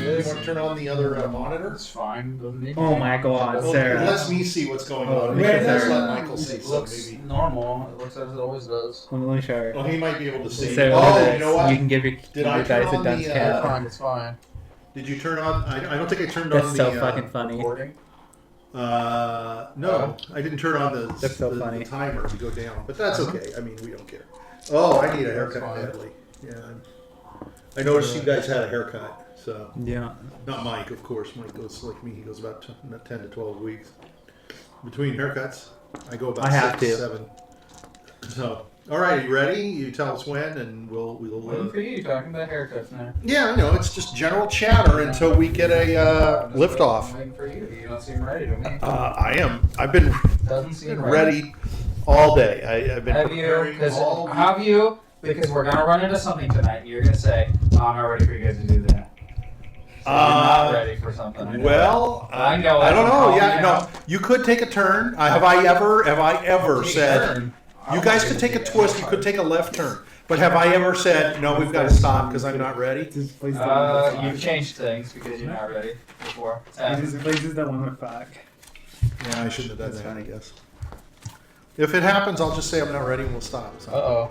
You want to turn on the other monitor? It's fine. Oh my God, Well, Sarah. it lets me see what's going on. Wait, Maybe let's Sarah. let Michael see. It So looks maybe. normal. It looks as it always does. Let me show her. Well, he might be able to see. Sarah, Oh, look at you know this. what? You can give your I turn dice a on dunce the, cap. It's fine. Did you turn on? I don't think I turned That's on so the. fucking funny. Recording. No, I didn't turn on the funny. timer to go down, but that's okay. I mean, we don't care. Oh, I need a haircut fine. badly. Yeah, I noticed you guys had a haircut, so Yeah. not Mike, of course. Mike goes like me; he goes about 10 to 12 weeks between haircuts. I go about I have 6 to. 7. So, all right, you ready? You tell us when, and we'll. Waiting for you talking about haircuts now. Yeah, I know it's just general chatter until we get a lift off. I'm waiting for you. You don't seem ready to me. I am. I've been Doesn't seem ready all day. I've been Have you? preparing all week. Have you? Because we're gonna run into something tonight. You're gonna say, oh, "I'm not ready for you guys to do that." So you're not ready for something. I know Well, that. I know. I don't know. Call Yeah, me no. out. You could take a turn. Have I ever said? Turn. You guys could take a twist. You could take a left turn. But have I ever said no? We've got to stop because I'm not ready. You've changed things because you're not ready before. Places that one went back. Yeah, I shouldn't have done That's that. fine. I guess. If it happens, I'll just say I'm not ready and we'll stop. So. oh.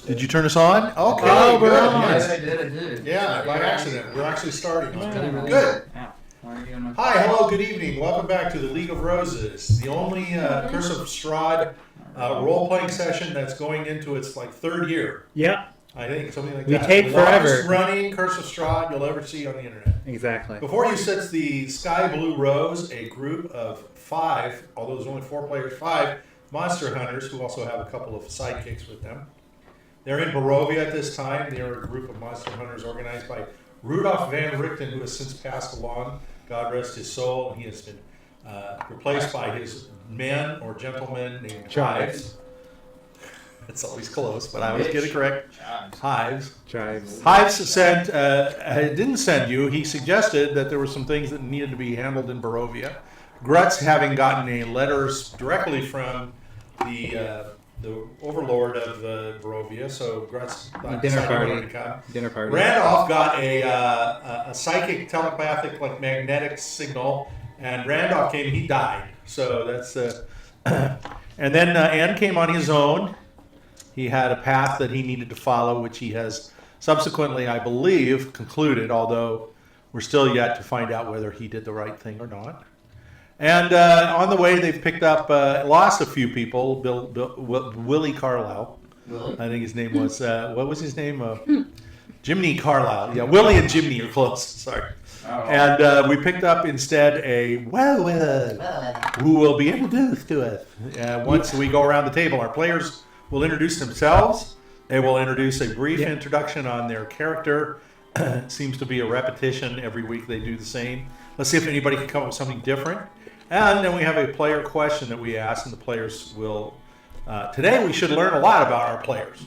Did you turn us on? Okay. Oh, we're good. on. Yes. I did. Yeah, by accident. We're actually starting. Really Good. Why are you on my Hi, hello, good evening. Welcome back to the League of Roses, the only Curse of Strahd role-playing session that's going into its third year. Yep. I think something like We that. take The longest forever. running Curse of Strahd you'll ever see on the internet. Exactly. Before you sits the Sky Blue Rose, a group of 5, although there's only 4 players, 5 monster hunters who also have a couple of sidekicks with them. They're in Barovia at this time. They're a group of monster hunters organized by Rudolph Van Richten, who has since passed along. God rest his soul. And he has been replaced by his men or gentlemen named Chives. It's always close, but I always get it correct. Hives. Hives didn't send you. He suggested that there were some things that needed to be handled in Barovia. Grutz, having gotten a letter directly from the overlord of Barovia, so Grutz Dinner party. Randolph got a psychic, telepathic, magnetic signal, and Randolph came. He died. So that's and then Ann came on his own. He had a path that he needed to follow, which he has subsequently, I believe, concluded. Although we're still yet to find out whether he did the right thing or not. And on the way, they've picked up, lost a few people. Willie Carlisle, I think his name was. What was his name? Jimmy Carlisle. Yeah, Willie and Jimmy are close. Sorry. Oh. And we picked up instead a who will be introduced to us once we go around the table. Our players will introduce themselves. They will introduce a brief introduction on their character. It seems to be a repetition every week. They do the same. Let's see if anybody can come up with something different. And then we have a player question that we ask, and the players will. Today we should learn a lot about our players'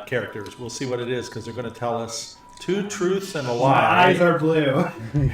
characters. We'll see what it is because they're going to tell us 2 truths and a lie. My eyes are blue. You're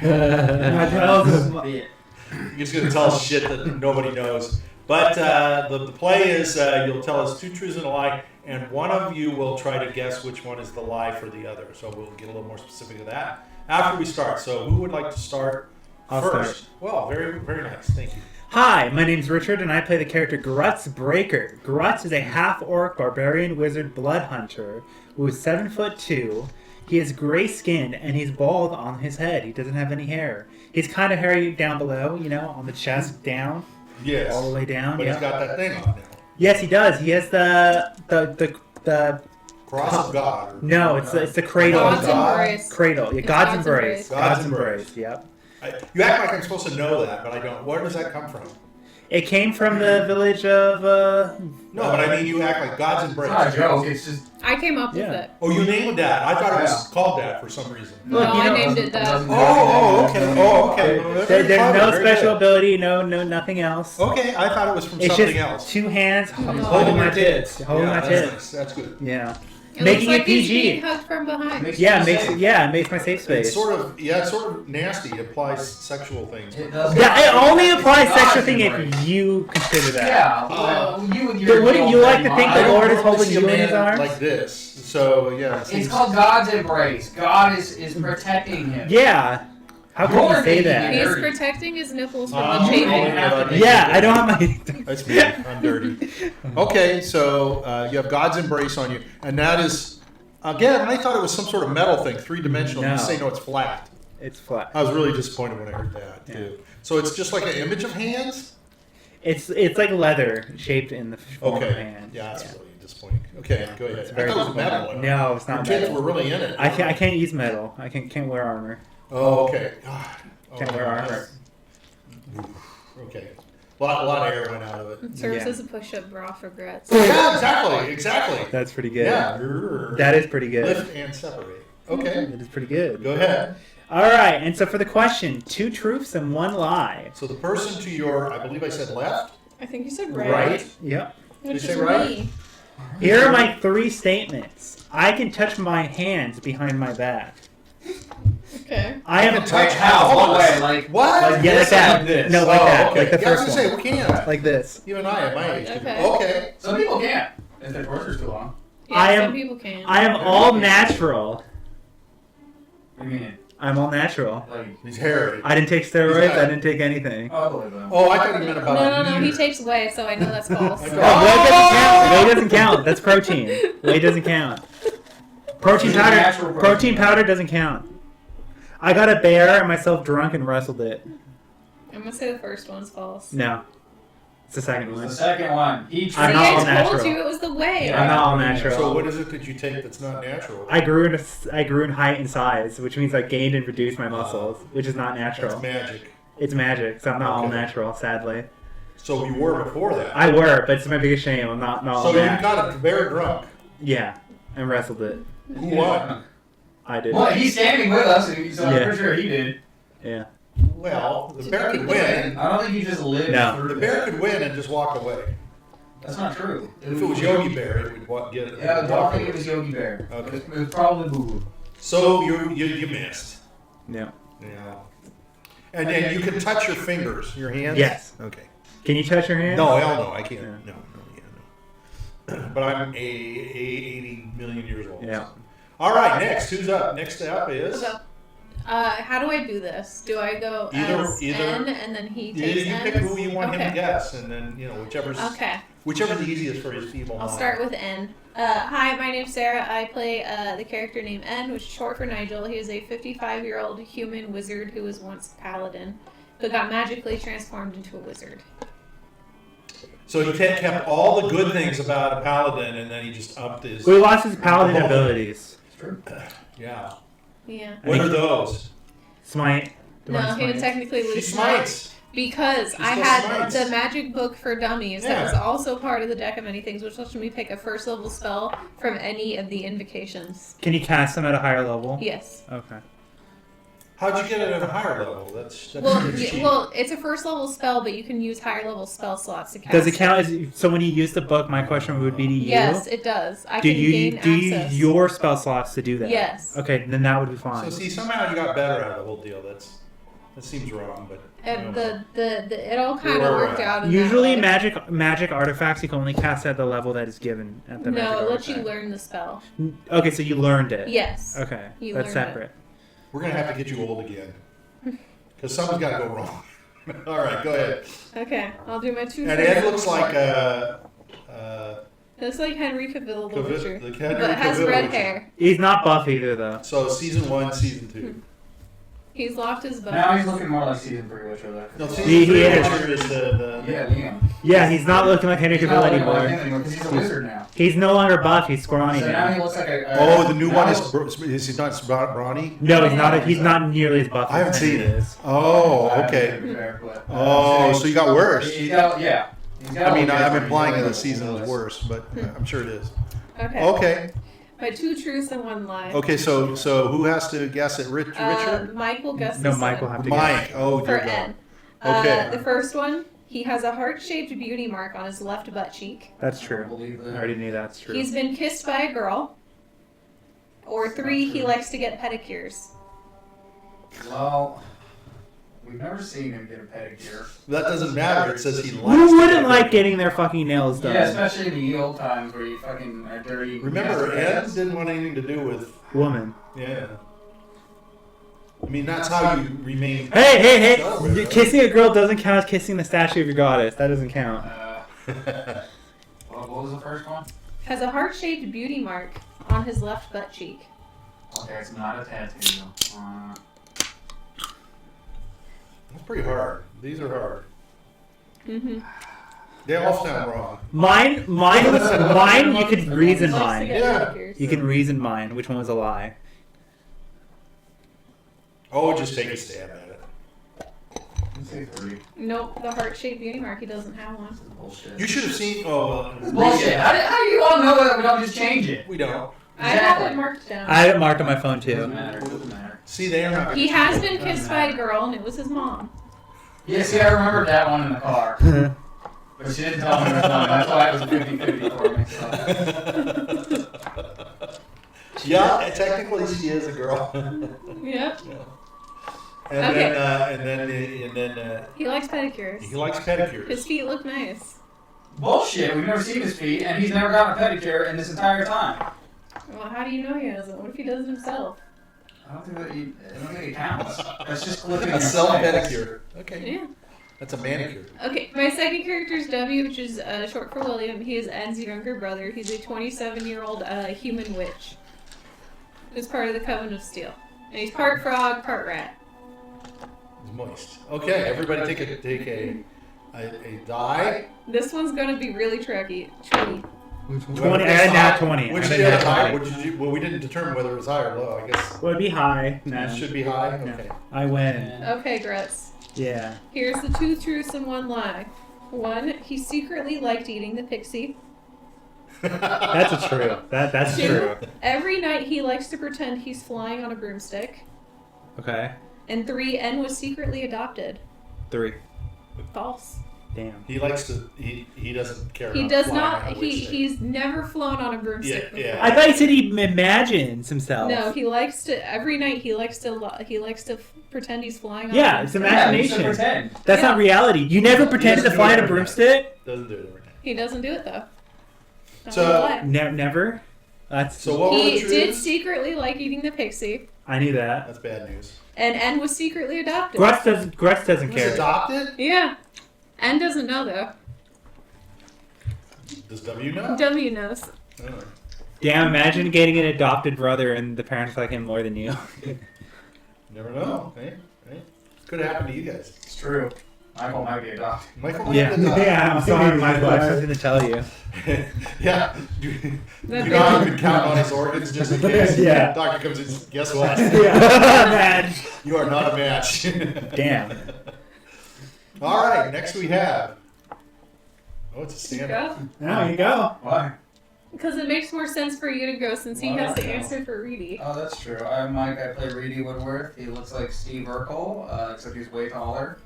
just going to tell us shit that nobody knows. But the play is you'll tell us 2 truths and a lie, and one of you will try to guess which one is the lie for the other. So we'll get a little more specific of that after we start. So who would like to start first? Well, very, very nice. Thank you. Hi, my name's Richard, and I play the character Grutz Breaker. Grutz is a half-orc barbarian wizard blood hunter who is 7'2". He is gray-skinned, and he's bald on his head. He doesn't have any hair. He's kind of hairy down below, on the chest down. Yes. All the way down. But he's got that thing on now. Yes, he does. He has the Cross of God. No, it's the cradle. God's embrace. Cradle. Yeah, God's embrace. God's embrace. Yep. You act like I'm supposed to know that, but I don't. Where does that come from? It came from the village of. No, but I mean, you act like God's embrace. It's not a joke. It's just. I came up with it. Oh, you named that. I thought it was called that for some reason. No, I named it that. Oh, okay. Oh, okay. Well, There's no very special good. ability, no, nothing else. Okay, I thought it was from It's something just else. 2 hands Holding holding my my tits. tits. Holding my That's tits. nice. That's good. Yeah. It Making looks it like he's PG. being hugged from behind. Yeah, it makes my safe space. It's sort of nasty. It applies sexual things. It does. Yeah, it only applies God's sexual thing embrace. if you consider that. Yeah. Well, you and your. Wouldn't you like to think the I don't Lord is normally holding see you a in his man arms? like this. So yeah, It's called God's embrace. God is protecting him. Yeah. How can You're you say making that? it He's dirty. protecting his nipples from I'm the only chafing. allowed to make Yeah, it I don't dirty. have my. That's me. I'm dirty. Okay, so you have God's embrace on you, and that is again. I thought it was some sort of metal thing, 3-dimensional. No. You say no, it's flat. It's flat. I was really disappointed when I heard that too. So it's just like an image of hands. It's like leather shaped in the form of Okay. hand. Yeah, that's really disappointing. Okay, go ahead. I very thought it was metal. No, it's Your not kids metal. were really in it. I can't use metal. I can't wear armor. Oh, okay. God. Can't wear armor. Okay. A lot of air went out of it. It serves Yeah. as a push-up bra for grits. Yeah, exactly. That's pretty good. Yeah. That is pretty good. Lift and separate. Okay. That is pretty good. Go ahead. All right, and so for the question, 2 truths and 1 lie. So the person to your, I believe I said left, I think you said right. right? Yep. Which Did you is say right? me. Here are my 3 statements. I can touch my hands behind my back. Okay. I am touch Wait, how? Hold What on. way? Like What? Like Yeah, like this or that. like this? No, like that. okay. Like the Yeah, I was first gonna say, one. we can't. Like this. You and I at my age. Okay. Okay. Some people can't. If their torso's too long. Yeah, I some am- people can. I am all natural. I mean, I'm all natural. like. He's hairy. I didn't take steroids. I didn't take anything. Oh, I believe them. Oh, I thought he meant about No, he takes whey, so I know that's false. Okay. Oh, whey doesn't count. Whey doesn't count. That's protein. Whey doesn't count. Protein It's a powder. natural Protein protein. powder doesn't count. I got a bear and myself drunk and wrestled it. I'm gonna say the first one's false. No, it's the second It was one. the second one. He See, I'm not all I told natural. you it was the whey. Yeah. I'm not all natural. So what is it that you take that's not natural? I grew in height and size, which means I gained and reduced my muscles, which is not natural. That's magic. It's magic, so I'm not all Okay. natural, sadly. So you were before that. I were, but it's my biggest shame. I'm not all So you that. got a bear drunk. Yeah, and wrestled it. Who won? I did. Well, he's standing with us, so I'm Yeah. pretty sure he did. Yeah. Well, the bear could win. I don't think he just lived No. through The this. bear could win and just walk away. That's not true. If it was Yogi Bear, it would get it. Yeah, I don't think it was Yogi Bear. Okay. It was probably Boo Boo. So you missed. Yeah. Yeah. And then you can touch your fingers, your hands. Yes. Okay. Can you touch your hand? No, hell no, I can't. Yeah. No. But I'm 80 million years old. Yeah. All right, next. Who's up? Next up is. So, how do I do this? Do I go as Either- N and then he You takes pick N's? who you want him Okay. to guess, and then whichever's Okay, the easiest for his feeble I'll mind. start with N. Hi, my name's Sarah. I play the character named N, which is short for Nigel. He is a 55-year-old human wizard who was once a paladin, but got magically transformed into a wizard. So he kept all the good things about a paladin, and then he just upped his. We lost his paladin abilities. It's true. Yeah. Yeah. What are those? Smite. Do you No, want he would smite? technically She lose smites. because She I still had smites. the magic book for dummies that Yeah. was also part of the deck of many things, which lets me pick a first level spell from any of the invocations. Can you cast them at a higher level? Yes. Okay. How'd you get it at a higher level? That's Well, cheap. well, it's a first level spell, but you can use higher level spell slots to cast. Does it count as so when you use the book? My question would be to you. Yes, it does. I Do can you gain do access. you your spell slots to do that? Yes. Okay, then that would be fine. So see, somehow you got better out of the whole deal. That seems wrong, but And I don't know. the it all kind Where of we're worked at. out. In Usually, that way. magic artifacts you can only cast at the level that is given at the magic No, it lets you artifact. learn the spell. Okay, so you learned it. Yes. Okay, You that's learned it. separate. We're gonna have to get you old again because something's got to go wrong. All right, go ahead. Okay, I'll do my two. And Ed looks like Looks like Henry Cavill the Witcher, the Henry but has Cavill red Witcher. hair. He's not buff either, though. So season 1, season 2. He's locked his bones. Now he's looking more like season 3 Witcher. No, though. season He 3 is. Witcher is the Yeah, Liam. Yeah, he's not looking like Henry He's Cavill not looking like anymore. him because he's a wizard now. He's no longer buff. He's scrawny So now he now. looks like a. Oh, the new now one he is looks- he not brawny? No, he's not. He's not nearly as buff. I haven't as seen Henry it. is. Oh, to okay. be fair, but, Oh, so you got worse. He's got, yeah. He's got I mean, all I'm different- implying that the he's got season all was this. worse, but I'm sure it is. Okay. Okay. My two truths and one lie. Okay, so who has to guess it? Richard? Mike will guess No, this Mike will one have to Mike. Oh, for dear God. N. Okay. The first one, he has a heart-shaped beauty mark on his left butt cheek. That's I true. don't believe I that. already knew that's true. He's been kissed by a girl. Or 3, he likes to get pedicures. Well, We've never seen him get a pedicure. That doesn't matter. It says he likes. Who wouldn't like getting their fucking nails done? Yeah, especially in the ye old times where you fucking are dirty. Remember, Ed didn't want anything to do with. Woman. Yeah. I mean, that's how you remain. Hey! Celebrate, Kissing a girl doesn't count as kissing the statue of your goddess. That doesn't count. What was the first one? Has a heart-shaped beauty mark on his left butt cheek. Okay, it's not a tattoo. That's pretty hard. These are hard. Mm-hmm. They all sound wrong. Mine. You could reason mine. Yeah. You can reason mine. Which one was a lie? Oh, just take a stab at it. Let's say 3. Nope, the heart-shaped beauty mark. He doesn't have one. This is bullshit. You should have seen. Oh, Bullshit. How do you all know that we don't just change it? We don't. I have it marked down. I have it marked on my phone Doesn't too. matter. Doesn't matter. See, they are not. He has been kissed by a girl, and it was his mom. Yeah, see, I remembered that one in the car. But she didn't tell me which one. That's why it was 50-50 for me. So. Yeah, technically she is a girl. Yep. And Okay. then He likes pedicures. he likes pedicures. His feet look nice. Bullshit. We've never seen his feet, and he's never gotten a pedicure in this entire time. Well, how do you know he hasn't? What if he does it himself? I don't think it counts. That's just clipping A your self nails. pedicure. Okay. Yeah. That's a manicure. Okay, my second character is W, which is short for William. He is Ed's younger brother. He's a 27-year-old human witch who's part of the Coven of Steel. And he's part frog, part rat. It's moist. Okay, everybody take a die. This one's going to be really tricky. 20. Add that 20. Which Add is that high? 20. What did you? Well, we didn't determine whether it was high or low. I guess Would be high. it No. should be high. No. Okay. I win. Okay, Grutz. Yeah. Here's the 2 truths and 1 lie. 1, he secretly liked eating the pixie. That's a true. That's 2, true. every night he likes to pretend he's flying on a broomstick. Okay. And 3, N was secretly adopted. 3. False. Damn. He likes to. He doesn't care. He about does flying not. on a witch stick. He's never flown on a broomstick. Yeah, yeah. I thought you said he imagines himself. No, he likes to. Every night he likes to pretend he's flying. On Yeah, a it's broomstick. imagination. pretend. That's not reality. You never pretended to doesn't fly do on it a every broomstick? Doesn't do it every night. He doesn't do it though. Not So- gonna lie. Never. That's. So what were the He did truths? secretly like eating the pixie, I knew that. That's bad news. and N was secretly adopted. Grutz doesn't He was care. adopted? Yeah, N doesn't know though. Does W know? W knows. Oh. Damn! Imagine getting an adopted brother and the parents like him more than you. Never know. Hey, could happen to you guys. It's true. Michael might be adopted. Michael might Yeah. have adopted. Yeah. I'm sorry, Michael. I have something to tell you. Yeah. You That'd know be- how you can count on his organs just in case. Yeah. Doctor comes in. Guess what? Yeah. Man. You are not a match. Damn. All right. Next we have. Oh, it's a stand up. Go. There you go. Why? Because it makes more sense for you to go since he Well, has to I know. answer for Reedy. Oh, that's true. I'm Mike. I play Reedy Woodworth. He looks like Steve Urkel, except he's way taller.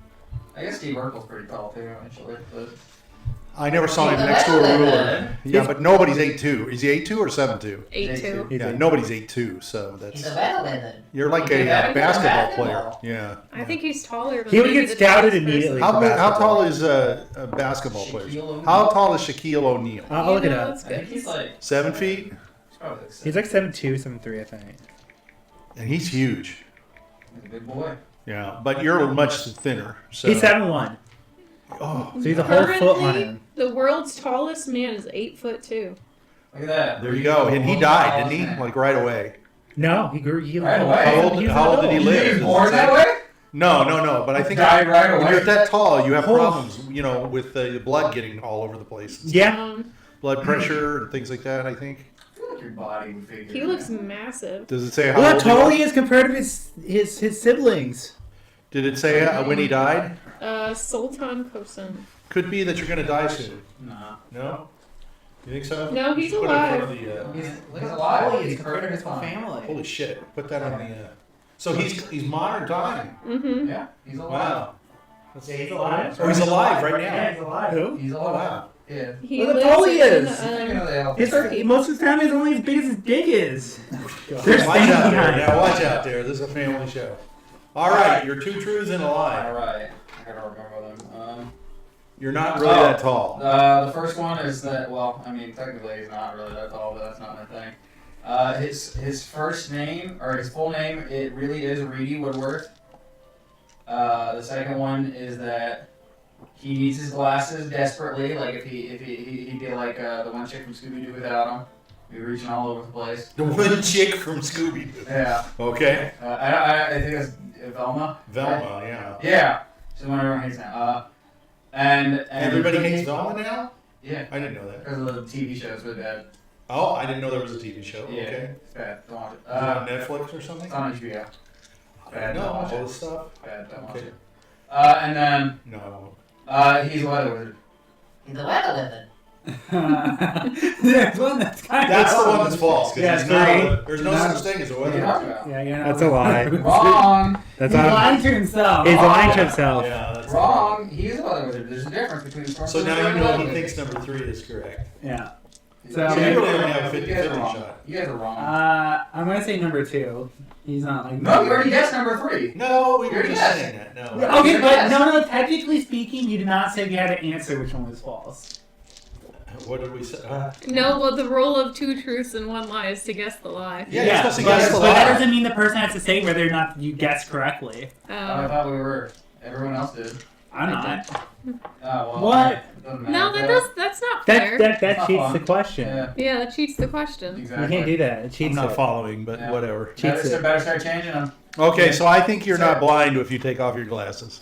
I guess Steve Urkel's pretty tall too, actually. But I never saw him next to a ruler. Yeah, but nobody's 8'2". Is he 8'2" or 7'2"? 8-2. He's Yeah, a- nobody's 8'2", so He's that's a veteran. you're like a Yeah, he's a basketball veteran. player. Yeah. I think he's taller than He would maybe get the scouted tallest immediately. person. How tall is a basketball player? Shaquille O'Neal. How tall is Shaquille O'Neal? I'll look You it know, up. that's I think good. he's like 7 feet, he's probably like He's like 7'2", 7'3", I think. and he's huge. he's a big boy. Yeah, but you're much thinner. So. He's 7'1", Oh, so he's a whole foot on Currently, him. the world's tallest man is 8'2". Look at that. there you go. And he died, didn't he? Like right away. No, he grew. He Right away. How old did he live? He was Does it born say? that way? No. But I think Died right when away. you're that tall, you have Oh. problems. You know, with the blood getting all over the place. Yeah. Blood pressure and things like that. I think. I feel like your body would figure. He it looks out. massive. Does it say how Look how old tall was? he is compared to his siblings. Did it say when he died? Sultan Kosin. Could be that you're going to die soon. Nah. No? You think so? No, he's Put it in front alive. of the, He's alive. He's He's compared to his perfectly fine. family. holy shit! Put that on the. So he's modern time. Mm-hmm. Yeah, he's alive. Wow. Yeah, he's alive. Oh, he's alive right now. Yeah, he's alive. Who? He's Oh alive. wow. Yeah. He Look lives how tall he in, is. Speaking of the elf, His, most of his family is only as big as his dick is. They're Watch out standing there. behind. Yeah, watch out there. This is a family show. All right, you're 2 truths and a lie. Alright. I gotta remember them. You're not really that tall. The first one is that, well, I mean, technically he's not really that tall, but that's not my thing. His first name, or his full name, it really is Reedy Woodworth. The second one is that he needs his glasses desperately, like if he did like the one chick from Scooby-Doo without them. He'd be reaching all over the place. The one chick from Scooby-Doo. Yeah. Okay. I think it's Velma. Velma, right? yeah. Yeah. She's the one everyone hates now. And Everybody hates Velma now? Yeah. I didn't know that. Because of the TV show, it's really bad. Oh, I didn't know there was a TV show. Yeah. Okay. It's bad. Don't watch it. Is it on Netflix or something? It's on HBO. Bad. No, Don't watch all it. this stuff. Bad. Don't watch Okay. it. And then No. he's a weather wizard. He's a weather wizard. There's one that's kind That's of the one that's false. 'Cause Yeah, there's not three. a- there's no such thing as a What are you weather. talking about? Yeah, you're not That's a lie. Wrong. That's He's on. lying to himself. He's lying to himself. Yeah, that's Wrong. He's a weather wizard. There's a difference between storm So now wizard you and know weather he wizard. thinks number 3 is correct. Yeah. So- So you really only have a You guys are 50-50 wrong. shot. You guys are wrong. I'm gonna say number 2. He's not like. No, you already guessed number 3. No, we were You're just yes. saying that. No. Okay, You're but yes. no. Technically speaking, you did not say you had to answer which one was false. What did we say? No, well, the rule of 2 truths and 1 lie is to guess the lie. Yeah, you're supposed to but, guess the but that lie. doesn't mean the person has to say whether or not you guessed correctly. I thought we were. Everyone else did. I'm not. Well, What? it doesn't No, matter. that's not That fair. that cheats the question. Yeah, Yeah, that cheats the question. exactly. You can't do that. It I'm cheats not it. following, but Yeah. whatever. Cheats Better, it. better start changing them. Okay, so I think you're not blind if you take off your glasses.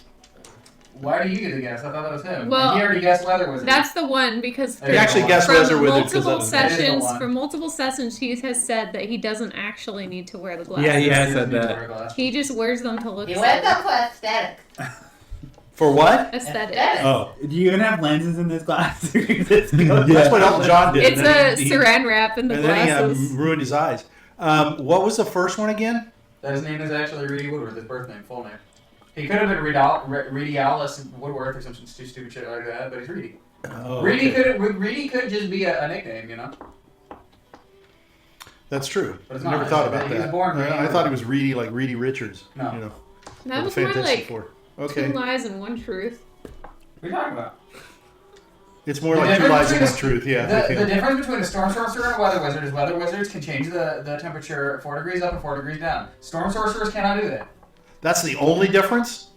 Why do you get to guess? I thought that was him. Well, And he already guessed weather wizard. That's the one because He He actually guessed from Wizard Wizard because multiple of That is the sessions, one. from multiple sessions, he has said that he doesn't actually need to wear the glasses. Yeah, he has He said doesn't need to that. wear glasses. He just wears them to look He went aesthetic. up for aesthetic. For what? Aesthetic. Aesthetic. Oh, Do you even have lenses in this glass? that's what Elton John did. It's and a then he- saran wrap in the And then glasses. he ruined his eyes. What was the first one again? That his name is actually Reedy Woodworth, his birth name, full name. He could have been Reedy Alice Woodworth or some stupid shit like that, but he's Reedy. Oh, Reedy okay. could just be a nickname, you know? That's true. But it's I never not. thought about He was that. born Reedy I thought he was Reedy, like Reedy Richards. No. You know, That was the more Fantastic like Four. 2 Okay. lies and 1 truth. What are you talking about? It's more The like 2 difference lies and between 1 truth. Yeah. I The feel. difference between a storm sorcerer and a weather wizard is weather wizards can change the temperature 4 degrees up and 4 degrees down. Storm sorcerers cannot do that. That's the only difference?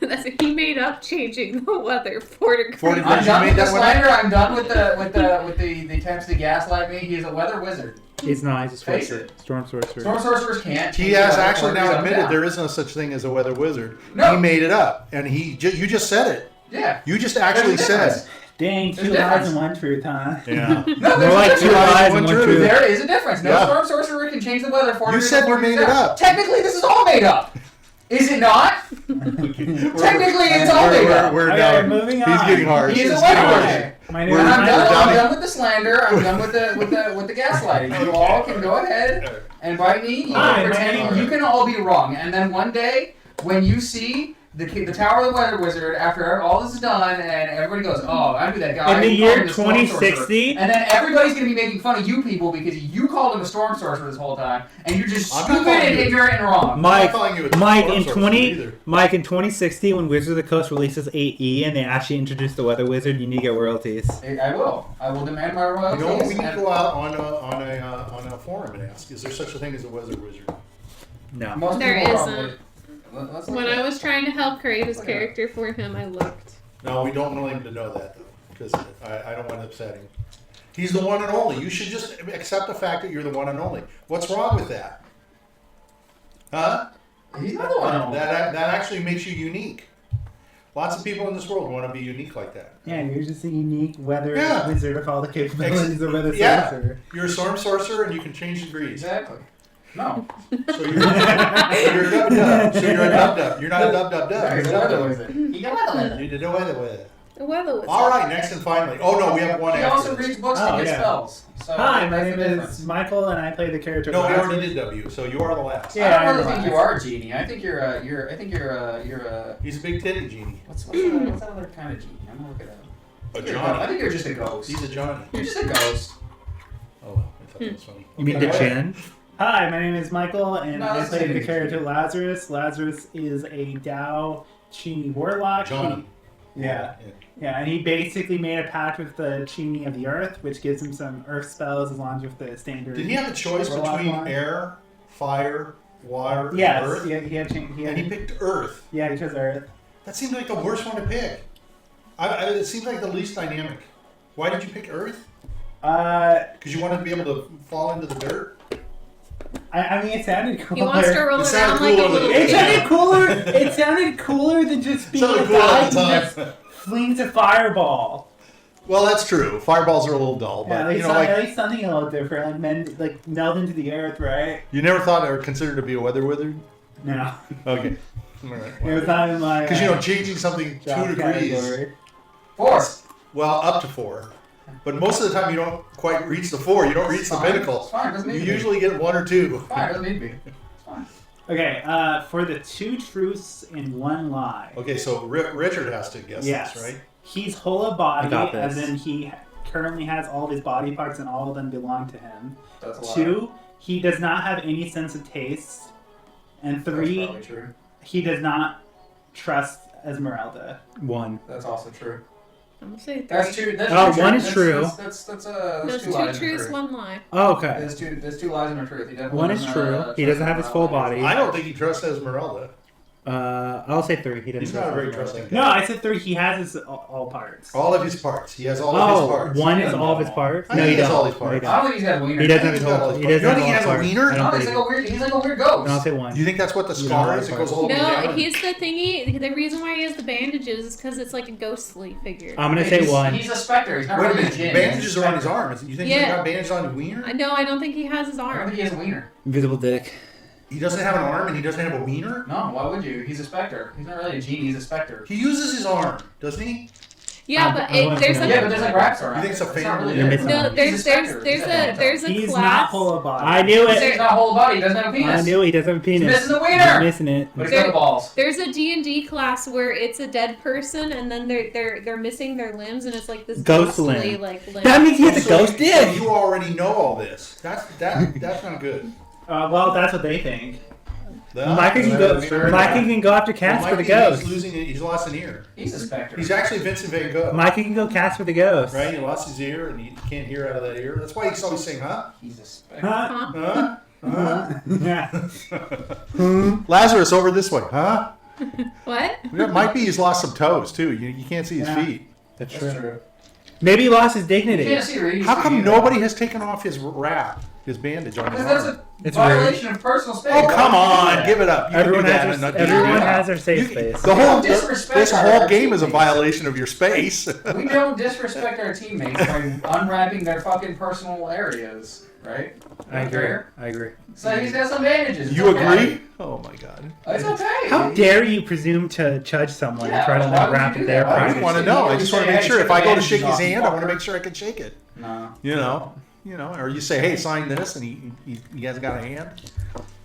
That's he made up changing the weather 4 degrees. 4 degrees. I'm You done made with the that one up? slander. I'm done with the attempts to gaslight me. He's a weather wizard. He's not. He's a Face sorcerer. it. Storm sorcerer. Storm sorcerers can't. He change has the weather actually 4 degrees now up and admitted down. there is no such thing as a weather wizard. No. He made it up, and you just said it. Yeah. You just actually There's a said. difference. Dang, 2 There's a lies difference. and 1 truth, huh? Yeah. No, More there's like a 2 difference. lies one and 1 truth. truth. There is a difference. No Yeah. storm sorcerer can change the weather 4 You degrees said up, you 4 degrees made it down. up. Technically, this is all made up. Is it not? Technically, it's all made up. We're Okay, down. moving He's on. getting harsh. He's a It's weather getting harsh. wizard. My name We're- is And I'm we're Michael. down I'm to- done with the slander. I'm done with the gaslighting. You all can go ahead and bite me. You Hi, can my pretend name- you can all be wrong. And then one day, when you see the Tower of the Weather Wizard, after all this is done, and everybody goes, "Oh, I knew that guy." In the He year called him a storm sorcerer." 2060? And then everybody's gonna be making fun of you people because you called him a storm sorcerer this whole time, and you're just I'm not stupid calling and you- ignorant and wrong. Mike, calling you a Mike storm in sorcerer 20, either. Mike in 2060, when Wizards of the Coast releases 8E and they actually introduce the Weather Wizard, you need to get royalties. I will. I will demand my royalties. You know what? We need to and- go out on a forum and ask: is there such a thing as a weather wizard? No. Most There people isn't. probably- Let's look When at I it. was trying to help create his Look at it. character for him, I looked. No, we don't want him to know that though, because I don't want to upset him. He's the one and only. You should just accept the fact that you're the one and only. What's wrong with that? Huh? He's not the one. That actually makes you unique. Lots of people in this world want to be unique like that. Yeah, you're just a unique weather Yeah. wizard with all the capabilities of weather Yeah. sorcerer. You're a storm sorcerer and you can change degrees. Exactly. No. So you're a dub-dub. So you're a dub-dub. You're not a dub-dub-dub. Yeah, You're he's a a weather dub-dub. wizard. He's a weather wizard. You did away with it. The weather was. All right, next and finally. Oh no, we have one He after also this. reads books Oh, to get yeah. spells. So Hi, my that's name the is difference. Michael and I play the character. No, we Glasses. already did W, so you are the last. Yeah, I don't I really know. think you are a genie. I think you're a He's a big titty genie. what's that other kind of genie? I'm gonna look it up. A I Johnny. think you're just a ghost. He's a Johnny. You're just a ghost. Oh, well, I thought that was funny. You mean Okay. the chin? Hi, my name is Michael, and No, I that's play the easy. character Lazarus. Lazarus is a Dao Chini warlock. John. Yeah. Yeah, and he basically made a pact with the Chini of the Earth, which gives him some Earth spells as long as with the standard. Did he have a choice warlock between line. air, fire, water, and Yes, earth? he had And he picked earth. he chose Earth. That seems like the worst one to pick. It seems like the least dynamic. Why did you pick earth? Because you wanted to be able to fall into the dirt? I mean, it sounded cooler. He wants to roll It around sounded like a cooler little than- It baby. sounded cooler. It sounded cooler than just being Sounded a cool guy at the who time. just flings a fireball. Well, that's true. Fireballs are a little dull, Yeah, but at you know, least, at like least something a little different, like meld into the earth, right? you never thought or considered to be a weather wizard. No, Okay, all right. it was not in my. Because changing something 2 job degrees, category. 4. well, up to 4, but most of the time you don't quite reach the 4. You don't reach the pinnacle. It's fine. Doesn't need You to be. usually get 1 or 2. It's fine. Doesn't need to be. It's fine. Okay, for the 2 truths and 1 lie. Okay, so Richard has to guess Yes. this, right? He's whole of body, I got this. as in he currently has all of his body parts and all of them belong to him. That's a lot. 2, he does not have any sense of taste. And That's 3, probably true. he does not trust Esmeralda. 1. That's also true. I'm gonna say 3. That's true. That's Oh, true. one is That's- true. That's There's 2 2 lies and a truths, truth. 1 lie. Oh, okay. There's 2 lies and a truth. He definitely One is doesn't, true. He doesn't have his full body. I don't think he trusts Esmeralda. I'll say 3. He doesn't. He's not a very trusting guy. No, I said 3. He has his all parts. All of his parts. He has all of his Oh, parts. 1 He is doesn't all of have his them all. parts. I No, think he he has doesn't. all his No, he parts. I don't doesn't. think he's got a wiener. He doesn't I have think his he's got all whole. his He parts. doesn't You have don't think he all has his a parts. wiener? I don't No, believe he's you. like a weird. He's like a weird ghost. No, I'll say 1. Do you think that's what the You scar don't is? It have goes parts. all the way No, down? he's the thingy. The reason why he has the bandages is because it's like a ghostly figure. I'm gonna say 1. He's a specter. He's not Wait a really a minute. djinn. Bandages He's a are on his specter. arm. You think he's Yeah. got bandages on his wiener? No, I don't think he has his I don't arm. think he has a wiener. Invisible dick. He doesn't have an arm and he doesn't have a wiener? No, why would you? He's a specter. He's not really a genie. He's a specter. He uses his arm, doesn't he? Yeah, but I want to there's know. a Yeah, but there's like wraps around. You think it's a not family? really You're different. missing no. one. There's He's a specter. there's a He's class. not whole of body. I knew You say it. he's not whole body. He doesn't have a penis. I knew he doesn't have a penis. He's missing the wiener. He's missing it. But he's got the balls. There's a D&D class where it's a dead person and then they're missing their limbs and it's like this Ghost ghostly limb. like limb. That means he has a So ghost you- dick. So you already know all this. That's not good. Well, that's what they think. Micah can go after cats for the ghost. He's lost an ear. He's a specter. He's actually Vincent Van Gogh. Micah can go cats for the ghost. Right? He lost his ear and he can't hear out of that ear. That's why he's always saying, huh? He's a specter. Huh? Huh? Huh? Yeah. Lazarus, over this way, huh? What? It might be he's lost some toes, too. You can't see his Yeah. feet. That's That's true. true. Maybe he lost his You dignity. can't see Reed. How come nobody has taken off his wrap, his bandage on his Because that's arm? a It's violation of personal space. Oh, come Why would you do on. that? Give it up. You Everyone can do that has and their, not do everyone that. has their safe You- space. The whole, Disrespect this our whole game is a teammates. violation of your space. We don't disrespect our teammates by unwrapping their fucking personal areas, right? I agree. Fair? I agree. So he's got some bandages. It's You okay. agree? Oh my god. It's okay. How dare you presume to judge someone Yeah, and try to why would unwrap you do their that? Why I would just private want to space? know. I just want to make sure if I go to shake his hand, I want to Fucker. make sure I can shake it. No. You know, or you say, hey, sign this, and he hasn't got a hand.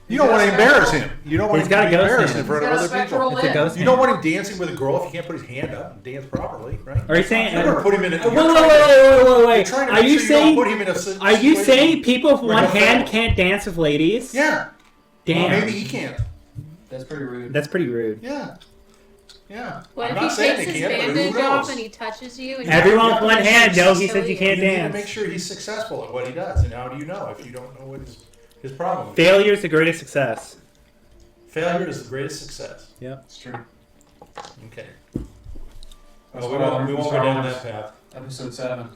You don't want to embarrass him. You don't want He's him to got be a ghost embarrassed hand. in front He's of got a other people. spectral It's a limb. ghost You don't want him dancing with a girl if he can't put his hand up and dance properly, right? Are you saying? You're gonna put him in a. Wait, You're trying to Are make you sure saying? don't put him in a si- Are you situation saying people with where one no hand fail. can't dance with ladies? Yeah. Damn. Well, maybe he can't. That's pretty rude. That's pretty rude. Yeah. Yeah. What I'm if not he saying takes they his can't, but who bandage off knows? and he touches you? And Everyone Yeah, with one but hand it's knows he so says you you can't You need to dance. make sure he's successful at what he does, and how do you know if you don't know what his problem is? Failure is the greatest success. Failure is the greatest success. It's true. Okay. That's Oh, what I learned we from won't go Star down Wars. that path. Episode 7.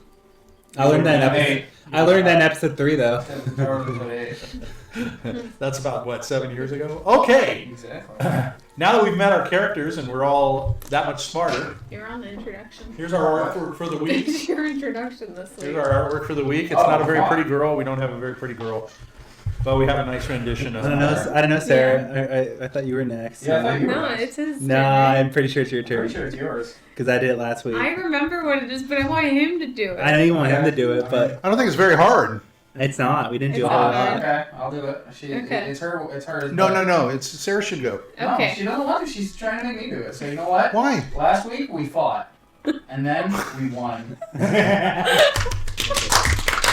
I learned that in episode. I learned that in episode 3 though. Episode 8. That's about, what, 7 years ago? Okay. Exactly. Now that we've met our characters and we're all that much smarter, You're on the introduction. here's our artwork for the week. It's your introduction this week. Here's our artwork for the week. It's not a very pretty girl. We don't have a very pretty girl. But we have a nice rendition of I don't know, Sarah. I thought you were next. Yeah, I thought you were No, next. it's his No, turn. I'm pretty sure it's your I'm pretty turn sure it's yours. because I did it last week. I remember what it is, but I want him to do it. I know you want him to do it, but I don't think it's very hard. it's not. We didn't do It's a whole not. lot. Okay, I'll do it. Okay. It's her. No. It's Sarah should go. No, Okay. she doesn't want to. She's trying to make me do it. So you know what? Why? Last week we fought, and then we won. He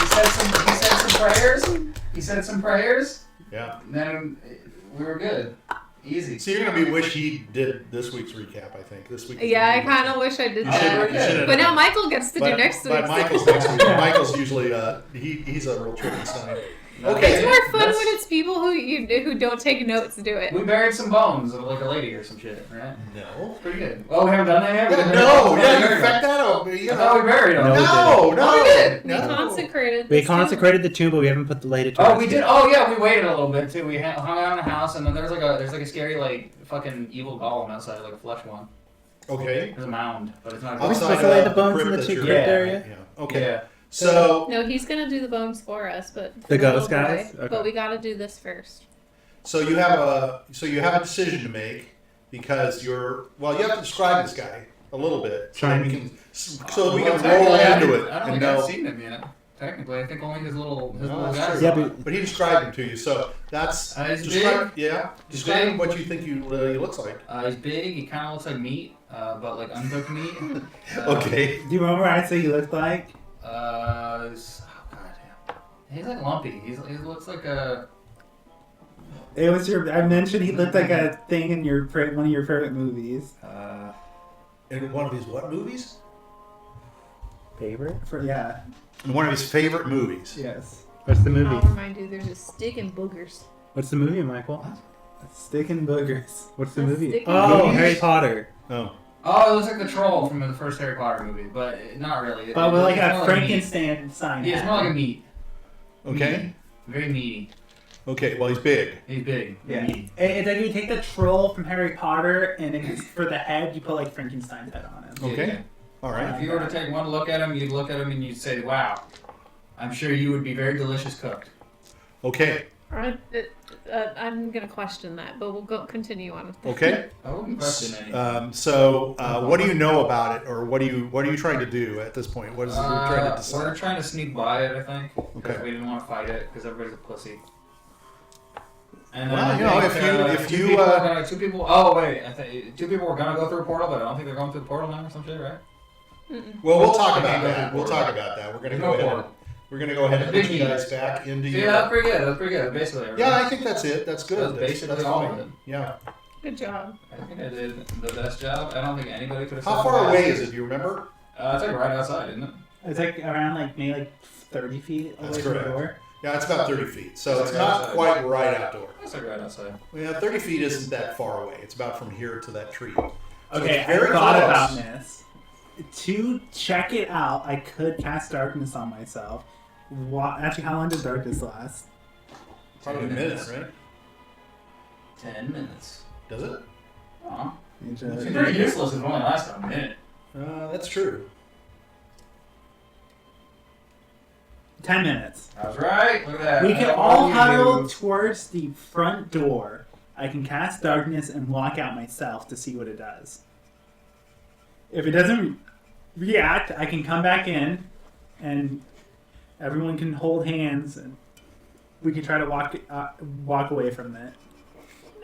said some prayers. He said some prayers, Yeah. Then we were good. Easy. So you're gonna wish he did this week's recap. I think this week. Yeah, I kind of wish I did You that. should've- But now Michael gets to do next week. But Michael's next week. Michael's usually he's a real Frankenstein. Okay. It's more fun That's- when it's people who don't take notes do it. We buried some bones of like a lady or some shit, right? No. Pretty good. Oh, we haven't done that yet? Yeah, no, yeah, you fact that out. I thought we buried them. No, no, we did. We no. consecrated. We this consecrated the tomb, but we haven't put the lady to Oh, rest we did. yet. Oh, yeah, we waited a little bit too. We hung out in the house, and then there's like a scary like fucking evil golem outside, like a flesh one. Okay. There's a mound, but it's not. Are we Outside supposed to lay of the bones crypt in the that two you're crypt in. area? Yeah. Okay. Yeah. So No, he's gonna do the bones for us, but for The little ghost guys? boy. Okay. But we gotta do this first. you have a decision to make because you have to describe this guy a little bit so that we can roll technically, into it I don't and think know. I've seen him yet. Technically, I think only his little No, that's guy. true. Yeah, But he described him to you, so that's He's describe. big. Yeah, He's describe big. what you think he looks like. He's big. He kind of looks like meat, but like uncooked meat. Okay. Do you remember what I said he looked like? Oh goddamn. He's like lumpy. He looks like a. It was I mentioned he looked like a thing in one of your favorite movies. In one of his what movies? Favorite? Yeah. In one of his favorite movies. Yes. What's the movie? I'll remind you, there's a stick and boogers. What's the movie, Michael? Stick and Boogers. What's the A movie? Stick and Oh, Boogers? Harry Potter. Oh. Oh, it looks like the troll from the first Harry Potter movie, but not really. But with like It's more a meat. Frankenstein sign. Yeah, it's more like a meat. Okay. Very meaty. Okay. Well, he's big. He's big. Yeah. Meaty. It's like you take the troll from Harry Potter, and for the head, you put like Frankenstein's head on it. Okay. Yeah. All right. If you were to take one look at him, you'd look at him and you'd say, "Wow, I'm sure you would be very delicious cooked." Okay. I'm gonna question that, but we'll continue on with that. Okay. I wouldn't question anything. What do you know about it, or what are you trying to do at this point? What is it you're trying to We're decide? trying to sneak by it, I think, because Okay. we didn't want to fight it because everybody's a pussy. And Well, I you know, think, if two you, people were gonna, two people. Oh wait, I think two people were gonna go through a portal, but I don't think they're going through the portal now or some shit, right? Mm-mm. Well, we'll talk I about can't go that. through We'll portal. talk about that. We're gonna There's go no ahead. portal. We're gonna go ahead and Big put you guys news. back into Yeah, your. that's pretty good. That's pretty good. Basically, everything. Yeah, I think that's it. That's good. That's basically that's all fine. of it. Yeah. Good job. I think I did the best job. I don't think anybody could have. How said far that. away is it? Do you remember? It's like right outside, isn't it? It's like around maybe 30 feet away That's from the correct. door. Yeah, it's about 30 feet. So It's it's like not outside. quite right outdoor. It's like right outside. Well, yeah, 30 feet isn't that far away. It's about from here to that tree. So Okay, it's very I thought close. about this. To check it out, I could cast darkness on myself. Actually, how long does darkness last? Probably a minute, right? 10 minutes. Does it? Aw. It's It's pretty useless if it only lasts a minute. That's true. 10 minutes. I was right. Look at that. We can That's all you huddle do. towards the front door. I can cast darkness and walk out myself to see what it does. If it doesn't react, I can come back in, and everyone can hold hands, and we can try to walk away from it.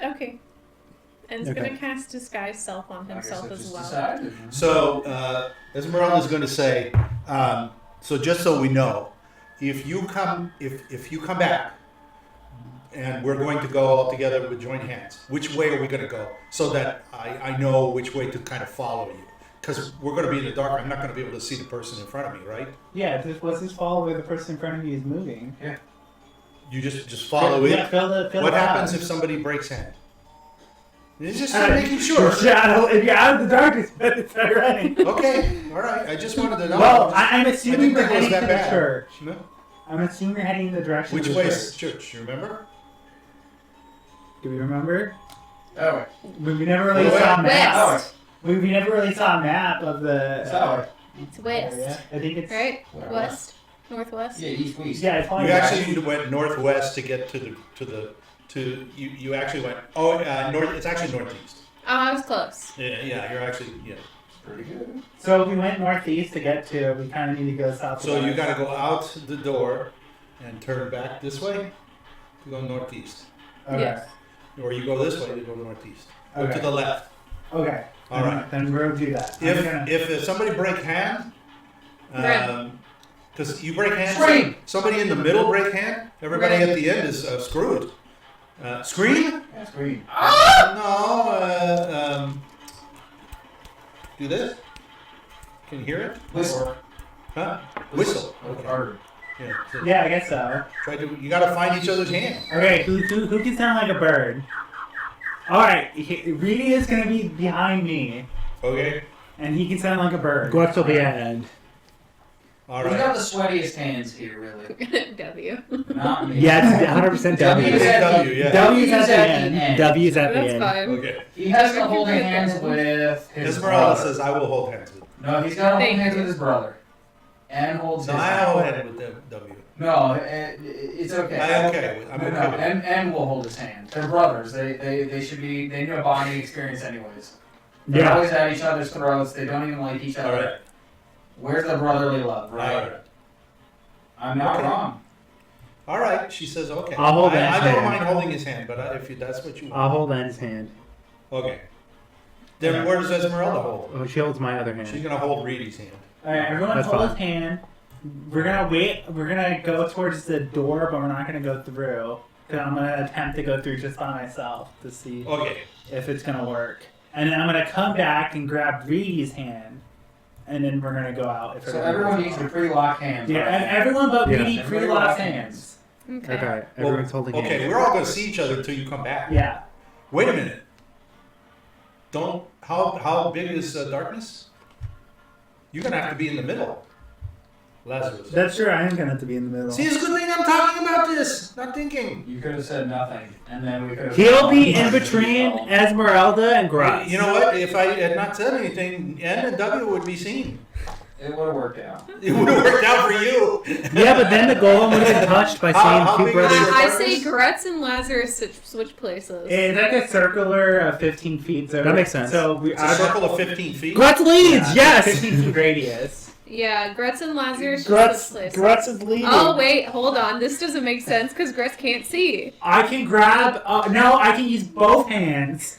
Okay. And it's Okay. gonna cast disguise self on I guess himself I as just well. decided. So, Esmeralda's going to say, so just so we know, if you come back, and we're going to go all together with joint hands, which way are we going to go? So that I know which way to kind of follow you. Because we're going to be in the dark. I'm not going to be able to see the person in front of me, right? Yeah, let's just follow where the person in front of you is moving. You just follow Yeah, it. fill the What box. happens if somebody breaks hand? It's just Uh, making sure. Shadow, if you're out of the darkness, better start running. Okay, all right. I just wanted to know. Well, I'm I assuming didn't we're think it was heading that to the bad. church. No? I'm assuming we're heading in the direction Which of the way is church. church? You remember? Do we remember? Oh, wait. We never really Wait, saw a map. West. We never really saw a map of the It's that way. It's west. area. I think it's Right? Where? West? Northwest? Yeah, east, west. Yeah, it's probably You west. actually went northwest to get you actually went north. It's actually northeast. Oh, I was close. Yeah. You're actually Pretty good. So if we went northeast to get to, we kind of need to go south. So you got to go out the door and turn back this way to go northeast, Okay. Yes. or you go this way to go northeast. Go Okay. to the left. Okay. All right. Then we'll do that. I'm gonna- If somebody break hand, Right. because you break hand, Scream. somebody in the middle break hand, everybody Right. at the end is screwed. Scream? Yeah, scream. No. Do this. Can you hear it? Whistle. Huh? Whistle. With Okay. harder. Yeah. So Yeah, I guess so. try to. You gotta find each other's hand. Okay, who can sound like a bird? Alright, Reedy is gonna be behind me, Okay. and he can sound like a bird. Grutz will be at end. All Who's right. got the sweatiest hands here, really? W. Not me. Yeah, it's 100% W. W. W. Yeah. W's at W's the at end. the end. W's at the That's end. fine. Okay. He has to hold hands with his Esmeralda brother. says, "I will hold hands with." No, he's got to hold Thank hands you. with his brother. And holds No, his I hand. hold hands with the W. No, it's okay. I'm okay with. I'm No, okay no, with. and will hold his hand. They're brothers. They should be. They need a bonding experience anyways. They're Yeah. always at each other's throats. They don't even like each All other. right. Where's the brotherly love, All right? right. I'm not Okay. wrong. All right. She says, "Okay." I'll hold I Ann's don't hand. mind holding his hand, but if that's what you I'll want. hold Ann's hand. Okay. Then where does Esmeralda hold? Oh, she holds my other She's hand. gonna hold Reedy's hand. Alright, everyone That's hold fine. his hand. We're gonna wait. We're gonna go towards the door, but we're not gonna go through. Cause I'm gonna attempt to go through just by myself to see Okay. if it's gonna work. And then I'm gonna come back and grab Reedy's hand, and then we're gonna go out. If So everyone needs to pre-lock hands. Yeah, right? and everyone but Yeah. Reedy Everybody pre-locks lock hands. Okay. Okay, Well, everyone's holding hands. Okay, we're all gonna see each other until you come back. Yeah. Wait a minute. Don't. How big is darkness? You're gonna have to be in the middle, Lazarus. That's true. I am gonna have to be in the middle. See, it's a good thing I'm talking about this, not thinking. You could have said nothing, and then we could have. He'll be in between Esmeralda and Grutz. You know what? If I had not said anything, N and W would be seen. It would have worked out. It would have worked out for you. Yeah, but then the golem would have been touched by How seeing big two is brothers. it? I say Gretz and Lazarus switch places. It's like a circular of 15 feet. So That makes sense. So we It's a circle of 15 feet. Grutz leads, yes! 15 feet radius. Yeah, Gretz and Lazarus Grutz, switch places. Grutz is leading. Oh wait, hold on. This doesn't make sense because Gretz can't see. I can grab. No, I can use both hands.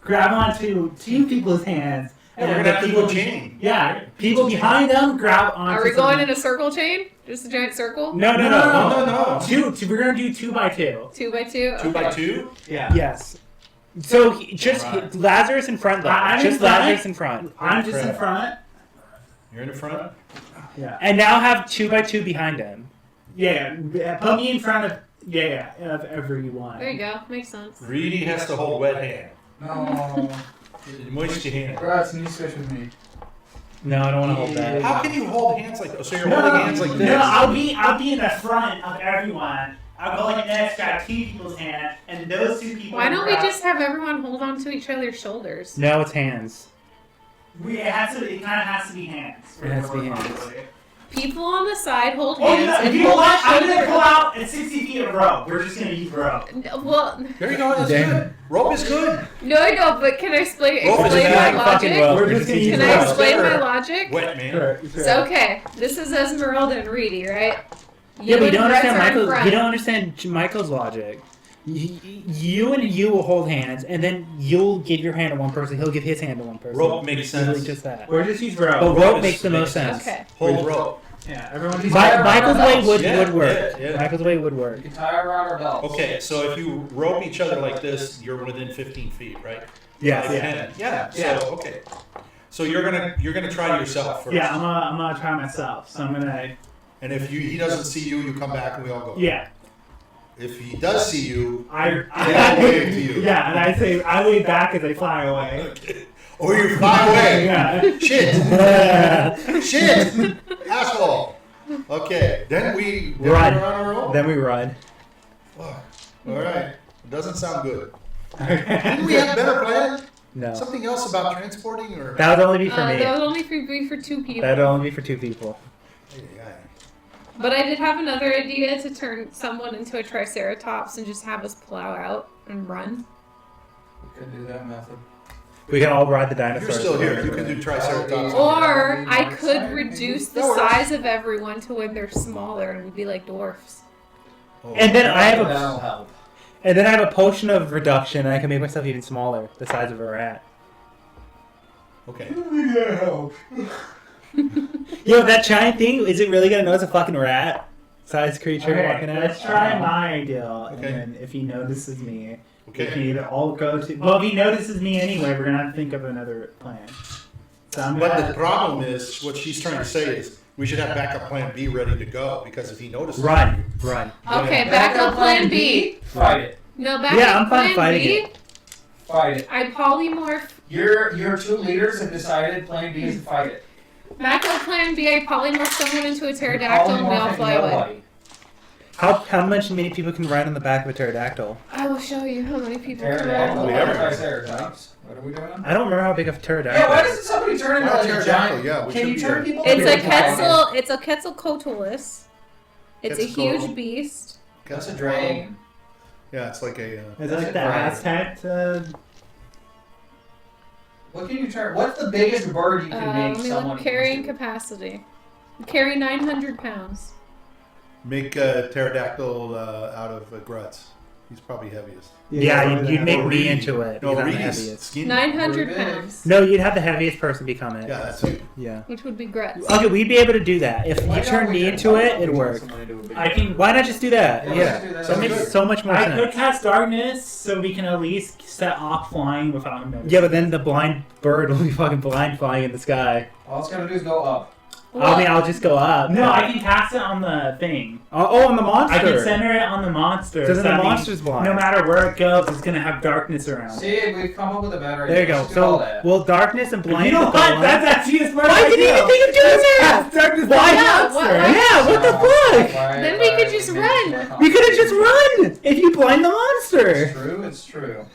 Grab onto two people's hands. And we're gonna have to do a chain. Yeah, people behind them grab onto. Are we going something. in a circle chain? Just a giant circle? No. No. Two. We're gonna do 2 by 2. 2 by 2? 2 by 2. Yeah. Yes. So just Alright. Lazarus in front, though. I'm in Just front. Lazarus in front. I'm just in front. You're in the front. Yeah. And now have 2 by 2 behind him. Yeah. Put me in front of. Yeah. Of everyone. There you go. Makes sense. Reedy has to hold wet hand. No. Moist your hand. Grutz, you switch with me. No, I don't want to hold that. How can you hold hands like this? So you're No, holding hands like this? No, I'll be in the front of everyone. I'll go like this, grab 2 people's hand, and those 2 people. Why don't we grab- just have everyone hold on to each other's shoulders? No, it's hands. It kind of has to be hands. It has to be hands. People on the side hold Oh, hands no, and you know hold what? I'm shoulders. gonna pull out at 60 feet of rope. We're just gonna use rope. Well, There you go. That's Damn. good. Rope is good. no, but can I explain Rope is my bad. Fucking logic? rope. We're just gonna use Can rope. I explain my Better. logic? Wet man. So okay, this is Esmeralda and Reedy, right? Yeah, but you don't and Gretz understand are in Michael. front. You don't understand Michael's logic. You and you will hold hands, and then you'll give your hand to one person. He'll give his hand to one person. Rope makes It's literally sense. just that. We're just use But rope. rope is- makes the most makes sense. Okay. Hold rope. Yeah, everyone just. Michael's way would Yeah, work. yeah. Michael's way would work. We can tie around our belts. Okay, so if you rope each other like this, you're within 15 feet, right? Yes. Like Yeah. 10. Yeah. Yeah. So okay. So you're gonna try yourself first. Yeah, I'm gonna try myself. So I'm gonna. And if he doesn't see you, you come back and we all go. Yeah, If he does see you, I wave to you. Yeah, and I say I wave back as I fly away. okay. Or you fly away. Yeah. Shit. Shit. Asshole. Okay. Then we Run. we're on our own. Then we run. Fuck. All right. Doesn't sound good. Didn't we have a better plan? No. Something else about transporting or? That would only be for me. That would only be for 2 people. That would only be for 2 people. But I did have another idea to turn someone into a triceratops and just have us plow out and run. We could do that method. We can all ride the You're dinosaurs. still here. You can do Triceratops. Or I could reduce the That works. size of everyone to when they're smaller and we'd be like dwarfs. Oh. And then I have That'll a help. and then I have a potion of reduction, and I can make myself even smaller, the size of a rat. Okay. Yo, that giant thing, is it really gonna know it's a fucking rat? Size creature Okay, walking out. let's try my ideal, Okay. and then if he notices me, we can Okay. either all go to. Well, if he notices me anyway, we're gonna have to think of another plan. So I'm But gonna the problem is, what she's trying to say is, we should have backup plan B ready to go, because if he notices. Run. Okay, backup plan B. Fight it. No, backup Yeah, I'm fine plan fighting B. it. Fight it. I polymorph. Your two leaders have decided plan B is to fight it. Backup plan B. I polymorph someone into a pterodactyl and we all Polymorphic fly away. nobody. How many people can ride on the back of a pterodactyl? I will show you how many people can Pterodactyl. We ride. ever- Triceratops. What are we doing? I don't remember how big a Yeah, pterodactyl why is. doesn't somebody turn into Well, like a pterodactyl, giant? yeah, we Can should you be turn able- people It's into a dragons? Quetzal. It's a Quetzalcoatlus. It's a Quetzal. huge beast. That's a dragon. Yeah, it's like a. Is it That's like a the dragon. Aztec? What can you turn? What's the biggest bird you can make Let me someone look. Carrying into? capacity. Carry 900 pounds. Make a pterodactyl out of Grutz. He's probably heaviest. Yeah, you'd make Or me Reedy. into it. No, because I'm the Reedy's heaviest. skinny. 900 Pretty big. pounds. No, you'd have the heaviest person become it. Yeah, that's it. Yeah. Which would be Grutz. Okay, we'd be able to do that. If Why you don't turn we me just- into why it, don't we it'd turn work. someone into a big I can. Why not just do that? Yeah, let's Yeah. do that. That makes Sounds so much more I could sense. cast darkness, so we can at least set off flying without him noticing. Yeah, but then the blind bird will be fucking blind flying in the sky. All it's gonna do is go up. I mean, I'll just go up. No, I can cast it on the thing. Oh, on the monster. I can center it on the monster. So then that the means monster's blind. No matter where it goes, it's gonna have darkness around. it. See, we've come up with a better idea. There you go. Let's do all So, that. will darkness and blind You know go what? on? That's actually a smart Why idea. didn't you even think of doing that? Darkness Why on the not? monster. What- Yeah, what the fuck? Then we could just run. You could have just run if you blind the monster. It's true. It's true.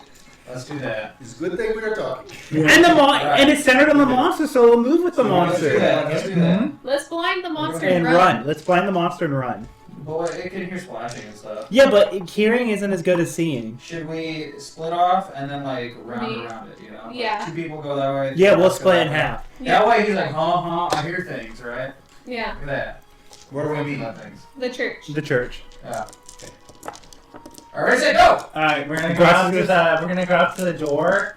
Let's do that. It's a good thing we were talking. And the Right. and it's centered on the monster, so it'll move with the Let's do monster. that. Let's do that. Let's blind the monster And run. Let's blind the monster and run. But it can hear splashing and stuff. Yeah, but hearing isn't as good as seeing. Should we split off and then like round Me- around it? You know. Like, Yeah. two people go that way. Yeah, two we'll people split go in that way. half. That way he's like, huh, I hear things, right? Yeah, Look at that. Where do we meet? About things. the church. The church. Yeah. Alright, say go! Alright, we're gonna go out to the door,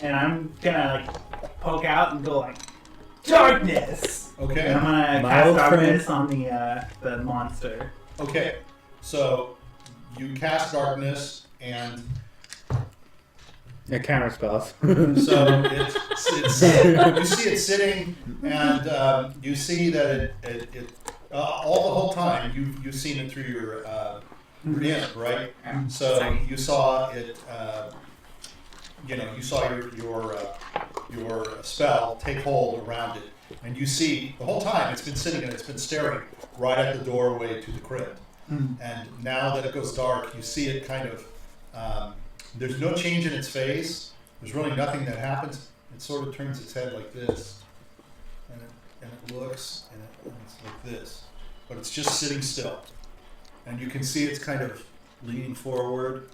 and I'm gonna like poke out and go like darkness. Okay. And I'm gonna My cast old darkness on the monster. Okay. So you cast darkness, and Yeah, counter spells. so it's you see it sitting, and you see that it all the whole time you've seen it through your imp, right? So you saw it. You saw your spell take hold around it, and you see the whole time it's been sitting and it's been staring right at the doorway to the crypt. And now that it goes dark, you see it kind of. There's no change in its face. There's really nothing that happens. It sort of turns its head like this, and it looks, and it's like this, but it's just sitting still. And you can see it's kind of leaning forward,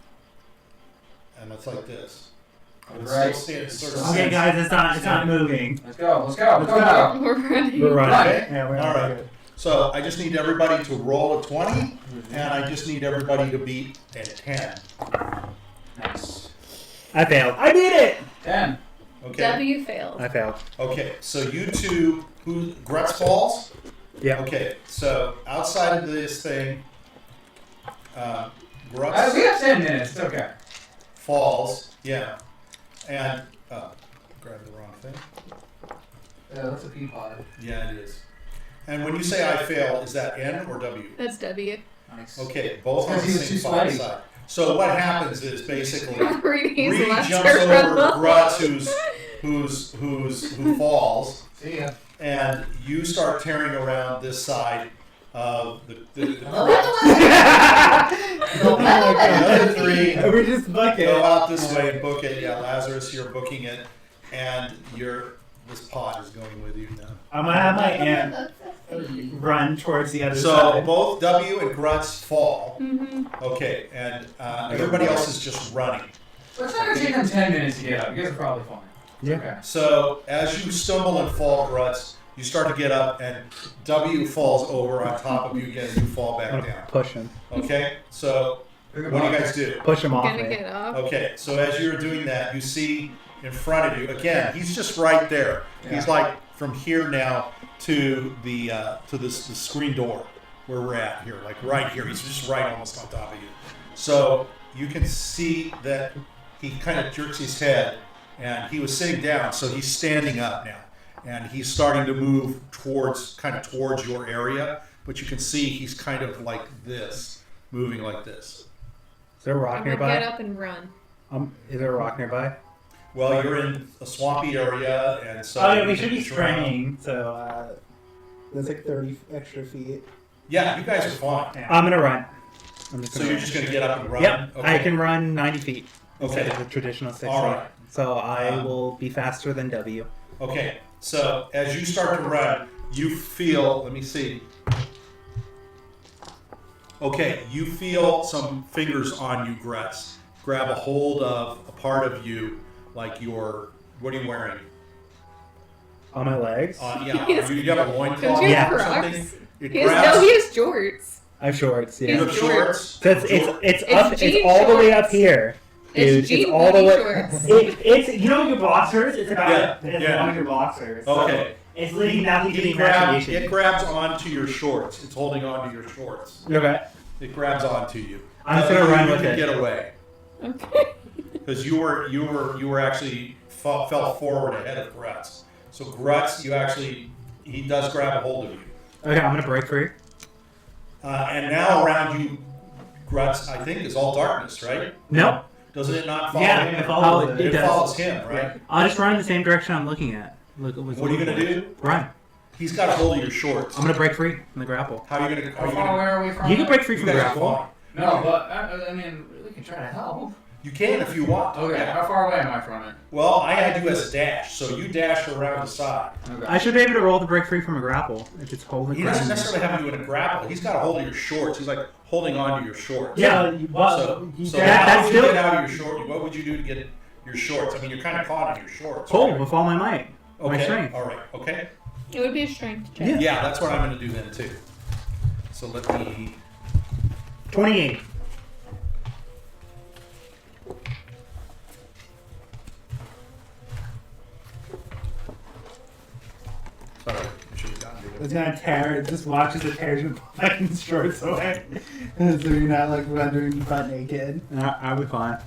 and it's like this. And it's Right. still it's sort of Okay, guys, it's not moving. Let's go, let's go, let's go! We're running. We're running. Okay. Yeah, we're All not right. good. So I just need everybody to roll a 20, and I just need everybody to beat a 10. Nice. I failed. I did it. 10. Okay. W failed. I failed. Okay. So you two, Grutz falls. Yeah. Okay. So outside of this thing, We Grutz have 10 minutes, it's okay. falls. Yeah. And grab the wrong thing. Yeah, that's a pea pod. Yeah, it is. And when you say I fail, is that N or W? That's W. Nice. Okay, both on the Because he was same too sweaty. side. So what happens is basically Reading Reed left jumps or over right. Grutz, who falls, See ya. and you start tearing around this side of the The other three We're just bucket. go out this way and book it. Yeah, Lazarus, you're booking it, and this pod is going with you now. I'm gonna have my aunt run towards the other So side. both W and Grutz fall. Mm-hmm. Okay, and everybody else is just running. It's not gonna take them 10 minutes to get up. You guys are probably fine. It's Yeah. okay. So as you stumble and fall, Grutz, you start to get up, and W falls over on top of you again, and you fall back down. Push him. Okay, so what do you guys do? Push him off Gonna me. get off. Okay, so as you're doing that, you see in front of you again. He's just right there. He's Yeah. like from here now to the screen door. where we're at here, like right here. He's just right almost on top of you. So you can see that he kind of jerks his head, and he was sitting down, so he's standing up now. And he's starting to move towards your area, but you can see he's kind of like this, moving like this. Is there a rock I'm gonna nearby? get up and run. Is there a rock nearby? Well, you're in a swampy area, and so... Oh yeah, we should be you can try- spraying. So that's like 30 extra feet. Yeah, you guys are fine. I'm gonna run. I'm just So gonna you're run. just going to get up and run? Yep, Okay. I can run 90 feet instead Okay. of the traditional 60. All right. So I will be faster than W. Okay, so as you start to run, you feel, let me see. Okay, you feel some fingers on you, Gretz. Grab a hold of a part of you, like your, what are you wearing? On my legs. Yeah, He has- you have a loincloth Don't you have or Crocs? something? It He has, grabs, he has jorts. I have shorts. you Yeah. have shorts? So it's up. It's jean all the way up shorts. here. It's Dude, jean all the booty way. shorts. It's you know your boxers. It's about Yeah, as yeah. long as your boxers. So Okay. it's leading down to the It imagination. grabs onto your shorts. It's holding onto your shorts. Okay. It grabs onto you. I'm just gonna run you with can it. get away. Okay. Because you were actually fell forward ahead of Grutz. So Grutz, he does grab a hold of you. Okay, I'm gonna break free. And now around you, Grutz, I think, is all darkness, right? No. Doesn't it not follow Yeah, him? it follows it. It It does. follows him, right? I'll just run in the same direction I'm looking at. Look, What are you gonna do? Run. He's got a hold of your shorts. I'm gonna break free from the grapple. How are you gonna? How far away are we from? You can it? break free You from the guys are grapple. fine. No, but I mean, we can try to help. You can if you want. Okay, how far away am I from it? Well, I had you as a dash, so you dash around the side. Okay. I should be able to roll to break free from a grapple if it's holding He the doesn't ground. necessarily have you in a grapple. He's got a hold of your shorts. He's like holding on to your shorts. Yeah, So that's how would you still- get out of your short? What would you do to get your shorts? I mean, you're kind of caught in your shorts. Pull right? with all my might. My Okay. strength. All right. Okay. It would be a strength check. Yeah. Yeah, that's what I'm going to do then too. So let me. 28. Sorry, I should have gotten to It's it. gonna tear. It just watches it tear your fucking shorts away. So you're not like rendering butt naked. I'll be fine.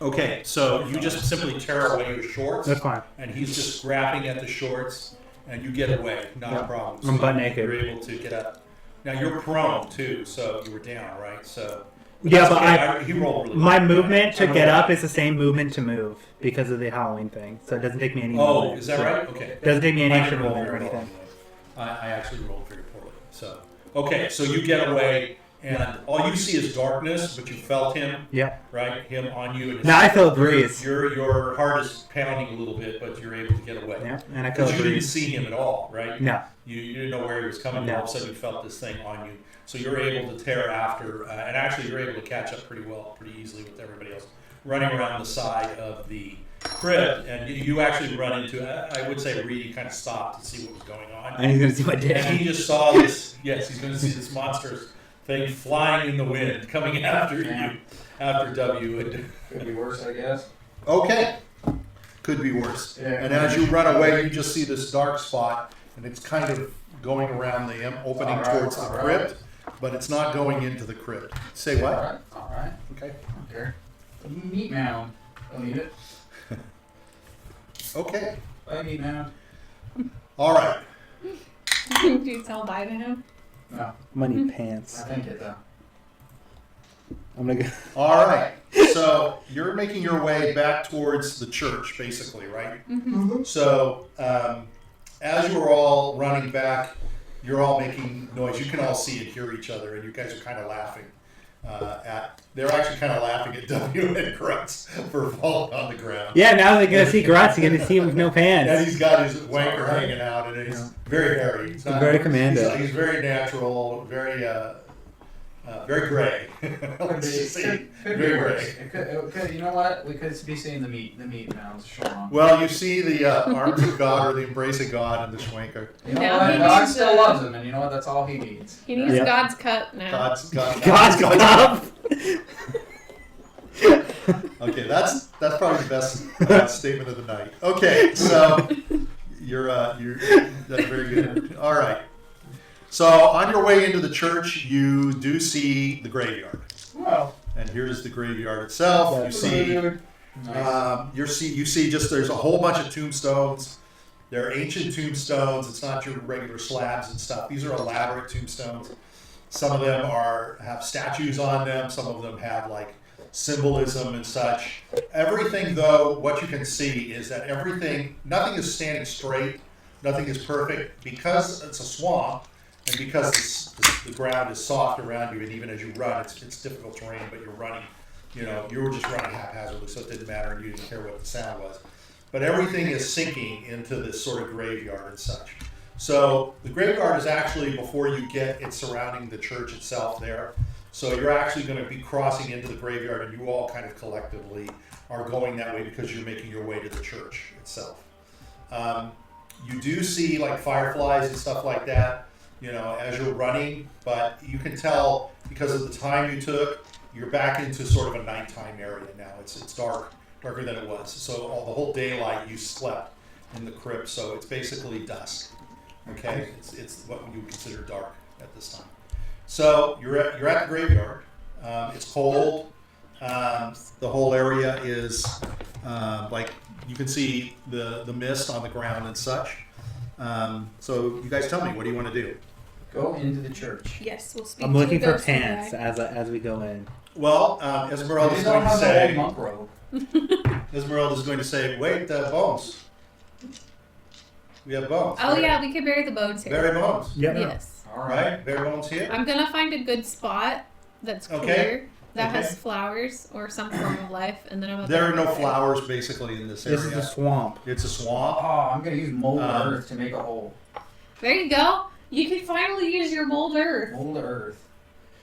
Okay, so you just simply tear away your shorts, That's fine. and he's just grabbing at the shorts, and you get away. Not a Yep. problem. I'm So butt naked. You're able to get up. Now you're prone too, so you were down, right? So. Yeah, but Okay, he rolled really my well. movement to I'm get gonna- up is the same movement to move because of the Halloween thing. So it doesn't take me any Oh, movement. is that right? Okay. It doesn't take me any I extra didn't roll movement or very well anything. anyway. I actually rolled very poorly. So, okay, so you get away, and all you see is darkness, but you felt him, Yeah. right? Him on you. And Now I feel a breeze. Your heart is pounding a little bit, but you're able to get away. Yeah, and I feel Because a you didn't breeze. see him at all, right? No. You didn't know where he was coming. No. All of a sudden, you felt this thing on you. So you're able to tear after, and actually you're able to catch up pretty easily with everybody else, running around the side of the crypt, and you actually run into. I would say Reedy kind of stopped to see what was going on, And he's gonna see my and dick. he just saw this. Yes, he's going to see this monstrous thing flying in the wind, coming after you, after W. And Could be worse, I guess. okay, could be worse. Yeah. And as you run away, you just see this dark spot, and it's kind of going around the opening All right, towards the all right. crypt, but it's not going into the crypt. Say what? All right. Okay. Okay. Meat mound. I'll eat it. Okay. Bye, meat mound. All right. Do you tell bye to him? No, Money pants. I think it though. I'm gonna go. All right. So you're making your way back towards the church, basically, right? Mm-hmm. So as you're all running back, you're all making noise. You can all see and hear each other, and you guys are kind of laughing they're actually kind of laughing at W and Grunts for falling on the ground. Yeah, now they're gonna see Grotz. You're gonna see him with no And pants. he's got his wanker hanging out, and he's very hairy. He's not, Very commando. He's very natural, very gray. Let's just say Could be very worse. gray. It could, you know what? We could be seeing the meat mounds strong. Well, you see the arms of God or the embrace of God in the schwanker. You know Now what? he God needs still a- loves him, and you know what? That's all he needs. He needs Yeah. God's cup now. God's God's cup. Okay, that's probably the best statement of the night. Okay, so you're that's very good. All right. So on your way into the church, you do see the graveyard. Well, And here's the graveyard itself. You see, you see just there's a whole bunch of tombstones. They're ancient tombstones. It's not your regular slabs and stuff. These are elaborate tombstones. Some of them have statues on them. Some of them have like symbolism and such. Everything, though, what you can see is that nothing is standing straight. Nothing is perfect because it's a swamp. And because the ground is soft around you, and even as you run, it's difficult terrain, but you're running, you were just running haphazardly, so it didn't matter, and you didn't care what the sound was. But everything is sinking into this sort of graveyard and such. So the graveyard is actually, before you get it surrounding the church itself there, so you're actually going to be crossing into the graveyard, and you all kind of collectively are going that way because you're making your way to the church itself. You do see like fireflies and stuff like that, as you're running, but you can tell because of the time you took, you're back into sort of a nighttime area now. It's darker than it was. So the whole daylight you slept in the crypt, so it's basically dusk. Okay, it's what you would consider dark at this time. So you're at the graveyard. It's cold. The whole area is like you can see the mist on the ground and such. So you guys tell me, what do you want to do? go into the church. Yes, we'll speak I'm to looking the for ghost pants guy. as we go in. Well, Esmeralda They is don't going to have the say. whole monk robe. Wait, bones. We have bones. Oh yeah, we can bury the bones here. Bury bones. Yep. Yes. All Right? Bury bones here. I'm gonna find a good spot that's clear Okay. that Okay. has flowers or some form of life, and then I'm gonna There are bury no it. flowers basically in this area. This is the swamp. It's a swamp. Oh, I'm gonna use mold Um, earth to make a hole. There you go. You can finally use your mold earth. Mold earth.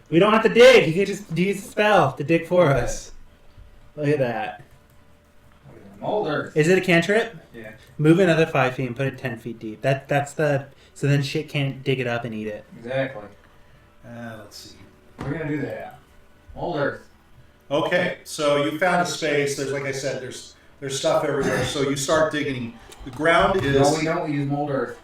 We don't have to dig. You can just use a spell to dig for us. Look at that. Mold earth. Is it a cantrip? Yeah. Move another 5 feet and put it 10 feet deep. That's the so then shit can't dig it up and eat it. Exactly. Let's see. We're gonna do that. Mold earth. Okay, so you found a space. There's, like I said, there's stuff everywhere. So you start digging. The ground is. No, we don't. We use mold earth.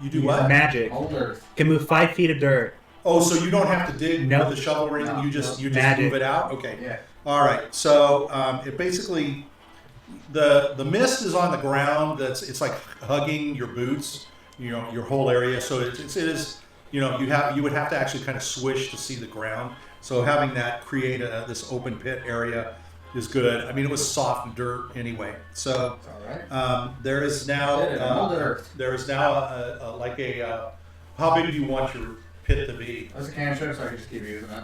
You do Use what? Magic. Mold earth. Can move 5 feet of dirt. Oh, so you don't have to dig No. with the shovel or anything. No, You just Magic. move it out. Okay. Yeah. All right. So it basically the mist is on the ground. It's like hugging your boots. Your whole area. So it is. You would have to actually kind of swish to see the ground. So having that create this open pit area is good. I mean, it was soft dirt anyway. So It's all right. there is now Mold earth. there is now how big do you want your pit to be? That's a cantrip, so I can just keep using it.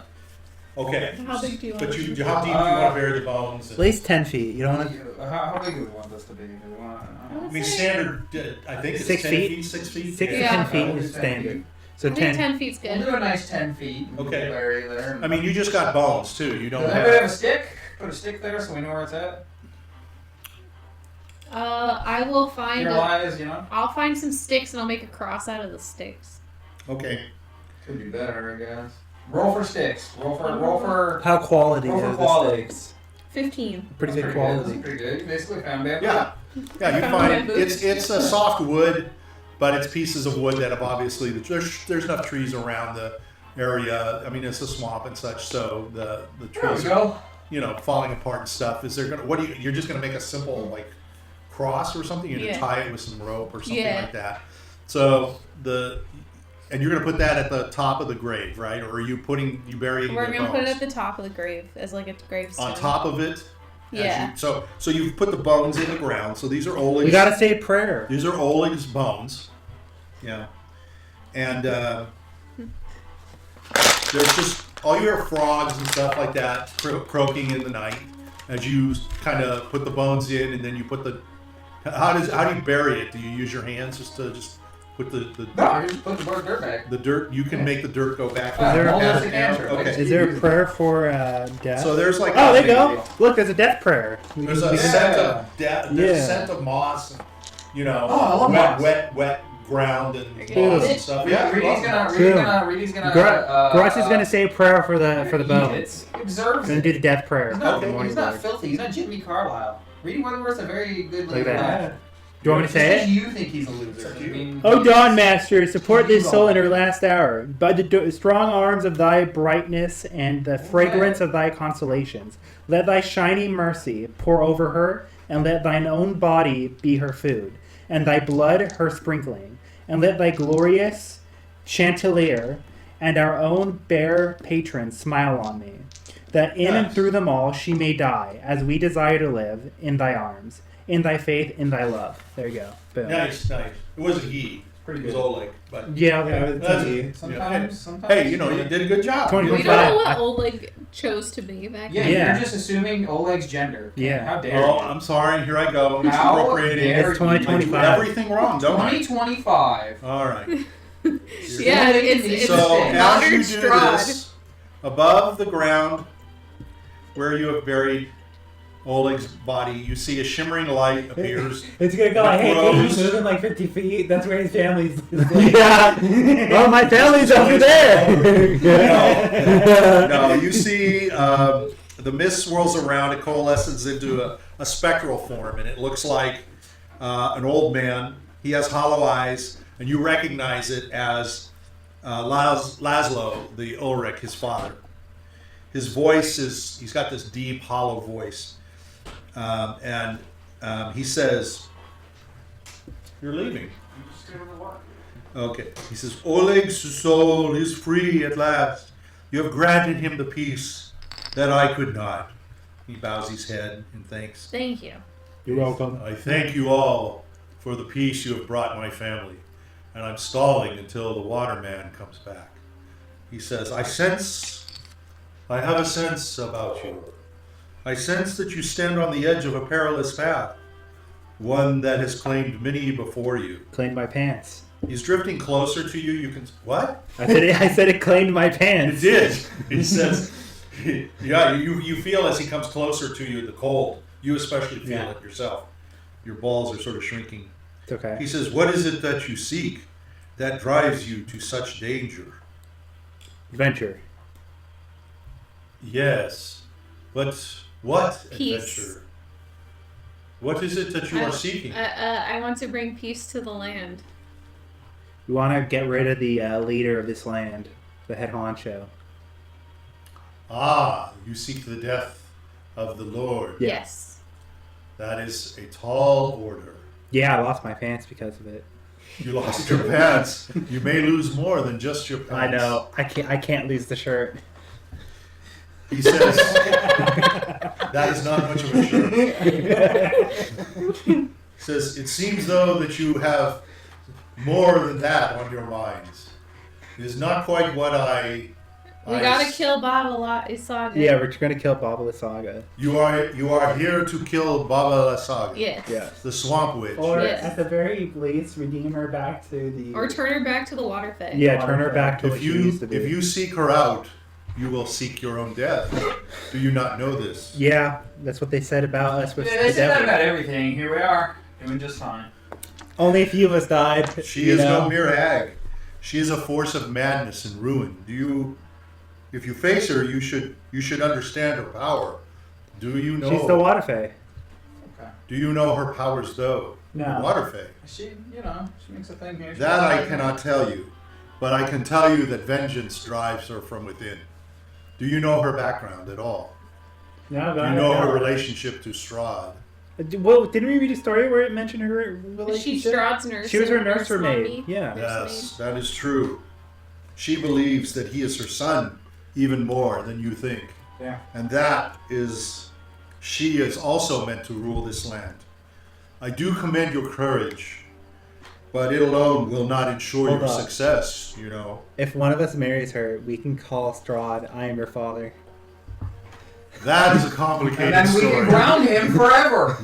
Okay. How big do you want But it to be? how deep do you want to bury the bones? At least 10 feet. You don't want to. How big do we want this to be? Do we want? I mean, standard. I think it's 6 10 feet? feet. 6 feet. 6 to Yeah. 10 feet We'll do is 10 standard. feet. So I think 10. 10 feet's We'll good. do a nice 10 feet. And Okay. Bury there. I mean, you just got bones too. You don't Does anybody have a have. stick? Put a stick there so we know where it's at. I will find. Your lies, I'll find some sticks and I'll make a cross out of the sticks. Okay. Could be better, I guess. Roll for sticks. Roll for. How quality Roll for are the quality. sticks? 15. Pretty good That's quality. pretty good. You basically found bamboo. Yeah. Yeah. You Found find bamboo. it's a soft wood, but it's pieces of wood that have obviously there's enough trees around the area. I mean, it's a swamp and such, so the There we trees go. falling apart and stuff. Is there gonna you're just gonna make a simple like cross or something? You're gonna Yeah. tie it with some rope or something Yeah. like that. So and you're gonna put that at the top of the grave, right? Or are you burying We're the gonna put it bones at the top of the grave as like a gravestone. on top of it? Yeah. So you've put the bones in the ground. So these are Oleg's. We gotta say a prayer. These are Oleg's bones. Yeah. And there's just all your frogs and stuff like that croaking in the night as you kind of put the bones in, and then you put the. How do you bury it? Do you use your hands just put the No, I just put the dirt back. the dirt? You can make the dirt go back. Is there a- down, Almost a down. cantrip. Okay. Is there a prayer for death? So there's like Oh, there you go. Look, there's a death prayer. There's a We can- scent of death. There's a Yeah. scent of moss. And, Oh, I love moss. wet ground and Okay. laws and stuff. Yeah, Reedy's gonna. Grutz is gonna say a prayer for the bones. It's observes. Gonna do the death prayer. He's not, of the morning he's not Lord. filthy. He's not Jimmy Carlisle. Reedy Weatherworth's a very good Look at that. lad. Do you want me to say it? You think he's a loser? I mean, O Dawn Master, support this soul in her last hour. By the strong arms of thy brightness and the fragrance of thy consolations, let thy shining mercy pour over her, and let thine own body be her food, and thy blood her sprinkling, and let thy glorious chandelier and our own bare patron smile on me, that in and through them all she may die, as we desire to live, in thy arms, in thy faith, in thy love. There you go. Boom. Nice. It wasn't he. Pretty It was good. Oleg. But Yeah, that's it. Sometimes. hey, you know, you did a good job. 20. We don't know what Oleg chose to be back Yeah, then. Yeah. you're just assuming Oleg's gender. Yeah. How dare Oh, you? I'm sorry. Here I go. How Appropriating. dare It's 2025. I do everything wrong, don't I? 2025. All right. Yeah, it's So as modern you do Strahd. this, above the ground, where you have buried Oleg's body, you see a shimmering light appears. It's gonna go like, hey, Gross. he's moving like 50 feet. That's where his family's. Yeah. Oh, my family's over there. No, you see the mist swirls around, it coalesces into a spectral form, and it looks like an old man. He has hollow eyes, and you recognize it as Laszlo, the Ulrich, his father. His voice he's got this deep, hollow voice. And he says, "You're leaving." Okay. He says, "Oleg's soul is free at last. You have granted him the peace that I could not." He bows his head in thanks. Thank you. You're welcome. "I thank you all for the peace you have brought my family, and I'm stalling until the waterman comes back." He says, I have a sense about you. I sense that you stand on the edge of a perilous path, one that has claimed many before you." Claimed my pants. He's drifting closer to you. You can what? I said it claimed my pants. It did. He says, "Yeah." You feel as he comes closer to you the cold. You especially feel it yourself. Your balls are sort of shrinking. It's okay. He says, "What is it that you seek that drives you to such danger?" Adventure. "Yes, but what Peace. adventure? What is it that you are seeking?" I want to bring peace to the land. We want to get rid of the leader of this land, the head honcho. "Ah, you seek the death of the Lord. Yeah. Yes. That is a tall order. Yeah, I lost my pants because of it. You lost your pants. You may lose more than just your pants." I know. I can't lose the shirt. He says, "That is not much of a shirt." He says, "It seems though that you have more than that on your minds. It is not quite what We gotta kill Baba Isaga. Yeah, we're gonna kill Baba Lysaga. You are here to kill Baba Lysaga, Yes. Yes. the swamp witch." Or Yes. at the very least, redeem her back to the. Or turn her back to the water fae. Yeah, turn her back to what If she used you to be. if you seek her out, you will seek your own death. Do you not know this? Yeah, that's what they said about us with Yeah, they the said that devil. about everything. Here we are, doing just fine. Only a few of us died. She you is know? no mere hag. She is a force of madness and ruin. If you face her, you should understand her power. Do you know? She's the water fae. Okay. Do you know her powers though? No. Water fae. She makes a thing here. That I cannot tell you, but I can tell you that vengeance drives her from within. Do you know her background at all? No, Do you know her relationship to Strahd? Well, didn't we read a story where it mentioned her She's relationship? Strahd's nurse. She was her and nurse mommy. maid. Yeah. Yes, that is true. She believes that he is her son even more than you think. Yeah. And she is also meant to rule this land. I do commend your courage, but it alone will not ensure Hold your on. success, you know. If one of us marries her, we can call Strahd, I am your father. That is a And complicated then we can story. ground him forever.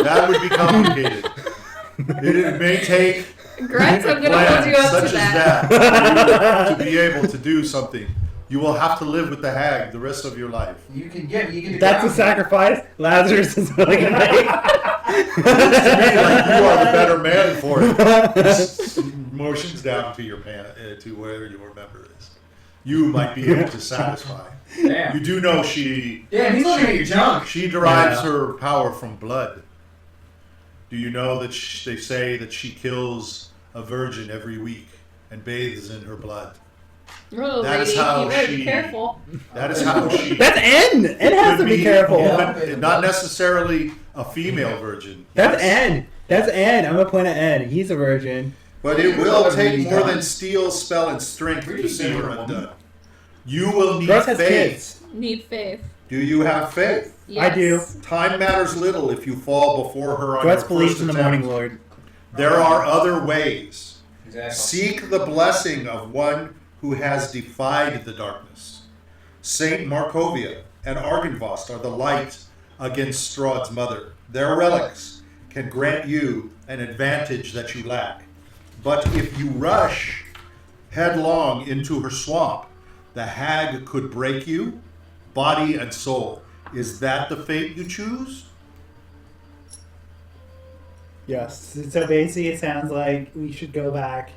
That would be complicated. It may take Grunts, I'm gonna plan hold you up such to as that. that to be able to do something. You will have to live with the hag the rest of your life. You can get That's a sacrifice Lazarus is willing to make. To me, like you are the better man for it. motions down to your to where your member is. You might be able to satisfy. Damn. You do know she. Damn, he's looking at your junk. She derives Yeah. her power from blood. Do you know that they say that she kills a virgin every week and bathes in her blood? Oh, That is lady, how you better she- be careful. That is how she. That's N. N has to could be careful. Yeah. Not necessarily a female virgin. That's Yes. N. That's N. I'm gonna point at N. He's a virgin. But it will take more than steel, spell, and strength to Really see her different woman. undone. You will need Gross has faith. kids. Need faith. Do you have faith? I do. Time matters little if you fall before her on Gross your believes first in the attempt. morning lord. There are other ways. Exactly. Seek the blessing of one who has defied the darkness. Saint Markovia and Argynvost are the light against Strahd's mother. Their relics can grant you an advantage that you lack. But if you rush headlong into her swamp, the hag could break you, body and soul. Is that the fate you choose? Yes. So basically, it sounds like we should go back,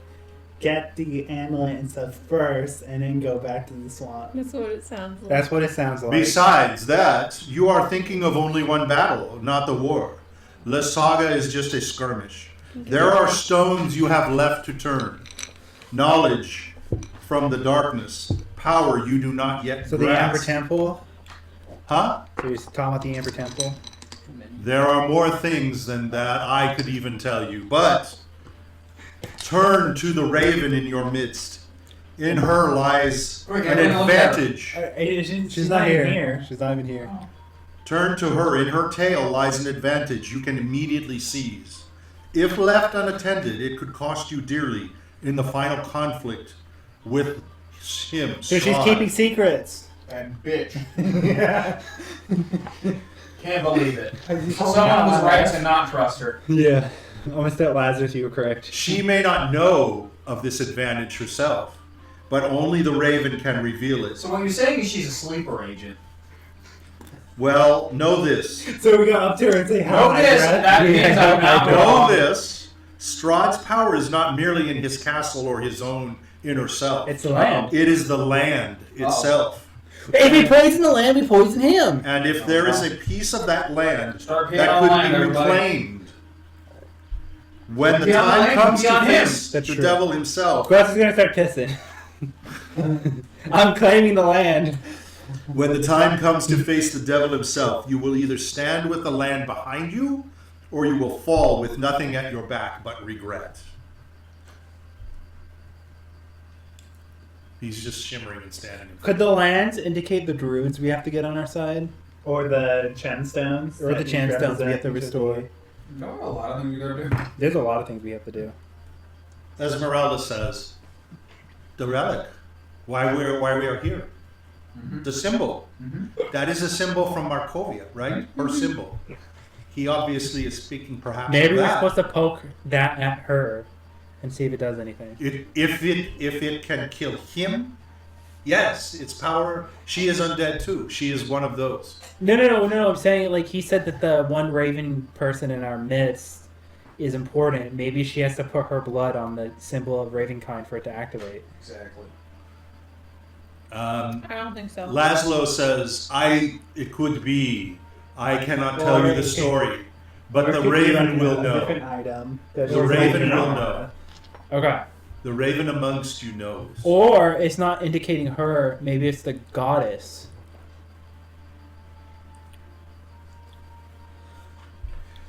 get the amulet and stuff first, and then go back to the swamp. That's what it sounds like. That's what it sounds like. Besides that, you are thinking of only one battle, not the war. The saga is just a skirmish. There are stones you have left to turn. Knowledge from the darkness. Power you do not yet So the Amber grasp. Temple. Huh? So you're talking about the Amber Temple. There are more things than that I could even tell you. But turn to the raven in your midst. In her lies Quick, an everyone look at her. advantage. She's not here. She's not even here. Turn to her. In her tail lies an advantage you can immediately seize. If left unattended, it could cost you dearly in the final conflict with him. So she's Strahd. keeping secrets. And bitch. Yeah. Can't believe it. Someone was right to not trust her. Yeah. Almost at Lazarus, you were correct. She may not know of this advantage herself, but only the raven can reveal it. So what you're saying is she's a sleeper agent. Well, know this. So we go up to her and say, Know this, that means I'm not Know wrong. this. Strahd's power is not merely in his castle or his own inner self. It's the land. It is the land itself. If we poison the land, we poison him. And if there is a piece of that land Start paying that could online, be everybody. reclaimed, when the Be on the time land, comes be to on him. face That's the true. devil himself, Gross is gonna start pissing. I'm claiming the land. when the time comes to face the devil himself, you will either stand with the land behind you, or you will fall with nothing at your back but regret. He's just shimmering and standing. Could the lands indicate the druids we have to get on our side? Or the Chen stones. Or the that Chan you stones we have to represent restore? No, a lot of things you gotta do. There's a lot of things we have to do. Esmeralda says, the relic, why we are here. The symbol. That is a symbol from Markovia, right? Her symbol. He obviously is speaking perhaps Maybe of we're that. supposed to poke that at her and see if it does anything. If it can kill him, yes, its power. She is undead too. She is one of those. No. I'm saying, like, he said that the one raven person in our midst is important. Maybe she has to put her blood on the symbol of Ravenkind for it to activate. Exactly. I don't think so. Laszlo says, it could be. I cannot tell you the story, but the raven will know. Item. The raven will know. Okay. The raven amongst you knows. Or it's not indicating her. Maybe it's the goddess.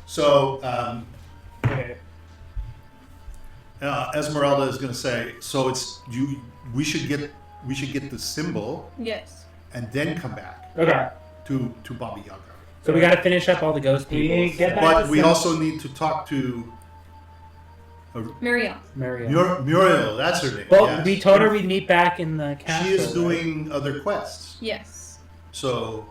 So Okay. Esmeralda is going to say, so it's you. We should get the symbol Yes. and then come back Okay. to Baba Yaga. So we got to finish up all the ghost We people. get back But to we symbol. also need to talk to Muriel. Maria. Muriel. That's her name. Well, yes. we told her we'd meet back in the castle. She is right? doing other quests, Yes. so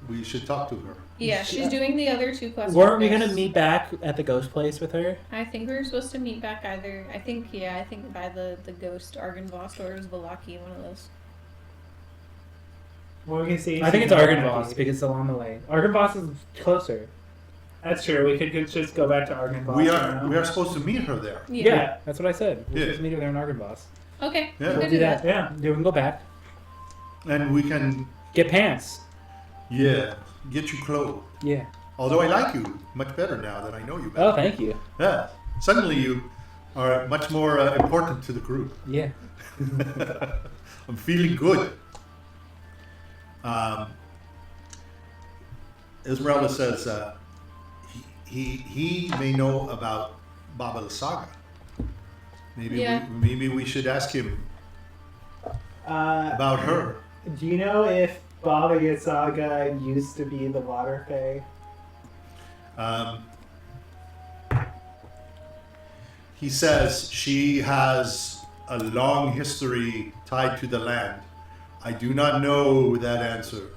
we should talk to her. Yeah, she's doing the other two quests. Weren't we first. gonna meet back at the ghost place with her? I think we were supposed to meet back either. I think by the ghost Argynvost or Valaki, one of those. Well, we can see. I think it's Argynvost because it's along the way. Argynvost is closer. That's true. We could just go back to Argynvost. We now. are supposed to meet her there. Yeah, that's what I said. We'll Yeah. just meet her there in Argynvost. Okay. Yeah. we We'll can do that. Yeah, we can go back. And we can, Get pants. get you clothed. Yeah. Although I like you much better now that I know you better. Oh, thank you. Yeah. Suddenly you are much more important to the group. Yeah. I'm feeling good. Esmeralda says he may know about Baba the Saga. Maybe we should ask him about her. Do you know if Baba Yaga used to be the Water Fae? He says she has a long history tied to the land. I do not know that answer,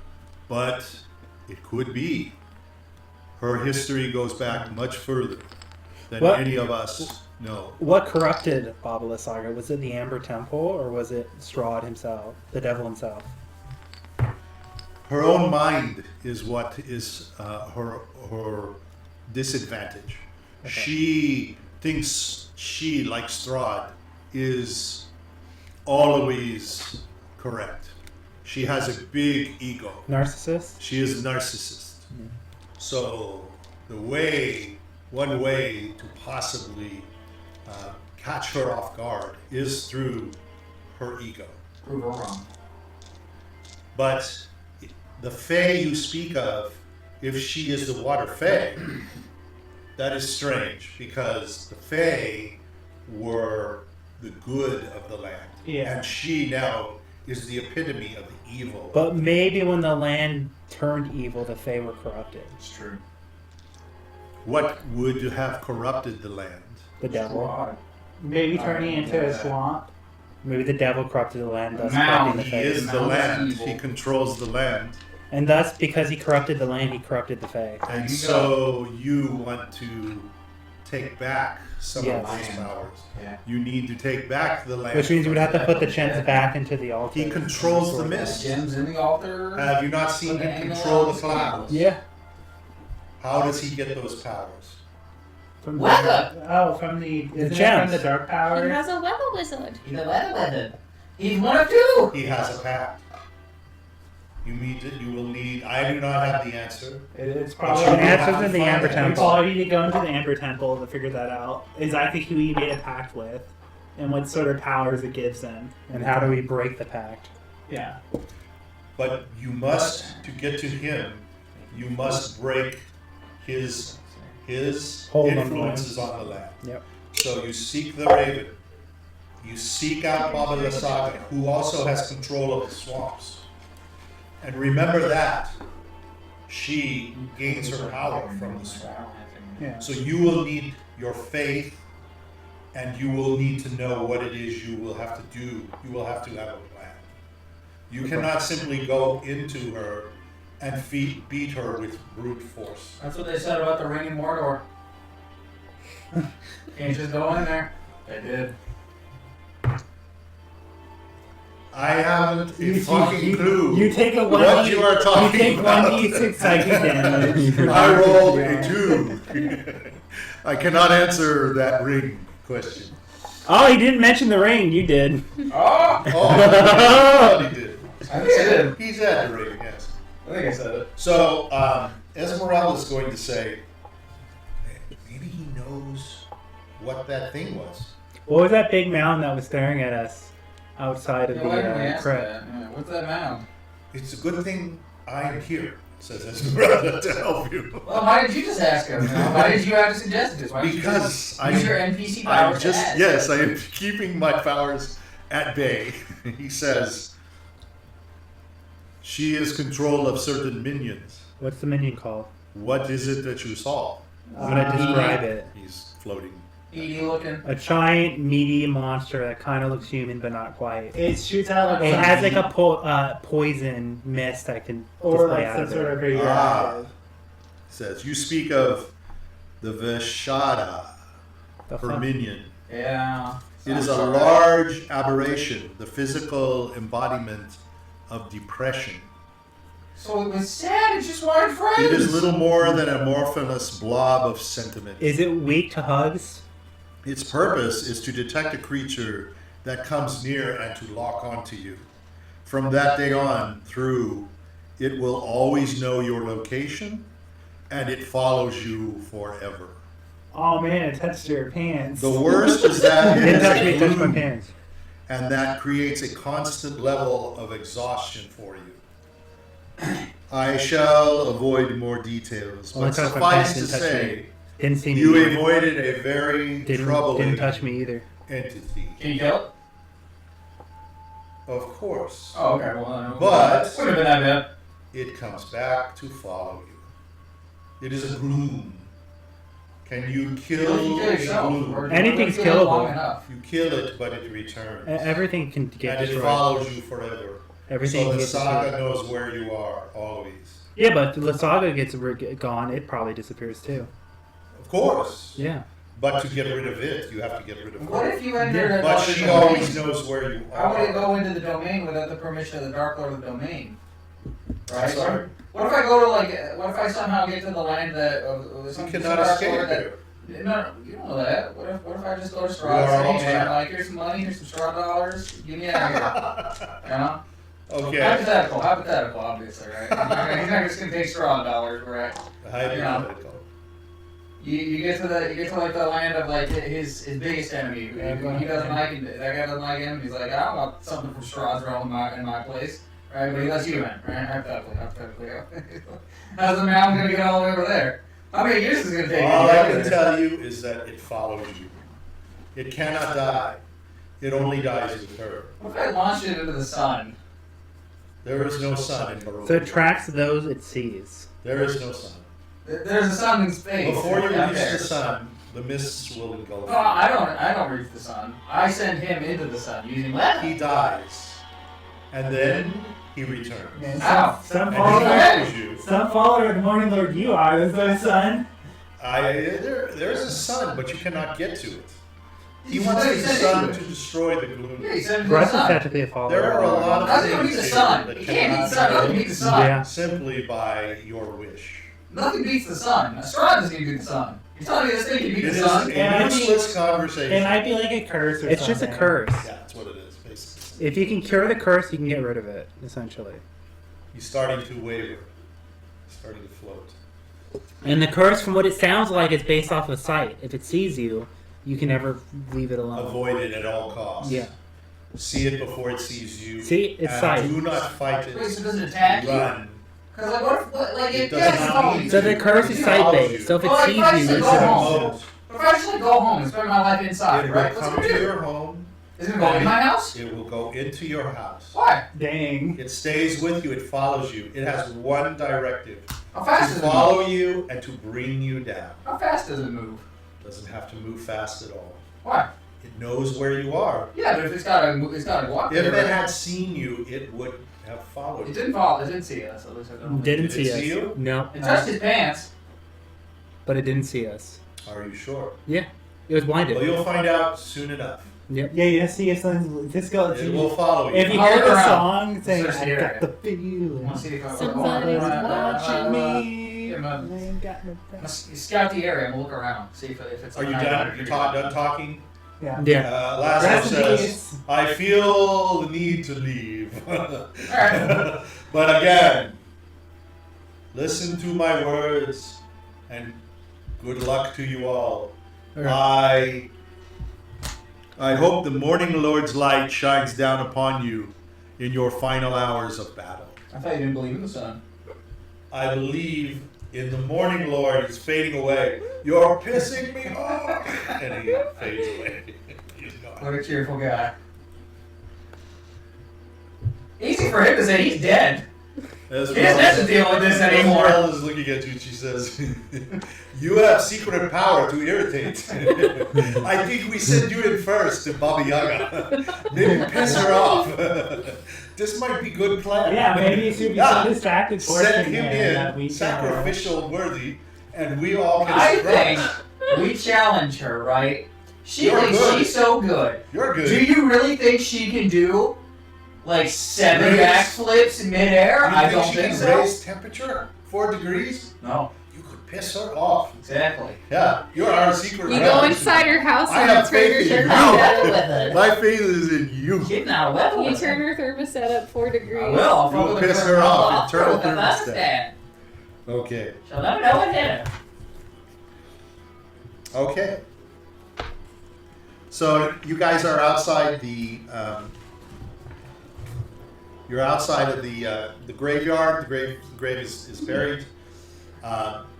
but it could be. Her history goes back much further than What? any of us know. What corrupted Baba Saga? Was it the Amber Temple or was it Strahd himself, the devil himself? Her own mind is what is her disadvantage. Okay. She thinks she, like Strahd, is always correct. She has a big ego. Narcissist? She is a narcissist. So one way to possibly catch her off guard is through her ego. Prove her wrong. But the Fae you speak of, if she is the Water Fae, that is strange because the Fae were the good of the land. Yeah. And she now is the epitome of the evil. But maybe when the land turned evil, the Fae were corrupted. It's true. What would have corrupted the land? The devil. Strahd. Maybe turning into a swamp. Maybe the devil corrupted the land, thus Now corrupting the He Fae. is the Now land. evil. He controls the land. And thus, because he corrupted the land, he corrupted the Fae. And you so you want to take back some Yes. of those powers. Yeah. You need to take back the land. Which means we would have to put the Yeah. gems back into the altar. He controls the mist. Gems in the altar. Have you not seen Put the him angle control on the clouds? Yeah. How does he get those powers? From Weather. from the isn't it gems. from the dark He power? has a weather wizard. He's a weather wizard. He's one of two. He has a pact. You need it. You will need. I do not have the answer. It's probably- probably You have answers to in the find Amber it. Temple. We probably need to go into the Amber Temple to figure that out. Exactly who he made a pact with, and what sort of powers it gives them. And how do we break the pact? Yeah. But you must, to get to him, you must break his Hold on the influences on the land. Yep. So you seek the Raven. You seek out Baba the Saga, who also has control of the swamps. And remember that she gains her power from the swamp. Yeah. So you will need your faith, and you will need to know what it is you will have to do. You will have to have a plan. You cannot simply go into her and beat her with brute force. That's what they said about the ring in Mordor. Can't just go in there. They did. I haven't a fucking clue You take a what you are talking take about. 1d6 psychic damage. I rolled a 2. I cannot answer that ring question. Oh, he didn't mention the ring. You did. Oh! Oh, I thought he did. I think I did. He's at the ring, yes. I think I said it. So, Esmeralda's going to say, maybe he knows what that thing was. What was that big mountain that was staring at us outside of Yeah, the why didn't we ask crypt? that? Yeah, what's that mound? It's a good thing I am here, says Esmeralda, to help you. Well, why did you just ask him? Why did you have to suggest this? Why didn't you Because just use your NPC I powers to just, ask? yes, I am keeping my powers at bay. He says, she is control of certain minions. What's the minion called? What is it that you saw? I'm gonna describe it. He's floating. Edie looking. A giant, meaty monster that kind of looks human, but not quite. It shoots out like It has like a poison mist that can or display like out some of sort it. of radioactive. Ah. Says, you speak of the Vishada, The her fuck? minion. Yeah. It is a large aberration, the physical embodiment of depression. So it was sad. It just wanted friends. It is little more than a morpholess blob of sentiment. Is it weak to hugs? Its purpose is to detect a creature that comes near and to lock onto you. From that day on through, it will always know your location, and it follows you forever. Oh man, it touched your pants. The worst is that it It is touched me, a touched my gloom, pants. and that creates a constant level of exhaustion for you. I shall avoid more details, Only but touched my suffice pants, to didn't touch say, Didn't see me. you either. avoided a very troubling Didn't touch me either. entity. Can you kill it? Of course. Oh, okay. Well, But- would have been that bad. It comes back to follow you. It is a gloom. Can you kill You kill a yourself. gloom? Or Anything's you kill it long killable. enough. You kill it, but it returns. Everything can get And it destroyed. follows you forever. Everything So the gets saga destroyed. knows where you are, always. Yeah, but the saga gets gone, it probably disappears too. Of course. Yeah. But to get rid of it, you have to get rid of What her. if you entered Yeah. a But dark she domain? always knows where you How would it are. go into the domain without the permission of the Dark Lord of the domain? Right? Sorry? What if I go to like? What if I somehow get to the land that of some You some cannot Dark escape Lord that? here. No, you don't know that. What if I just go to We Strahd are all and I'm trapped. like, here's some money, here's some Strahd dollars, get me out of here. You know? Okay. Hypothetical, obviously, right? He's not just gonna take Strahd dollars, right? Hypothetical. You get to like the land of like his biggest enemy. He doesn't like it. That guy doesn't like him. He's like, I want something from Strahd's realm in my place, right? But he lets you in, right? Hypothetically. How's the man gonna get all the way over there? How many years is it gonna take? All to I get can over there? tell you is that it follows you. It cannot die. It only dies with her. What if I launched it into the sun? There is no sun in Barovia. So it tracks those it sees. There is no sun. There's a sun in space. Before you out reach there. the sun, the mists will engulf No, I don't reach the sun. I send him into the sun using you. what? He dies. And then he returns. Ow. Some And he follower, follows you. some follower of the Morning Lord you are, there's no sun. There's a sun, but you cannot get to it. He He's wants the sent sun into to it. destroy the gloom. Yeah, he sent him to the Grudge is sun. technically a follower. There are a lot of That's gonna things beat the here sun. that You can't beat the cannot sun. be Nothing beats the sun. Yeah. simply by your wish. Nothing beats the sun. Strahd doesn't even beat the sun. You're telling me this thing can beat It the is sun? a useless conversation. It might be like a curse or It's just a something. curse. Yeah, that's what it is, basically. If you can cure the curse, you can get rid of it, essentially. He's starting to waver. He's starting to float. And the curse, from what it sounds like, is based off of sight. If it sees you, you can never leave it alone. Avoid it at all costs. Yeah. See it before it sees you. See, it's and sight. do not fight it. Wait, so does it attack you? Run. Because like, what, like It it does doesn't not follow need you. So the curse is sight based. So if it Well, like, sees if I you, say it's go a home. Moat. If I just like go home and spend my life inside, It will right? What's it come gonna to do? your home. Is it gonna go in my house? It will go into your house. Why? Dang. It stays with you. It follows you. It has one directive: How fast to does it follow move? you and to bring you down. How fast does it move? Doesn't have to move fast at all. Why? It knows where you are. Yeah, but if it's gotta go up If there. it had seen you, it would have followed It you. didn't fall. It didn't see us. At least I don't. Didn't Did see it us. see you? No. It touched his pants. But it didn't see us. Are you sure? Yeah. It was blinded. Well, you'll find out soon enough. Yep. Yeah, you see if something's just go. It will follow you. If you I'll hear look the around. song saying, Search the "I area. got the feeling," Let's see if I Somebody's watching me. Yeah, man. I ain't got no time. Scout the area and we'll look around. See if it's. Are you done? You done talking? Yeah. Yeah. Lasso Rest in says, peace. I feel the need to leave. Alright. But again, listen to my words and good luck to you all. I hope the Morning Lord's light shines down upon you in your final hours of battle. I thought you didn't believe in the sun. I believe in the Morning Lord. He's fading away. You're pissing me off. And he fades away. He's gone. What a cheerful guy. Easy for him to say he's dead. He doesn't have to deal with this anymore. Esmeralda is looking at you and she says, you have secret power to irritate. I think we send you in first to Baba Yaga. Maybe piss her off. This might be good plan. Yeah, maybe you should be Yeah. so distracted Send forcing him it that we in, can, sacrificial worthy, and we all can I scratch. think we challenge her, right? She You're thinks good. she's so good. You're good. Do you really think she can do like 7 Raise- backflips in midair? I don't she think can so. raise temperature 4 degrees? No, You could piss her off. exactly. Yeah, you're our secret You weapon. go inside her house I and have you turn faith your in you. Not a thermostat. weapon. My faith is in you. She's not a weapon. You turn her thermostat up 4 degrees. I will. I'll You will fuck with piss her. her off. I'll Internal throw the thermostat. thermostat. Okay. She'll never know what hit her. Okay. So you guys are outside the. You're outside of the graveyard. The grave is buried.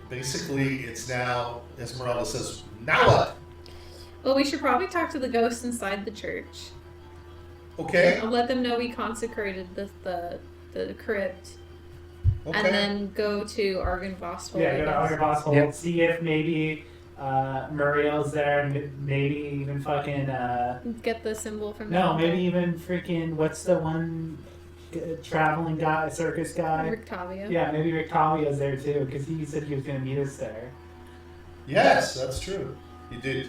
Basically, it's now. Esmeralda says, "Now what?" Well, we should probably talk to the ghosts inside the church. Okay. I'll let them know we consecrated the crypt. Okay. And then go to Argynvost. Yeah, go to Argynvost Hold. Yep. See if maybe Muriel's there, and maybe even fucking Get the symbol from no, the maybe even freaking what's the one traveling guy, circus guy? Rictavia. Yeah, maybe Rictavia's there too, because he said he was gonna meet us there. Yes, that's true. You did.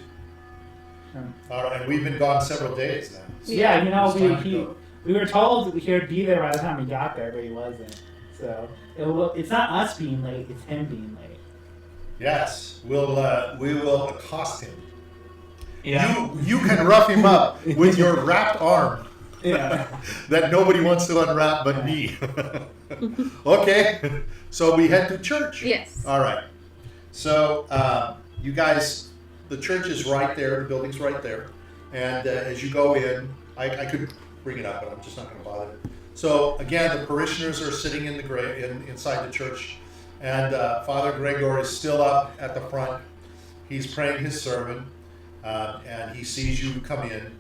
All right, and we've been gone several days now. So, yeah, you know, It's time to go. we were told he would be there by the time we got there, but he wasn't. So it's not us being late; it's him being late. Yes, we will accost him. Yeah. You can rough him up with your wrapped arm Yeah. that nobody wants to unwrap but me. Okay, so we head to church. Yes. All right. So you guys, the church is right there. The building's right there, and as you go in, I could bring it up, but I'm just not going to bother. So again, the parishioners are sitting in the inside the church, and Father Gregor is still up at the front. He's praying his sermon, and he sees you come in,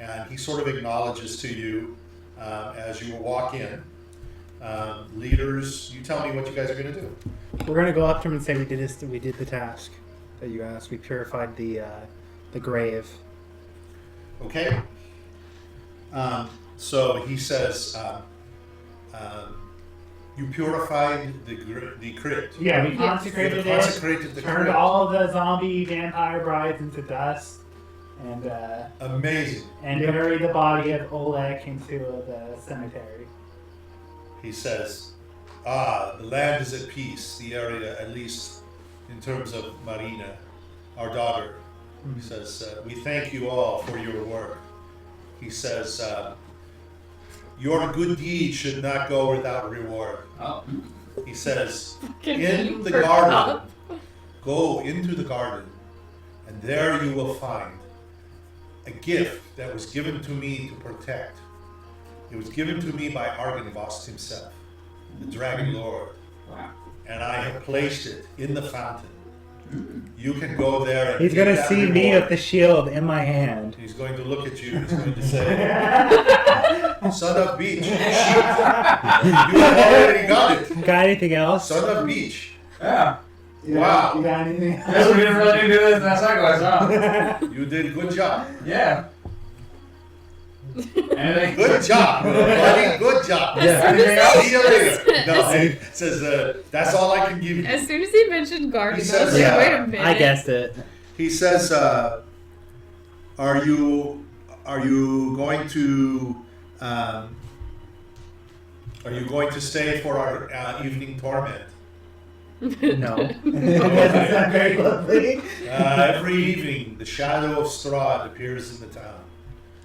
and he sort of acknowledges to you as you walk in. Leaders, you tell me what you guys are going to do. We're gonna go up to him and say we did the task that you asked. We purified the grave. Okay. So he says, you purified the crypt. Yeah, we Yes. consecrated You it. consecrated the Turned crypt. all of the zombie vampire brides into dust, and Amazing. buried the body of Oleg into the cemetery. He says, the land is at peace, the area, at least in terms of Marina, our daughter. He says, we thank you all for your work. He says, your good deed should not go without reward. Oh. He says, Can in you the perk garden, up? go into the garden, and there you will find a gift that was given to me to protect. It was given to me by Argynvost himself, the Dragon Lord, Wow. and I have placed it in the fountain. You can go there and He's eat gonna that see me reward. with the shield in my hand. He's going to look at you. He's going to say, "Son of Beach, you have already got it. Got anything else? Son of Beach." Yeah. Wow. You got anything? Guess we didn't really do this last cycle, huh? You did a good job. Yeah. Anything? Good job, buddy. Good job. Anything else? See you later. No, he says, that's all I can give you. As soon as he mentioned garden, He I was says, like, wait a minute. I guessed it. He says, are you going to stay for our evening torment? No. That's not very lovely. Every evening, the shadow of Strahd appears in the town.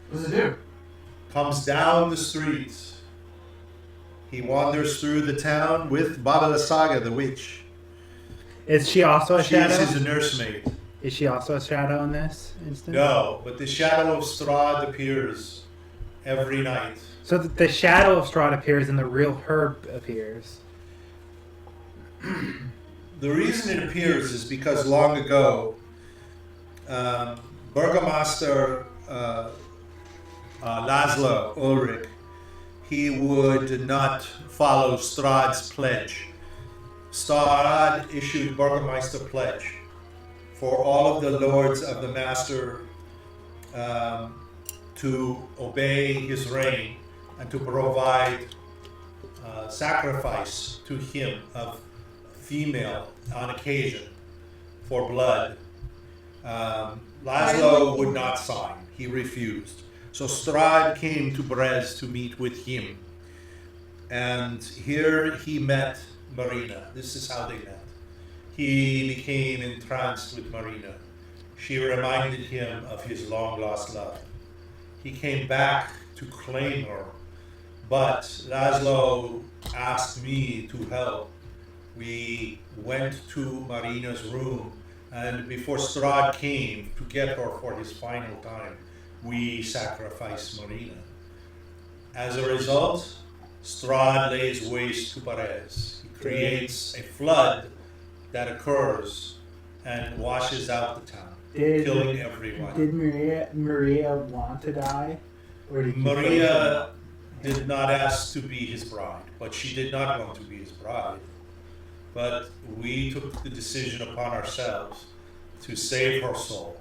What does it do? Comes down the streets. He wanders through the town with Baba Saga, the witch. Is she also a She is shadow? his nursemaid. Is she also a shadow in this instance? No, but the shadow of Strahd appears every night. So the shadow of Strahd appears and the real herb appears. The reason it appears is because long ago, Burgomaster Laszlo Ulrich, he would not follow Strahd's pledge. Strahd issued Burgomaster pledge for all of the lords of the Master to obey his reign and to provide sacrifice to him of female on occasion for blood. Laszlo would not sign. He refused. So Strahd came to Brez to meet with him. And here he met Marina. This is how they met. He became entranced with Marina. She reminded him of his long-lost love. He came back to claim her, but Laszlo asked me to help. We went to Marina's room, and before Strahd came to get her for his final time, we sacrificed Marina. As a result, Strahd lays waste to Perez. He creates a flood that occurs and washes out the town, killing everyone. Did Maria want to die? Or did Maria did not ask to be his bride, but she did not want to be his bride. But we took the decision upon ourselves to save her soul.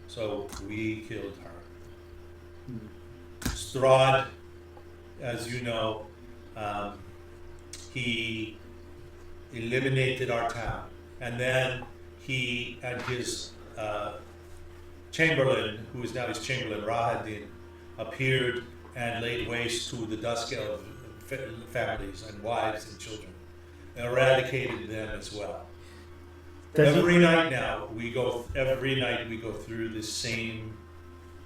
So we killed her. Strahd, as you know, he eliminated our town. And then he and his Chamberlain, who is now his Chamberlain, Rahadin, appeared and laid waste to the Dusk Elf families and wives and children, eradicated them as well. Every night we go through this same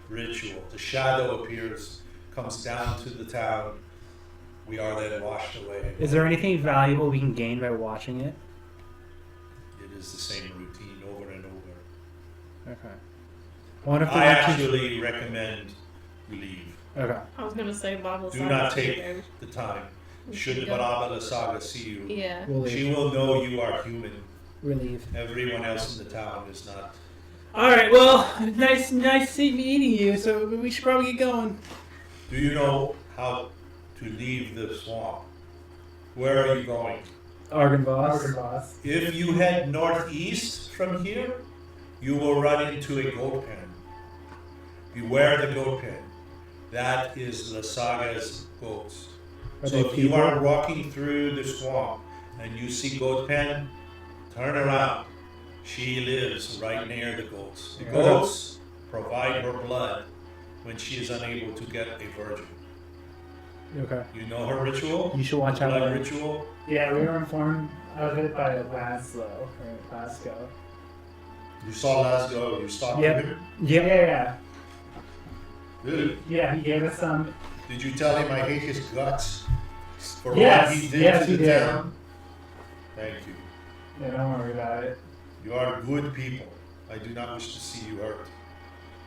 ritual. The shadow appears, comes down to the town. We are then washed away. Is there anything valuable we can gain by watching it? It is the same routine over and over. Okay. What if I actually recommend we leave. Okay. I was gonna say Baba Do not take the time. Should the Barovia saga see you, Yeah. We'll she leave. will know you are human. Relieve. Everyone else in the town is not. All right. Well, nice meeting you. So we should probably get going. Do you know how to leave the swamp? Where are you going? Argonvoss. If you head northeast from here, you will run into a goat pen. Beware the goat pen. That is the saga's goats. So if you are walking through the swamp and you see goat pen, turn around. She lives right near the goats. The goats provide her blood when she is unable to get a virgin. Okay. You know her ritual? You should watch out. Blood ritual? Yeah, we were informed of it by Laszlo. You saw Laszlo, you stopped Yep. him? Yeah. Good. Yeah, he gave us some. Did you tell him I hate his guts for Yes, what he did yes, to he the did. town? Thank you. Yeah, don't worry about it. You are good people. I do not wish to see you hurt.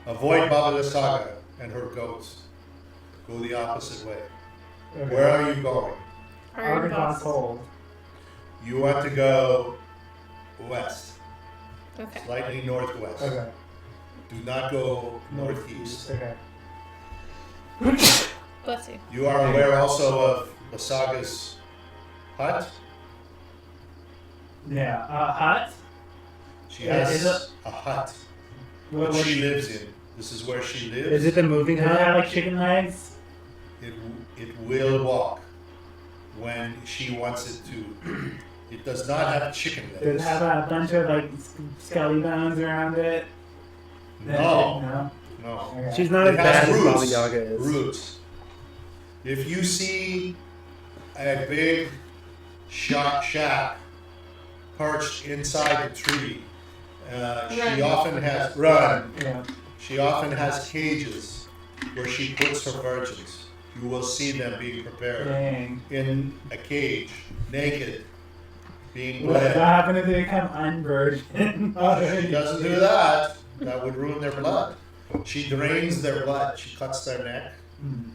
Avoid Baba the Saga and her goats. Go the opposite way. Okay. Where are you going? Argonvoss hold. You want to go west, Okay. slightly northwest. Okay. Do not go northeast. Okay. Bless you. You are aware also of the Saga's hut? Yeah. Hut. She Yeah, has is it- a hut What that she lives in. This is where she lives. is it? The moving hut? Does it have like chicken legs? It will walk when she wants it to. It does not have chicken legs. Does it have a bunch of like skelly bones around it? No. Okay. She's not as It bad has as Baba roots. Yaga is. Roots. If you see a big shack perched inside a tree, she often has Yeah. She often has cages where she puts her virgins. You will see them being prepared Dang. in a cage, naked, being What bled. happened if they become unvirgin? She doesn't do that. That would ruin their blood. She drains their blood. She cuts their neck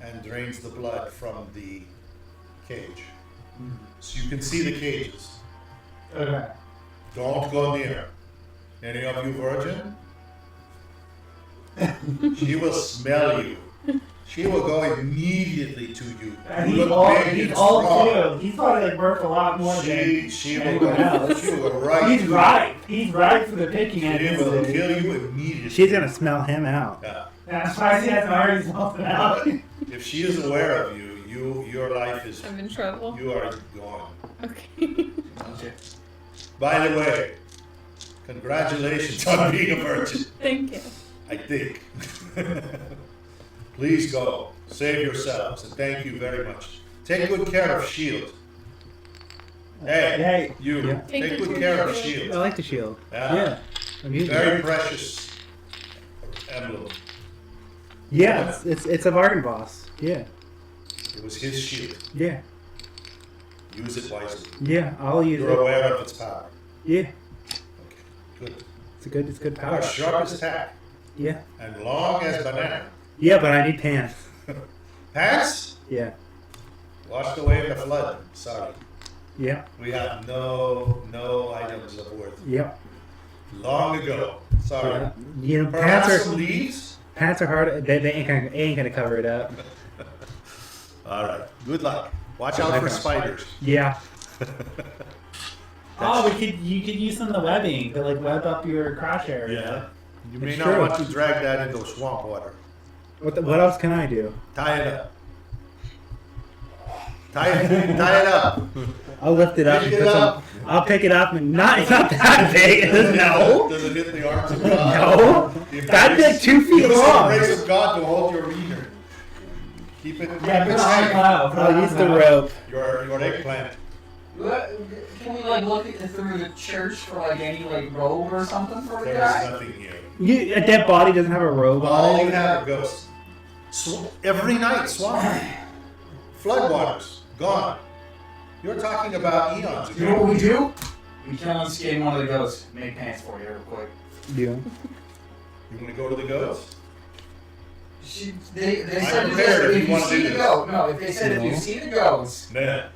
and drains the blood from the cage. So you can see the cages. Okay. Don't go near. Any of you virgin? She will smell you. She will go immediately to you. And You he's look all, big he's and all strong. too. He's probably like worth a lot more than She will anyone go. else. She will go right. He's to you. ripe. He's ripe for the picking at She this will stage. kill you immediately. She's gonna smell him out. Yeah. That's why he hasn't already smelled it out. If she is aware of you, your life is. I'm in trouble. You are gone. Okay. By the way, congratulations on being a virgin. Thank you. I think. Please go. Save yourselves, and thank you very much. Take good care of Shield. Hey, you. Yeah. Take good care of Shield. I like the shield. Yeah. I'm using Very it. precious emblem. Yeah, it's a bargain boss. Yeah. It was his shield. Yeah. Use it wisely. Yeah, I'll use You're it. aware of its power. Yeah. Okay, good. It's good How power. sharp as tack Yeah. and long as banana. Yeah, but I need pants. Pants? Yeah. Washed away in the flood. Sorry. Yeah. We have no items of worth. Yep. Long ago. Sorry. Yeah. You know, Perhaps some leaves? pants are hard. They ain't gonna cover it up. All right. Good luck. Watch out for spiders. Yeah. Oh, you could use some of the webbing to like web up your crash area. Yeah. You may It's not true. want to drag that into swamp water. What else can I do? Tie it up. Tie it up. I'll lift it up. Pick And it put up. some, I'll pick it up and it's not that big. No. Does it hit the arms of No. God? That's like 2 feet Use long. the grace of God to hold your reader. Keep it safe. I'll use the rope. Your eggplant. Can we like look through the church for like any like robe or something for the There guy? is nothing here. A dead body doesn't have a robe All on you it. have are ghosts. Every night, swamp. Floodwaters. Gone. You're talking about eons You know ago. what we do? We kill and skin one of the ghosts. Make pants for you real quick. Yeah. You want to go to the ghosts? They I'm said prepared if if you you wanna see do the this. ghost. No, if they said if you see the ghost, Man.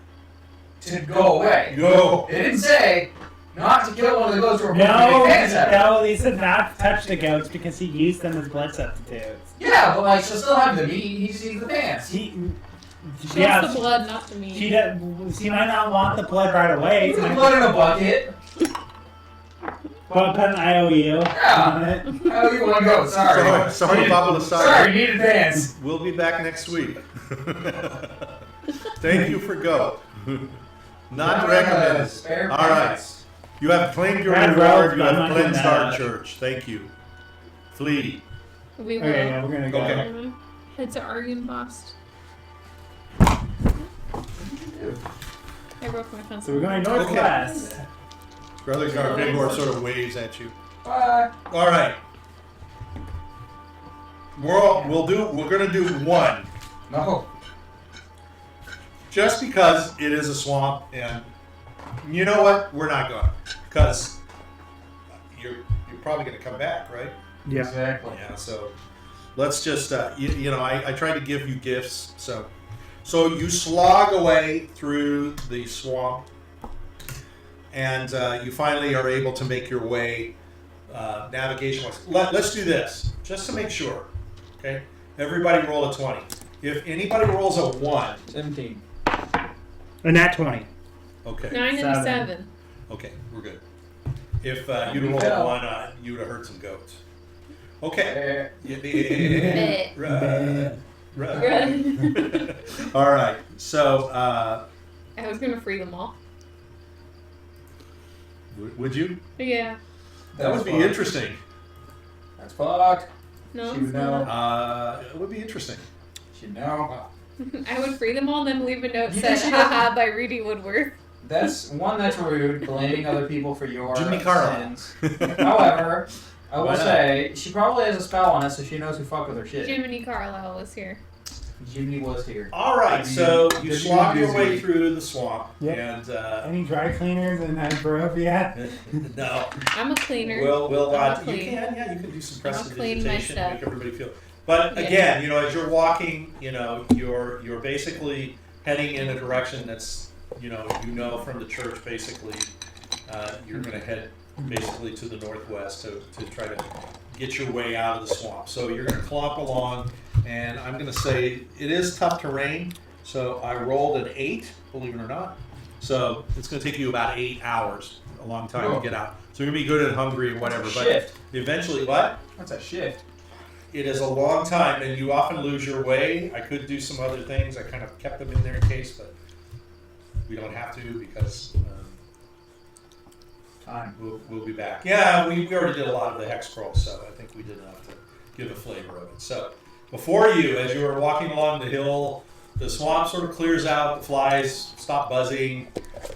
to go away. Go. They didn't say not to kill one of the ghosts or make pants out of it. No, he said not to touch the goats because he used them as blood substitutes. Yeah, but like she'll still have the meat. He just needs the pants. She Yeah, wants the blood, not the meat. she might not want the blood right away. Put So the blood in a bucket. put an IOU on it. Oh, you want to go? Sorry. Sorry, Papa Sorry, Sorry. needed pants. We'll be back next week. Thank you for go. Not recommended. Spare All right. pants. You have claimed your Brad reward. Rose, You I'm have not doing cleansed our that. church. Thank you. Flee. We will. Okay, yeah, we're gonna go. Okay. Head to Argenbost. I broke my pencil. So we're going northwest. Brother Garbigor sort of waves at you. Bye. All right. We're gonna do one, No. just because it is a swamp, and you know what? We're not going because you're probably gonna come back, right? Yeah. Exactly. Yeah. So let's just I tried to give you gifts, so you slog away through the swamp, and you finally are able to make your way navigation-wise. Let's do this just to make sure. Okay, everybody roll a 20. If anybody rolls a 1, 17. A nat 20. okay, 9 and a 7. 7. okay, we're good. If you'd rolled a 1, you'd have hurt some goats. Okay. All right. So, I was gonna free them all. would you? Yeah. That would be interesting. That's fucked. No. She would know. It would be interesting. She'd know. I would free them all, then leave a note You said, think she haha, by Reedy Woodworth. That's rude, blaming other people for your Jimmy Carl. sins. However, I will Why not? say she probably has a spell on it, so she knows who fuck with her shit. Jiminy Carlisle was here. Jimmy was here. All right. So you Did slog you your way busy? through the swamp, Yep. and Any dry cleaners in Barovia? no, I'm a cleaner. we'll I'm you clean. can do some I'll clean my prestidigitation and stuff. make everybody feel. But Yeah. again, as you're walking, you're basically heading in a direction that's from the church. Basically, you're going to head basically to the northwest to try to get your way out of the swamp. So you're going to clomp along, and I'm going to say it is tough terrain. So I rolled an 8, believe it or not. So it's going to take you about 8 hours, a long time to get out. So you're going to be good and hungry and whatever. But Shift. eventually, what? That's a shift. It is a long time, and you often lose your way. I could do some other things. I kind of kept them in there in case, but we don't have to because Time. we'll be back. Yeah, we already did a lot of the hex scrolls, so I think we did enough to give a flavor of it. So Before you, as you are walking along the hill, the swamp sort of clears out, the flies stop buzzing,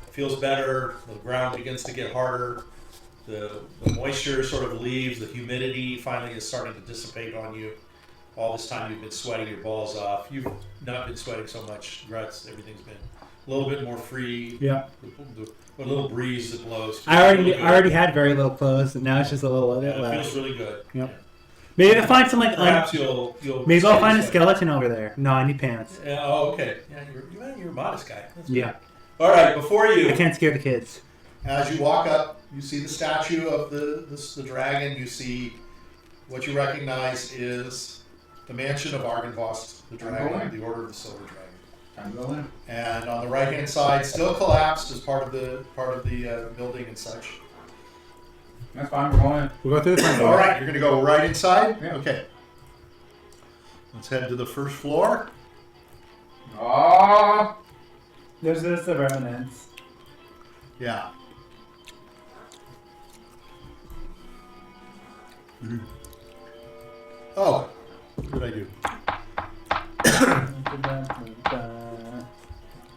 feels better, the ground begins to get harder, the moisture sort of leaves, the humidity finally is starting to dissipate on you. All this time you've been sweating your balls off. You've not been sweating so much, Gruts. Everything's been a little bit more free. Yeah. A little breeze that blows. I already had very little clothes, and now it's just a little bit It less. feels really good. Yep. Maybe I'll find some Perhaps you'll maybe I'll find a stay skeleton over there. No, I need pants. Yeah, oh, okay. Yeah, you're a modest guy. That's Yeah. good. All right, before I you, can't scare the kids. as you walk up, you see the statue of the dragon. You see what you recognize is the mansion of Argynvost, the dragon, the Order of the Silver Dragon. Time to go in. And on the right hand side, still collapsed as part of the building and such. That's fine. We're going in. We'll go through the front door. All right, you're gonna go right inside. Yeah. Okay. Let's head to the first floor. Oh. There's the revenants. Yeah. Oh, what did I do?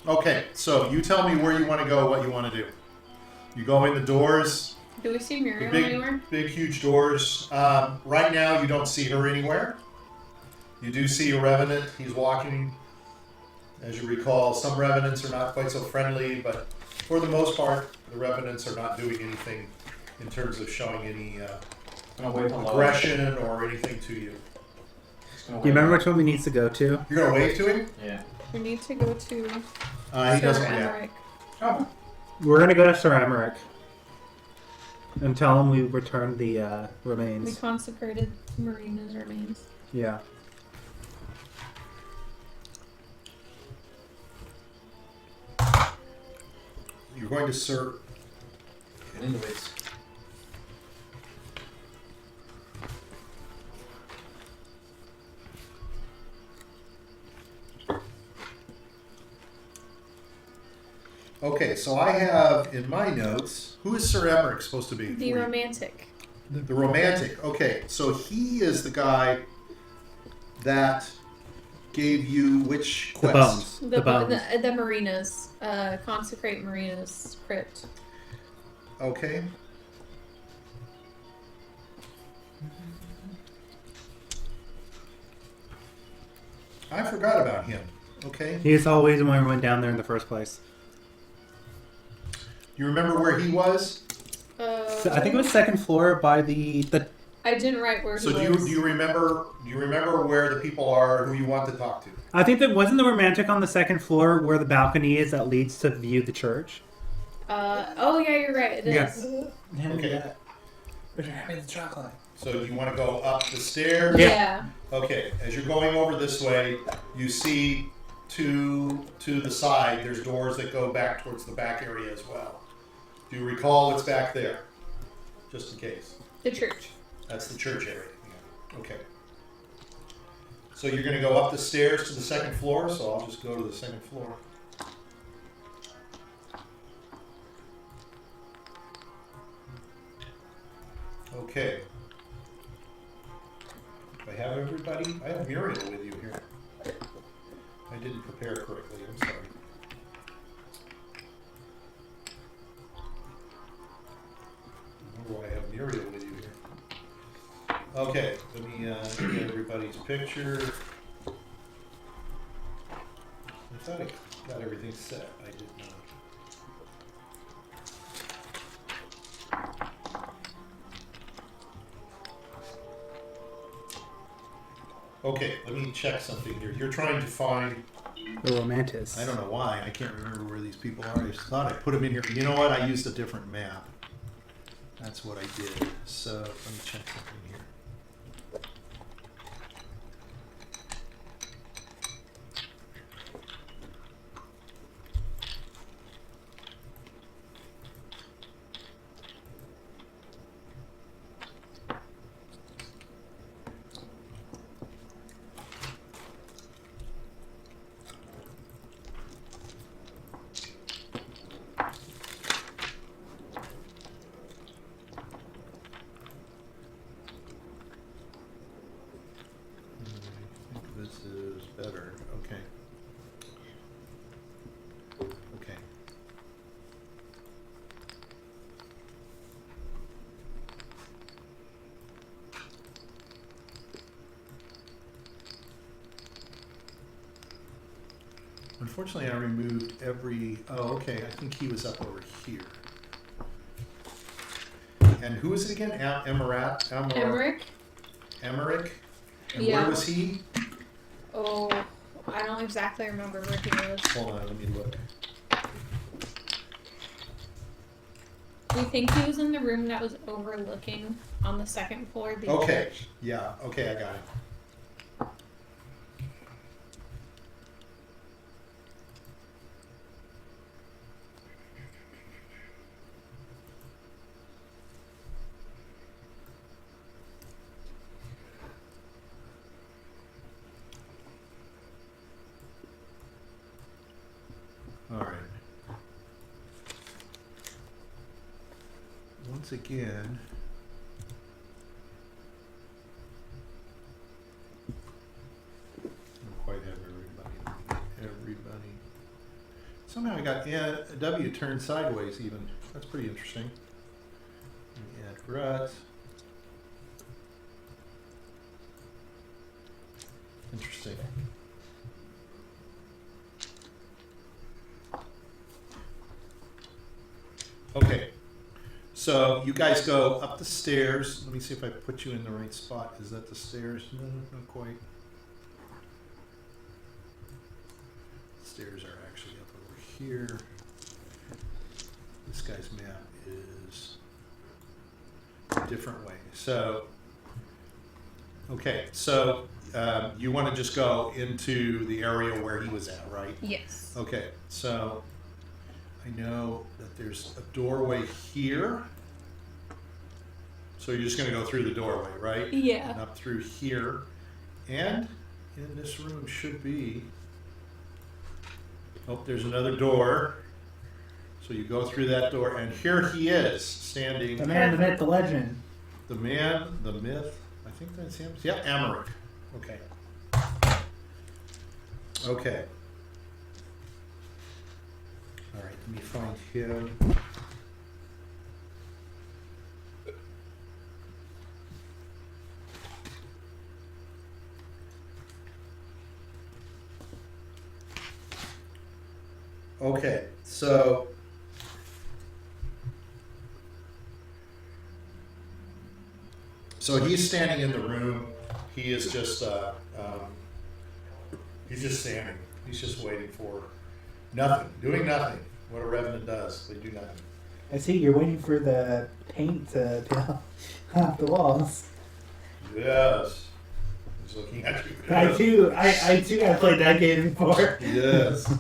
Okay, so you tell me where you want to go, what you want to do. You go in the doors, Do we see the Muriel anywhere? big, huge doors. Right now, you don't see her anywhere. You do see a revenant. He's walking. As you recall, some revenants are not quite so friendly, but for the most part, the revenants are not doing anything in terms of showing any Gonna wait till aggression or anything to you. Do you remember which one we need to go to? You're gonna wave to him? Yeah. We need to go to He Sir doesn't yet. Emmerich. Oh. We're gonna go to Sir Emmerich and tell him we returned the We remains. consecrated Marina's remains. Yeah. You're going to Sir. Get into it. Okay, so I have in my notes, who is Sir Emmerich supposed to be? The for you? romantic. The romantic. Okay, so he is the guy that gave you which The quest? bones. The bones. The Marinas. Consecrate Marina's crypt. Okay. I forgot about him. Okay. He's always the one who went down there in the first place. You remember where he was? So I think it was second floor by the I didn't write where So he do was. you remember where the people are who you want to talk to? I think that wasn't the romantic on the second floor where the balcony is that leads to view the church. Oh yeah, you're right. It is. Yes. Okay. But you're having the chocolate. So you want to go up the stairs? Yeah. Okay, as you're going over this way, you see to the side, there's doors that go back towards the back area as well. Do you recall what's back there? Just in case. The church. That's the church area. Yeah. Okay. So you're going to go up the stairs to the second floor, so I'll just go to the second floor. Okay. Do I have everybody? I have Muriel with you here. I didn't prepare correctly. I'm sorry. Oh, I have Muriel with you here. Okay, let me get everybody's picture. I thought I got everything set. I did not. Okay, let me check something here. You're trying to find, The romantis. I don't know why, I can't remember where these people are. I just thought I put them in here. You know what? I used a different map. That's what I did. So let me check something here. Unfortunately, I removed every. Oh, okay. I think he was up over here. And who is it again? Emmerich. Emmerich. And Yeah. where was he? Oh, I don't exactly remember where he was. Hold on, let me look. We think he was in the room that was overlooking on the second floor. The Okay. church. Yeah. Okay, I got it. All right. Once again, I don't quite have everybody. Somehow I got W turned sideways even. That's pretty interesting. Let me add Grut. Interesting. Okay, so you guys go up the stairs. Let me see if I put you in the right spot. Is that the stairs? No, not quite. Stairs are actually up over here. This guy's map is a different way. So, okay, so you want to just go into the area where he was at, right? Yes. Okay, so I know that there's a doorway here. So you're just going to go through the doorway, right? Yeah. And up through here. And in this room should be... Oh, there's another door. So you go through that door, and here he is, standing... The man, the myth, the legend. The man, the myth, I think that's him. Yeah, Emmerich. Okay. Okay. All right, let me find him. Okay, so he's standing in the room. He is just he's just standing. He's just waiting for nothing, doing nothing. What a revenant does, they do nothing. I see you're waiting for the paint to peel off the walls. Yes, he's looking at you. I too have played that game before. Yes,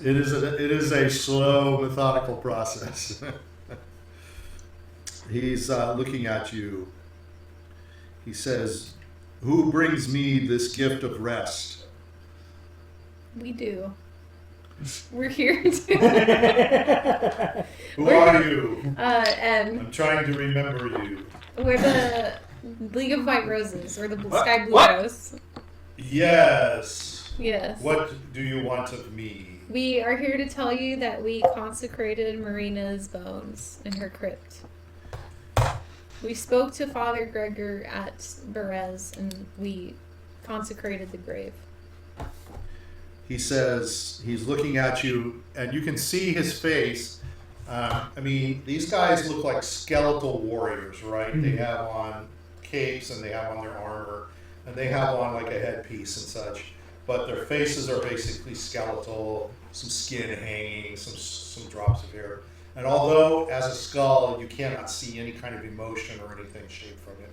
it is a slow, methodical process. He's looking at you. He says, "Who brings me this gift of rest?" We do. We're here to. Who are you? And I'm trying to remember you. we're the League of White Roses, or the What? Sky Blue What? Rose. Yes. Yes. What do you want of me? We are here to tell you that we consecrated Marina's bones in her crypt. We spoke to Father Gregor at Berez, and we consecrated the grave. He says, he's looking at you, and you can see his face. I mean, these guys look like skeletal warriors, right? They have on capes, and they have on their armor, and they have on like a headpiece and such. But their faces are basically skeletal, some skin hanging, some drops of hair. And although as a skull you cannot see any kind of emotion or anything shaped from it,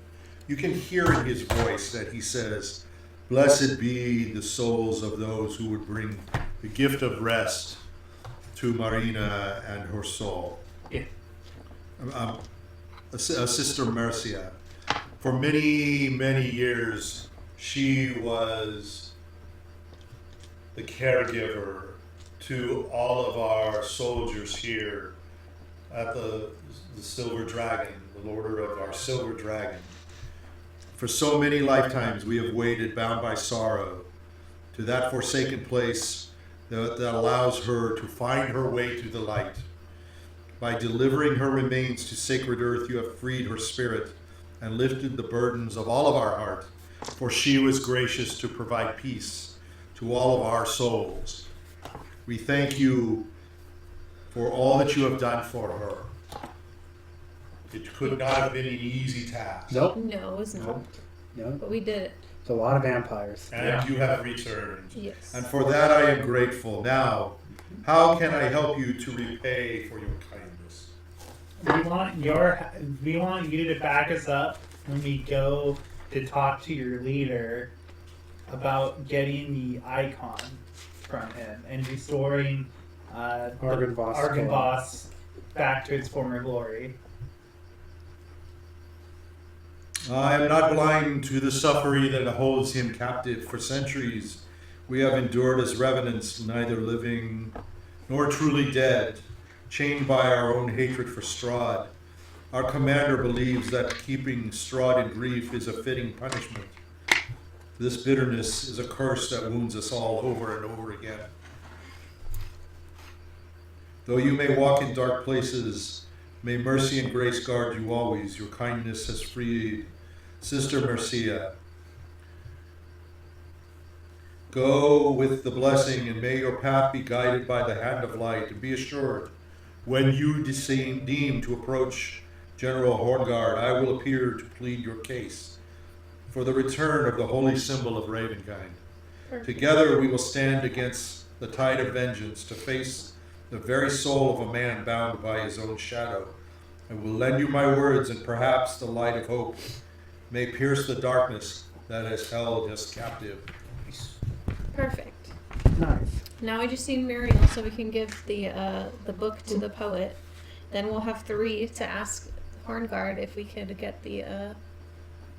you can hear in his voice that he says, "Blessed be the souls of those who would bring the gift of rest to Marina and her soul." Yeah. Sister Mercia. For many, many years, she was the caregiver to all of our soldiers here at the Silver Dragon, the Lord of our Silver Dragon. For so many lifetimes we have waited, bound by sorrow, to that forsaken place that allows her to find her way to the light. By delivering her remains to sacred earth, you have freed her spirit and lifted the burdens of all of our heart, for she was gracious to provide peace to all of our souls. We thank you for all that you have done for her. It could not have been an easy task. Nope. No, it was not. No. But we did it. It's a lot of vampires. And you have returned. Yes. And for that I am grateful. Now, how can I help you to repay for your kindness? We want you to back us up when we go to talk to your leader about getting the icon from him and restoring Argynvost back to its former glory. I am not blind to the suffering that holds him captive. For centuries we have endured as revenants, neither living nor truly dead, chained by our own hatred for Strahd. Our commander believes that keeping Strahd in grief is a fitting punishment. This bitterness is a curse that wounds us all over and over again. Though you may walk in dark places, may mercy and grace guard you always. Your kindness has freed Sister Mercia. Go with the blessing, and may your path be guided by the hand of light. And be assured, when you deem to approach General Horngaard, I will appear to plead your case for the return of the Holy Symbol of Ravenkind. Together we will stand against the tide of vengeance to face the very soul of a man bound by his own shadow. I will lend you my words, and perhaps the light of hope may pierce the darkness that has held us captive. Perfect. Nice. Now we just need Muriel so we can give the book to the poet. Then we'll have 3 to ask Horngaard if we could get the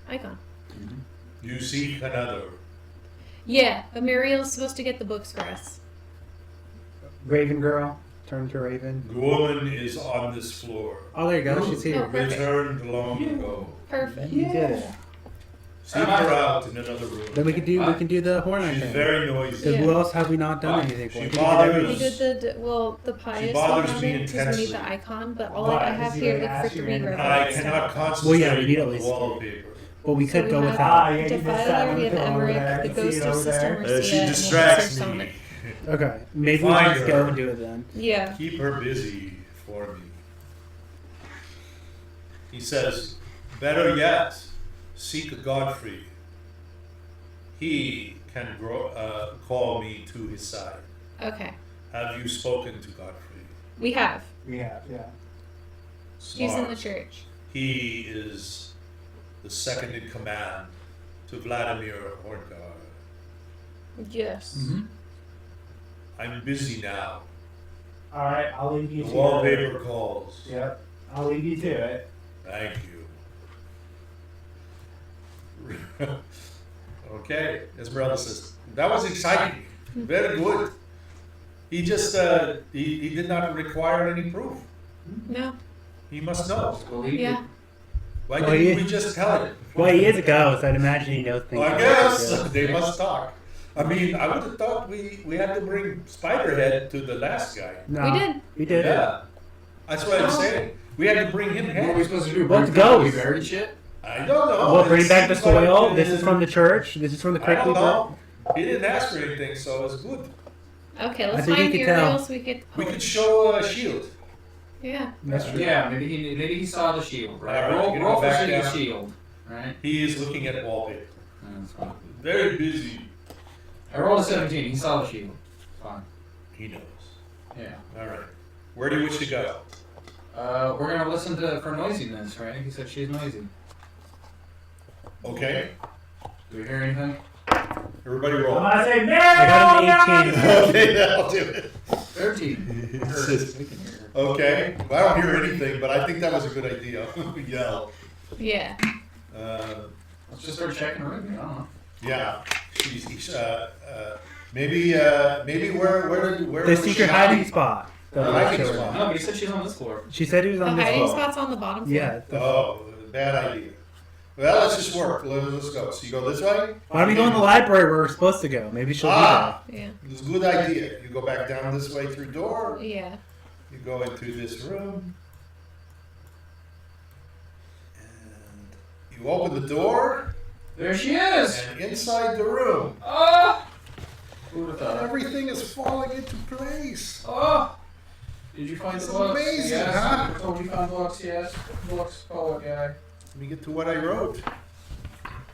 icon. You seek another. Yeah, but Muriel's supposed to get the books for us. Raven girl. Turn to Raven. Woman is on this floor. Oh, there you go. She's here. Oh, perfect. Returned long ago. Perfect. You did it. Seek her out in another room. Then we can do the horn She's thing. very noisy. Because who else have we not done anything for? She We did bothers- We everything. did the pious bothers one of me it because we need intensely. the icon, but all Why? I have Does he here like look for ask you 3 random I revenants. cannot concentrate Well, yeah, we need at on the least- wallpaper. Well, we So could we go have with that. Ah, yeah, you just Defiler, sat we have on the Emmerich, throne, the I ghost see it of over Sister there. Mercia, She and distracts Sister me. Sonic. Okay. Maybe we'll Find just her. go and do it then. Yeah. Keep her busy for me. He says, better yet, seek Godfrey. He can call me to his side. Okay. Have you spoken to Godfrey? We have. We have, yeah. He's in the Smart. church. He is the second in command to Vladimir Horngaard. Yes. Mm-hmm. I'm busy now. All right, I'll leave you The to wallpaper calls. Yep, I'll leave you to it. Thank you. Okay, Esmeralda says, that was exciting. Very good. He just, he did not require any proof. No. He must know. Believe Yeah. it. Why Well, didn't he- we just tell him? Well, he is a ghost. I'd imagine he knows things. Well, I about guess ghosts. they must talk. I mean, I would have thought we had to bring Spiderhead to the last guy. No, We did. We did. Yeah. That's what I'm saying. We had to bring him What are we head. supposed to do? What's Bring down ghost? the buried shit? I don't know. We'll It bring back the seems like, soil. This is from the church. This is from the I Crypt don't Keeper. know. He didn't ask for anything, so it's good. Okay, I let's think we find could Muriel tell. so we get the We poet. could show a shield. Yeah. That's true. Yeah, maybe he saw the shield, right? Alright, Roll, you roll go for back seeing the down. shield, right? He is looking at wallpaper. That's fine. Very busy. I rolled a 17. He saw the shield. Fine. He knows. Yeah. All right. Where do you wish to go? We're gonna listen for noisiness, right? He said she's noisy. Okay. Do we hear anything? Everybody I'm roll. gonna say no. I got an 18. Okay, that'll do it. 13. It says- We can hear her. Okay. Well, I don't hear anything, but I think that was a good idea. Yell. Yeah. Let's just start checking her room. I don't know. Yeah. Maybe where The was secret she hiding spot. The hiding spot. No, but he said she's on this floor. She said he was The on this hiding floor. spot's on the bottom floor. Yeah. Oh, bad idea. Well, let's just work. Let's go. So you go this way? Why don't we go in the library where we're supposed to go? Maybe she'll Ah, Yeah. it's a good idea. You go back down this way through door. Yeah. You go into this room. And you open the door. There she is! And inside the room, Ah! Who would have thought? Everything is falling into place. Oh! Did you find This the is books? amazing, yes. huh? I told you found books, yes. Books, poet guy. Let me get to what I wrote.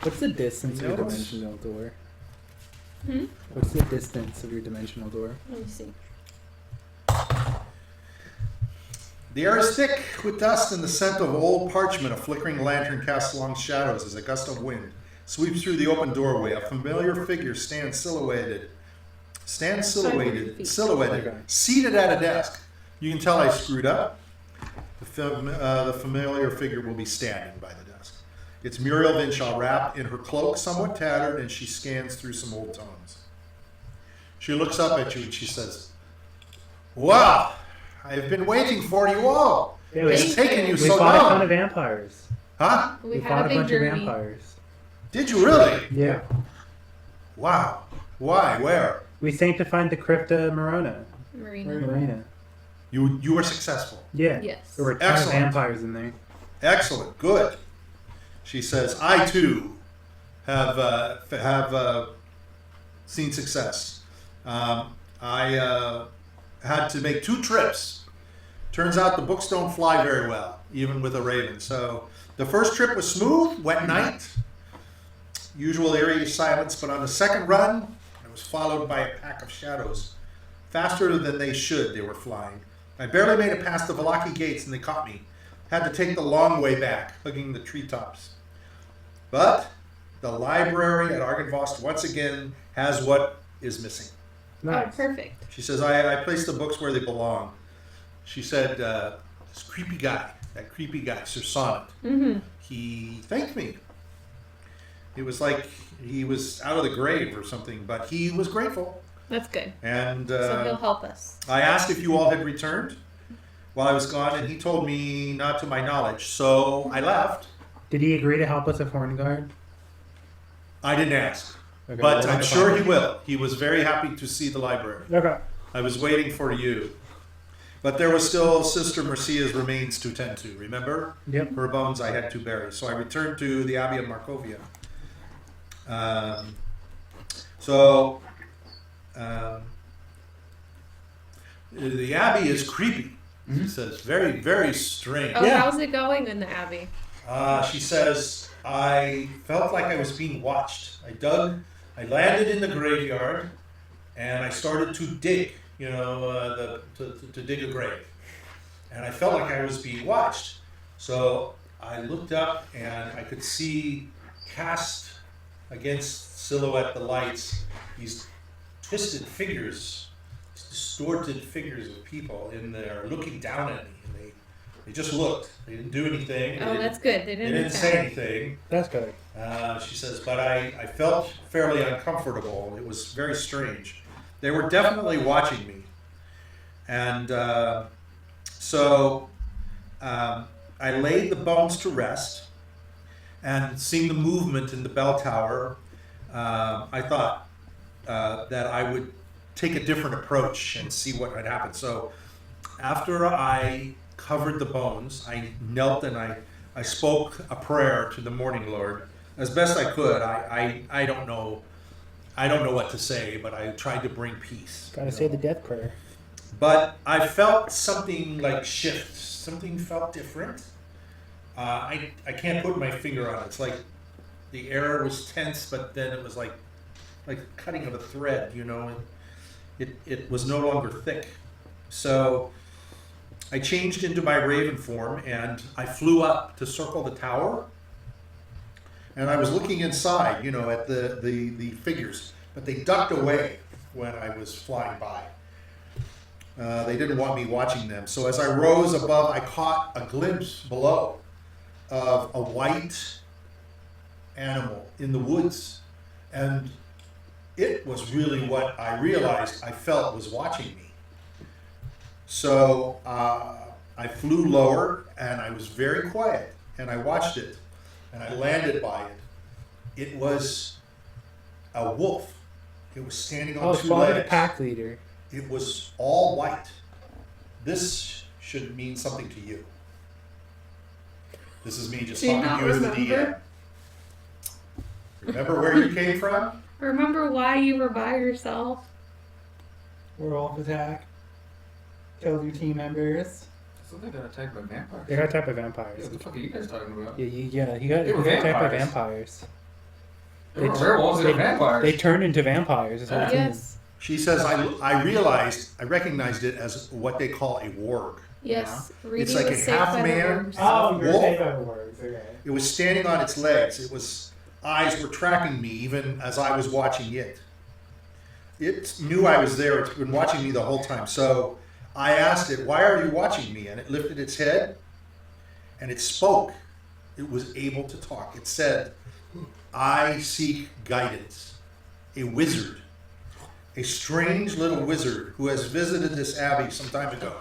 What's the distance of your Notes? dimensional door? Hmm? What's the distance of your dimensional door? Let me see. The air is thick with dust and the scent of old parchment. A flickering lantern casts long shadows as a gust of wind sweeps through the open doorway. A familiar figure stands silhouetted, seated at a desk. You can tell I screwed up. The familiar figure will be standing by the desk. It's Muriel Vinshaw, wrapped in her cloak, somewhat tattered, and she scans through some old tomes. She looks up at you and she says, "Wow, I've been waiting for you all. Yeah, It's taken you we so fought a ton long." of vampires. Huh? We fought had a a big bunch journey. of vampires. Did you really? Yeah. Wow. Why? Where? We sanctified the Crypta Marona. Marina. You were successful. Yeah. Yes. There were a ton Excellent. of vampires in there. Excellent. Good. She says, "I too have seen success. I had to make 2 trips. Turns out the books don't fly very well, even with a raven. So the first trip was smooth, wet night, usual eerie silence. But on the second run, it was followed by a pack of shadows. Faster than they should, they were flying. I barely made it past the Valaki gates and they caught me. Had to take the long way back, hugging the treetops. But the library at Argynvost once again has what is missing." Oh, Nice. perfect. She says, I placed the books where they belong. She said, this creepy guy, Sir Sonnet, Mm-hmm. he thanked me. It was like he was out of the grave or something, but he was grateful. That's good. And So he'll help us. I asked if you all had returned while I was gone, and he told me not to my knowledge. So I left. Did he agree to help us with Horngaard? I didn't ask, Okay, but well, I'm that's sure fine. he will. He was very happy to see the library. Okay. I was waiting for you. But there was still Sister Mercia's remains to tend to, remember? Yep. Her bones I had to bury. So I returned to the Abbey of Markovia. The Abbey is creepy, she says. Very, very strange. Oh, Yeah. how's it going in the Abbey? She says, I felt like I was being watched. I landed in the graveyard, and I started to dig, to dig a grave. And I felt like I was being watched. So I looked up, and I could see cast against silhouette the lights, these twisted figures, distorted figures of people in there looking down at me. And they just looked. They didn't do anything. Oh, that's good. They They didn't didn't say anything. That's good. She says, but I felt fairly uncomfortable. It was very strange. They were definitely watching me. And so I laid the bones to rest, and seeing the movement in the bell tower, I thought that I would take a different approach and see what had happened. So after I covered the bones, I knelt and I spoke a prayer to the Morning Lord as best I could. I don't know what to say, but I tried to bring peace. Gotta say the death prayer. But I felt something like shift. Something felt different. I can't put my finger on it. It's like the air was tense, but then it was like cutting of a thread, It was no longer thick. So I changed into my raven form and I flew up to circle the tower. And I was looking inside, at the figures, but they ducked away when I was flying by. They didn't want me watching them. So as I rose above, I caught a glimpse below of a white animal in the woods. And it was really what I realized I felt was watching me. So I flew lower and I was very quiet and I watched it and I landed by it. It was a wolf. It was standing on two follow the legs. pack leader. It was all white. This should mean something to you. This is me just Do you talking not to you as the DM. remember? Remember where you came from? Remember why you were by yourself? Werewolf attack. Killed your team members. So they got attacked by vampires. They got attacked by Yeah, vampires. what the fuck are you guys talking about? Yeah, he got They were attacked by vampires. vampires. They were werewolves, they were vampires. They turned into vampires. This whole team. Yes. She says, I recognized it as what they call a warg. Yes. Reedy It's like was a saved half by the man. worms. Oh, you're Wolf. saved by the words. Okay. It was standing on its legs. Its eyes were tracking me even as I was watching it. It knew I was there. It's been watching me the whole time. So I asked it, why are you watching me? And it lifted its head and it spoke. It was able to talk. It said, I seek guidance. A wizard. A strange little wizard who has visited this abbey some time ago.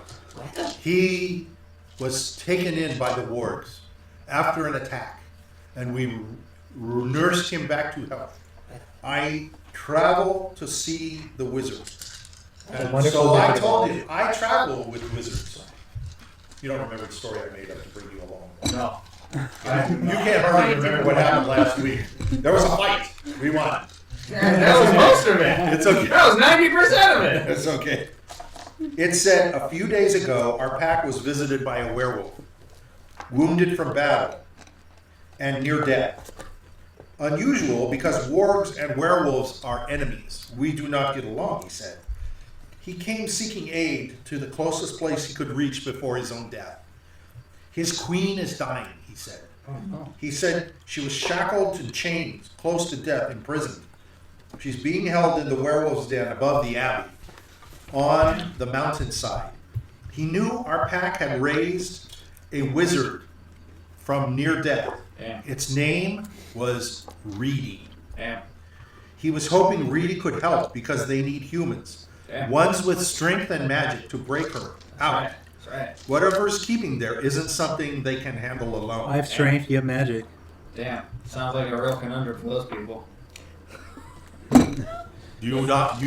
He was taken in by the wargs after an attack, and we nursed him back to health. I travel to see the wizard. And wonderful so I wizard. told him, I travel with wizards. You don't remember the story I made up to bring you along. No. You can't hardly remember what happened last week. There was a fight. We won. That was most of it. It's okay. That was 90% of it. It's okay. It said a few days ago, our pack was visited by a werewolf, wounded from battle, and near death. Unusual because wargs and werewolves are enemies. We do not get along, he said. He came seeking aid to the closest place he could reach before his own death. His queen is dying, he said. He said she was shackled and chained, close to death, imprisoned. She's being held in the werewolf's den above the abbey, on the mountainside. He knew our pack had raised a wizard from near death. Damn. Its name was Reedy. Damn. He was hoping Reedy could help because they need humans, Damn. ones with strength and magic to break her out. Right. That's right. Whatever's keeping there isn't something they can handle alone. I have strength. You have magic. Damn. Sounds like a real conundrum for those people. Do you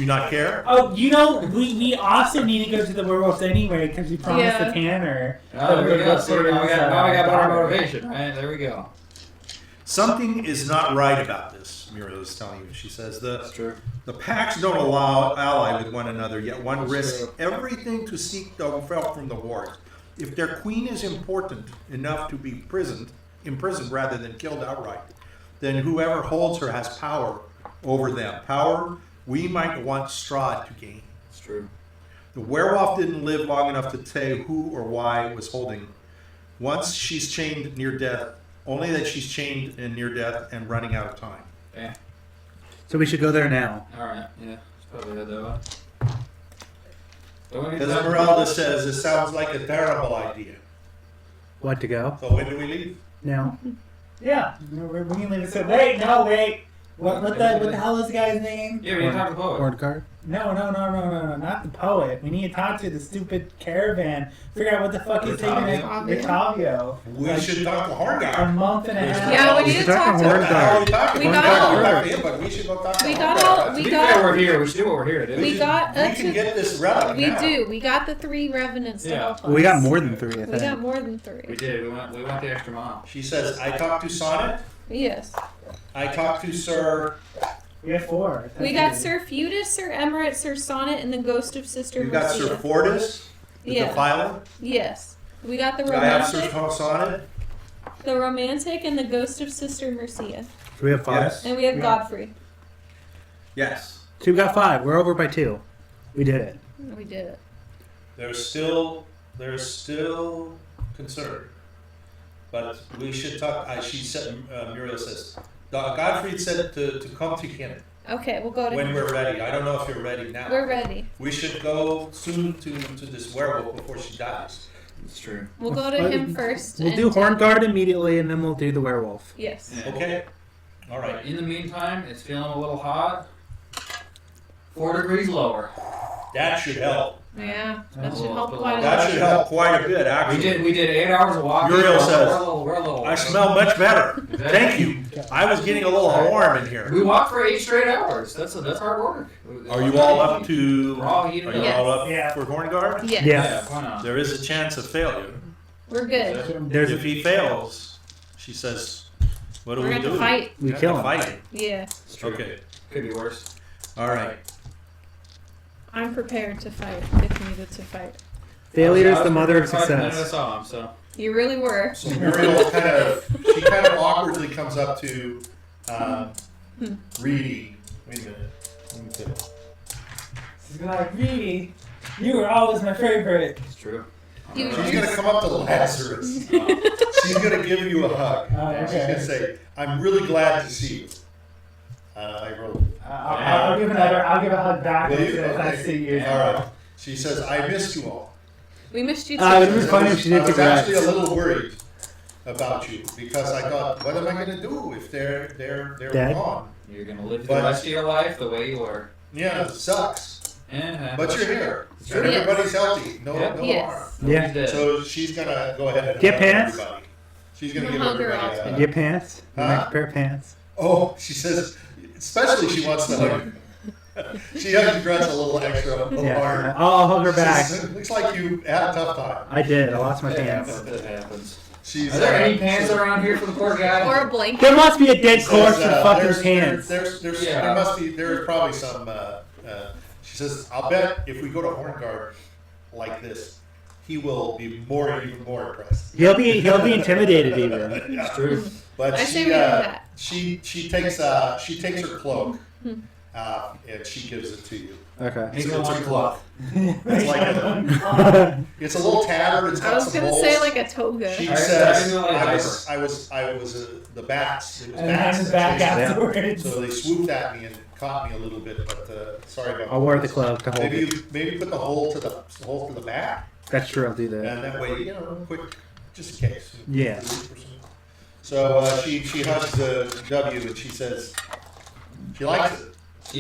not care? Oh, we also need to go to the werewolves anyway because we promised Yeah. the Tanner. Oh, there we go. Look See, for now we his, got better daughter. motivation, right? There we go. Something is not right about this, Muriel is telling you. She says That's true. the packs don't allow ally with one another, yet one risks everything to seek the help from the wards. If their queen is important enough to be imprisoned rather than killed outright, then whoever holds her has power over them. Power we might want Strahd to gain. It's true. The werewolf didn't live long enough to say who or why was holding. Once she's chained near death, only that she's chained and near death and running out of time. Yeah. So we should go there now. All right. Yeah. It's probably head that way. Don't we need to- Esmeralda says it sounds like a terrible idea. What to go? So when do we leave? No. Yeah. We can leave it. So wait. No. Wait. What the hell is the guy's name? Yeah, we need to talk to the poet. Horngaard? No, not the poet. We need to talk to the stupid caravan. Figure out what the fuck is taking it. Rictavio. We should talk to A Horngaard. month and a half. Yeah, we We need should to talk to What the hell are you talking We about? got- We're talking to him, but we should go talk to We Horngaard. got all. To We be fair, we're got. here. We should do what we're here to do. We got. We can get this relic We now. do. We got the 3 revenants to Yeah. help us. We got more than 3, I We think. got more than 3. We did. We went the extra mile. She says, I talked to Sonnet. Yes. I talked to Sir. We have 4. We got Sir Feudus, Sir Emirate, Sir Sonnet, and the ghost of Sister You got Sir Mercia. Fortis, the Yeah. Defiler. Yes. We got the I have Sir romantic, Sonnet. and the ghost of Sister Mercia. So we have 5. Yes. And we have Godfrey. Yes. So we got 5. We're over by 2. We did it. We did it. There's still concern, but we should talk. She said, Muriel says, Godfrey said to come to him Okay, we'll go to when him. we're ready. I don't know if you're ready now. We're ready. We should go soon to this werewolf before she dies. It's true. We'll go to him first. We'll and do Horngaard immediately, and then we'll do the werewolf. Yes. Yeah. Okay. All right. In the meantime, it's feeling a little hot. 4 degrees lower. That should help. Yeah, that should Well, help but quite a That lot. should help quite a bit, actually. We did 8 hours of walking. Uriel We're says, we're a little. I smell much better. Thank you. I was getting a little warm in We here. walked for 8 straight hours. That's hard work. Are you all up to? We're all Are heated you up. all up Yeah. for Horngaard? Yes. Yeah. Why not? There is a chance of failure. We're good. There's If he fails, she says, "What do We're we gonna do? fight. We have kill to him. fight him." Yeah. It's true. Okay. Could be worse. All right. I'm prepared to fight if needed to fight. Failure I is was the mother of prepared to fight the minute I success. saw him, so. You really were. So Muriel kind of awkwardly comes up to Reedy. Wait a minute. Let me think. She's like, Reedy, you were always my favorite. It's true. You- She's gonna come up to Lazarus. She's gonna give you a hug. Oh, She's gonna say, "I'm really glad to see you." I rolled. I'll give a hug back Will as you? I Okay. see you. All right. She says, "I missed you all." We missed you too. It was funny if she did I was to actually a Gretz. little worried about you because I thought, what am I gonna do if they're Dead? gone? You're gonna live the But- rest of your life the way you were. Yeah, it sucks. But But you're here. Sure. And everybody's healthy. No, Yeah. no Yes. harm. Yeah. So she's gonna go ahead and Get hug pants? everybody. She's gonna I'll give hug her everybody out. a Get pants. Huh? Next pair of pants. Oh, she says, especially she wants to hug. She hugs Gretz a little extra hard. Yeah. I'll hug her She back. says, looks like you had a tough time. I did. I lost my It pants. happens. It happens. She's, Are there any pants around here for the poor guy? Or a blanket. There must be a dead corpse in fucking there's, pants. Yeah. There must be. There's probably some. She says, "I'll bet if we go to Horngaard like this, he will be even more impressed." He'll be intimidated even. It's true. But I she say we do that. she takes her cloak and she gives it to you. Okay. It's a cloth. It's like it's a little tattered. It's I got was some gonna holes. say like a toga. She I says, knew I I was the bats. It was And bats I'm that back chased me. afterwards. So they swooped at me and caught me a little bit, but sorry about that. I'll wear the cloak to hold Maybe it. maybe put the hole to the back, That's true. I'll do that. and that way, quick, just in case. Yeah. So she hugs W and she says she likes it.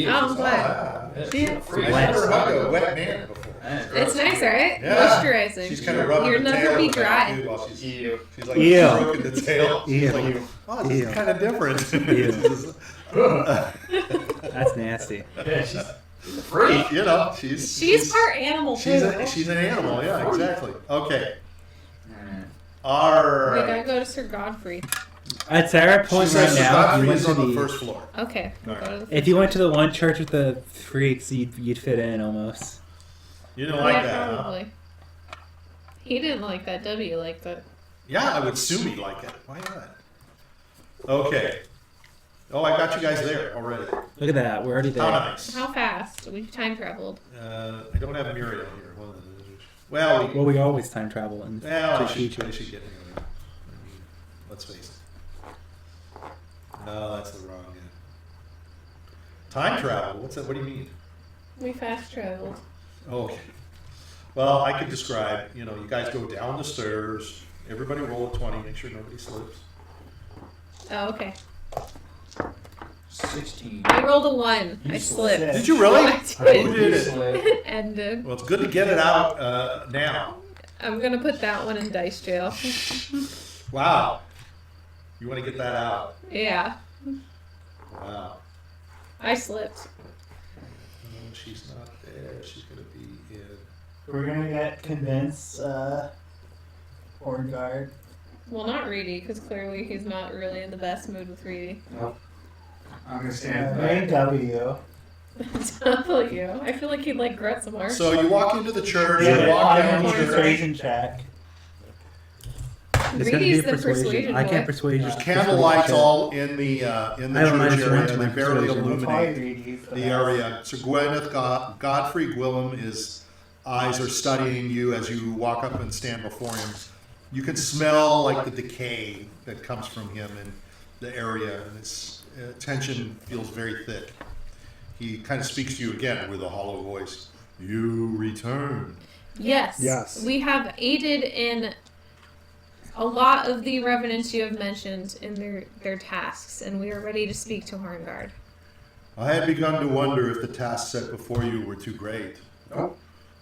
Oh, I'm glad. Ah, Yeah. I never hugged a wet man before. It's nice, right? Yeah. Moisturizing. She's kind of rubbing You'll the never tail be of the dry. back, too, while she's Ew. like Ew. stroking the tail. She's Ew. like, oh, this Ew. is kind of different. Ew. That's nasty. Yeah, she's a freak. She's part animal too. she's an animal. Yeah, exactly. Okay. Alright. All We right. gotta go to Sir Godfrey. At Sarah She Point says right now, if Godfrey you went is to on the the first floor. Okay. We'll Alright. go to the if you went to the one church with the freaks, you'd fit in almost. You didn't like yeah, that, huh? probably. He didn't like that. W liked that. Yeah, I would assume he'd like it. Why not? Okay. Oh, I got you guys there already. Look at that. We're already there. How nice. How fast? We've time traveled. I don't have Muriel here. Well, Well, we always time travel and I to should future. get Muriel. I mean, let's face it. No, that's the wrong end. Time travel? What's that? What do you mean? We fast traveled. Oh, okay. Well, I could describe, you guys go down the stairs, everybody roll a 20, make sure nobody slips. Oh, okay. 16. I rolled a 1. I You slipped. Did you really? I Who did. did it? Slip. Ended. Well, it's good to get it out now. I'm gonna put that one in dice jail. Wow. You want to get that out? Yeah. Wow. I slipped. No, she's not there. She's going to be in. We're gonna get convinced, Horngaard. Well, not Reedy, because clearly he's not really in the best mood with Reedy. I'm gonna stand Ray back. W. W. I feel like he'd like Gret some more. So you walk into the church, Yeah, you walk I'm down gonna the need a church. persuasion check. It's gonna be Reedy's a the persuasion I can't boy. persuade you. There's candlelights all in the I don't church mind if you area, want to, and they my barely persuasion. illuminate the area. So Gwyneth, Godfrey Gwillem, his eyes are studying you as you walk up and stand before him. You can smell like the decay that comes from him in the area, and his tension feels very thick. He kind of speaks to you again with a hollow voice. You return. Yes. Yes. We have aided in a lot of the revenants you have mentioned in their tasks, and we are ready to speak to Horngaard. I had begun to wonder if the tasks set before you were too great. But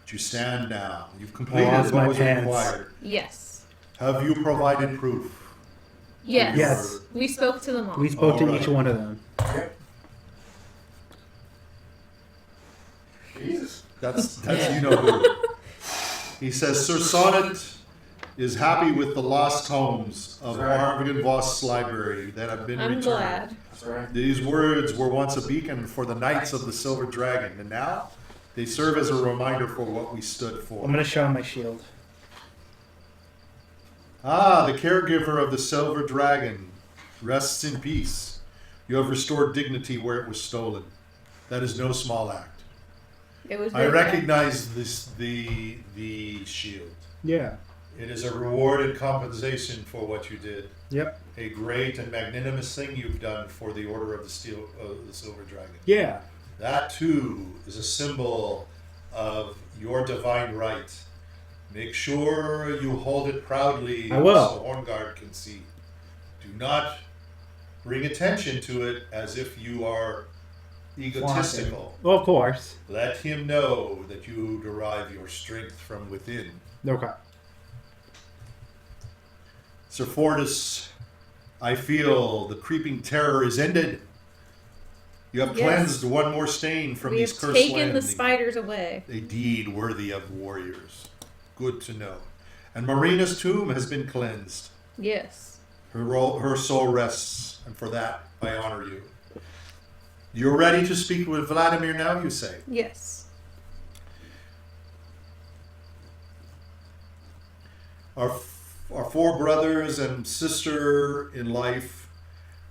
you stand now. You've completed lost what my was pants. required. Yes. Have you provided proof? Yes. Yes. We spoke to them all. We spoke to Alright. each one of them. Jesus. That's you know who. He says, Sir Sonnet is happy with the lost tomes of Arvigan library that have been I'm returned. glad. That's right. These words were once a beacon for the Knights of the Silver Dragon, and now they serve as a reminder for what we stood for. I'm gonna show him my shield. Ah, the caregiver of the Silver Dragon rests in peace. You have restored dignity where it was stolen. That is no small act. It was. I very recognize the shield. Yeah. It is a reward and compensation for what you did. Yep. A great and magnanimous thing you've done for the Order of the Silver Dragon. Yeah. That too is a symbol of your divine right. Make sure you hold it proudly I will. so Horngaard can see. Do not bring attention to it as if you are egotistical. Well, of course. Let him know that you derive your strength from within. Okay. Sir Fortis, I feel the creeping terror is ended. You have Yes. cleansed one more stain from We these have cursed taken lands. the spiders away. A deed worthy of warriors. Good to know. And Marina's tomb has been cleansed. Yes. Her soul rests, and for that I honor you. You're ready to speak with Vladimir now, you say? Yes. Our four brothers and sister in life,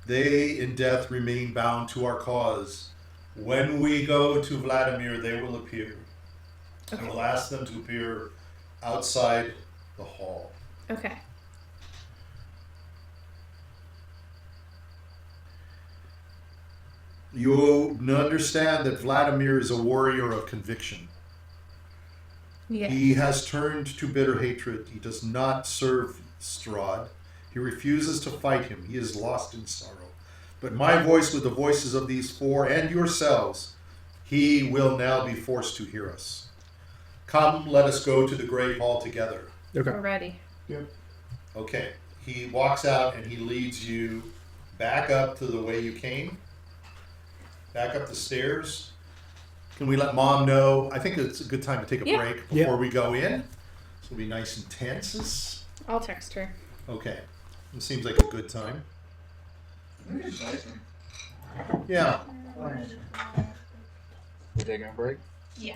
they in death remain bound to our cause. When we go to Vladimir, they will appear. I will ask them to appear outside the hall. Okay. You understand that Vladimir is a warrior of conviction. Yes. He has turned to bitter hatred. He does not serve Strahd. He refuses to fight him. He is lost in sorrow. But my voice with the voices of these four and yourselves, he will now be forced to hear us. Come, let us go to the great hall together. Okay. We're ready. Okay. He walks out and he leads you back up to the way you came. Back up the stairs. Can we let Mom know? I think it's a good time to take a Yeah. break before we go in. This will be nice and tense. I'll text her. Okay. It seems like a good time. Yeah. You taking a break? Yeah.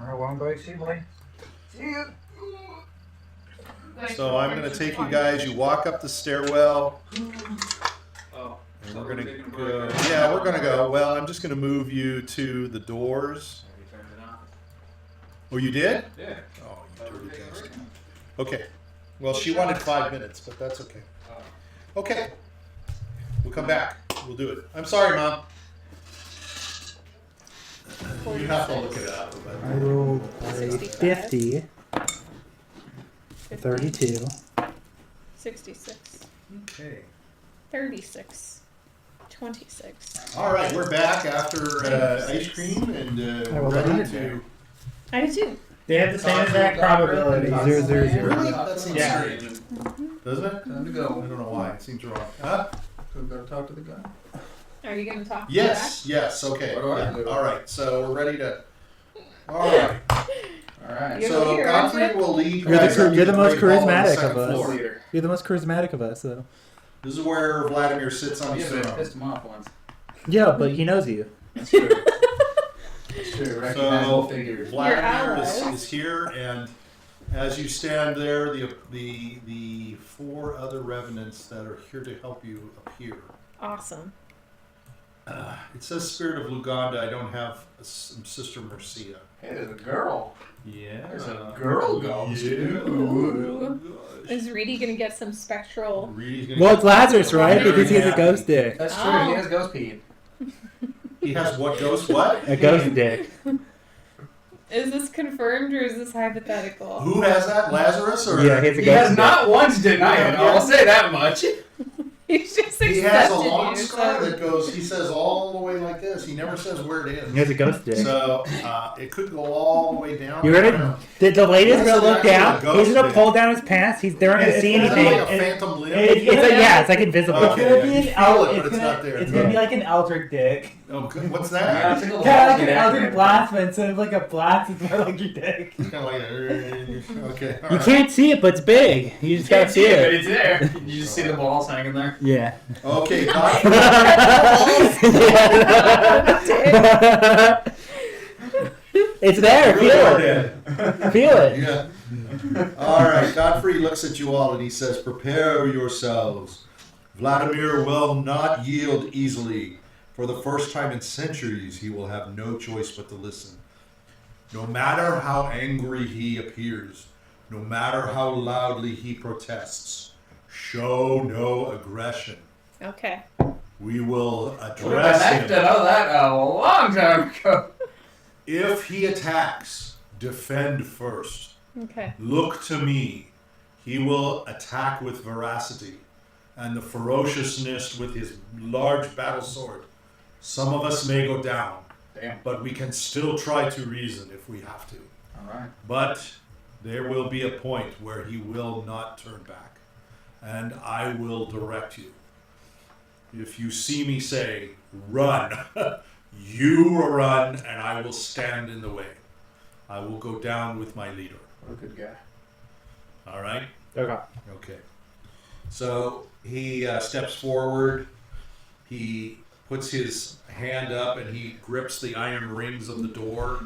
Alright, one break, see, boy. See you. So I'm going to take you guys. You walk up the stairwell. Oh. And we're going to go. Yeah, we're going to go. Well, I'm just going to move you to the doors. Oh, you did? Yeah. Oh, you dirty bastard. Okay. Well, she wanted 5 minutes, but that's okay. Okay. We'll come back. We'll do it. I'm sorry, Mom. You have to look it up. I rolled a 65. 50, 32. 66. Okay. 36. 26. All right, we're back after ice cream and will ready let to. I do too. They have the same exact probability. 0, 0, 0. Really? That seems Yeah. strange. Doesn't it? Time to I go. don't know why. It seems wrong. Huh? We've got to talk to the guy. Are you going to talk? Yes, yes, okay. What do I Yeah. do? All right, so we're ready to. All right. Alright. You're So here, Godfrey aren't you? will lead you You're guys the, up to you're the most great hall on the charismatic second of us. floor. You're the most charismatic of us, though. This is where Vladimir sits on his Yeah, but I throne. pissed him off once. Yeah, but he knows you. That's true. That's true. Recognizable So figures. Vladimir is allies. here, and as you stand there, the four other revenants that are here to help you appear. Awesome. It says Spirit of Luganda. I don't have Sister Mercia. Hey, there's a girl. Yeah. There's a girl ghost. Ooh. Is Reedy going to get some spectral? Reedy's gonna Well, get- it's Lazarus, right? Very Because he has a happy. ghost dick. That's true. Oh. He has ghost pee. He has what ghost? What? A ghost dick. Is this confirmed or is this hypothetical? Who has that? Lazarus or? Yeah, he has a He ghost has dick. not once denied it. I'll say that much. He's just He has a accepted long you, scar so- that goes. He says all the way like this. He never says where it He has is. a ghost dick. So it could go all the way down. You're gonna. The lady's That's gonna look actually a down. ghost He's gonna dick. pull down his pants. They're not gonna see Is that anything. like a phantom limb? It's like, yeah, it's like invisible. Okay. It's gonna be You an feel el- it, but it's it's gonna, not there. it's gonna be like an Eldritch dick. Oh, good. What's Yeah, that? tickle the Yeah, balls, like an get Eldritch activated. blast, but instead of like a blast, it's more like your dick. It's kind of like okay. all You right. can't see it, but it's big. You just gotta Can't see but it. it's there. You just see the balls hanging there. Yeah. Okay, Godfrey. It's there. Feel it. Feel it. Yeah. All right. Godfrey looks at you all and he says, "Prepare yourselves. Vladimir will not yield easily. For the first time in centuries, he will have no choice but to listen. No matter how angry he appears, no matter how loudly he protests, show no aggression. Okay. We will Would have address been to him. know that a long time ago. If he attacks, defend first. Okay. Look to me. He will attack with veracity and the ferociousness with his large battle sword. Some of us may go down, Damn. but we can still try to reason if we have to. All right. But there will be a point where he will not turn back, and I will direct you. If you see me say, run, you run, and I will stand in the way. I will go down with my leader. What a good guy. All right? Okay. Okay. So he steps forward. He puts his hand up and he grips the iron rings of the door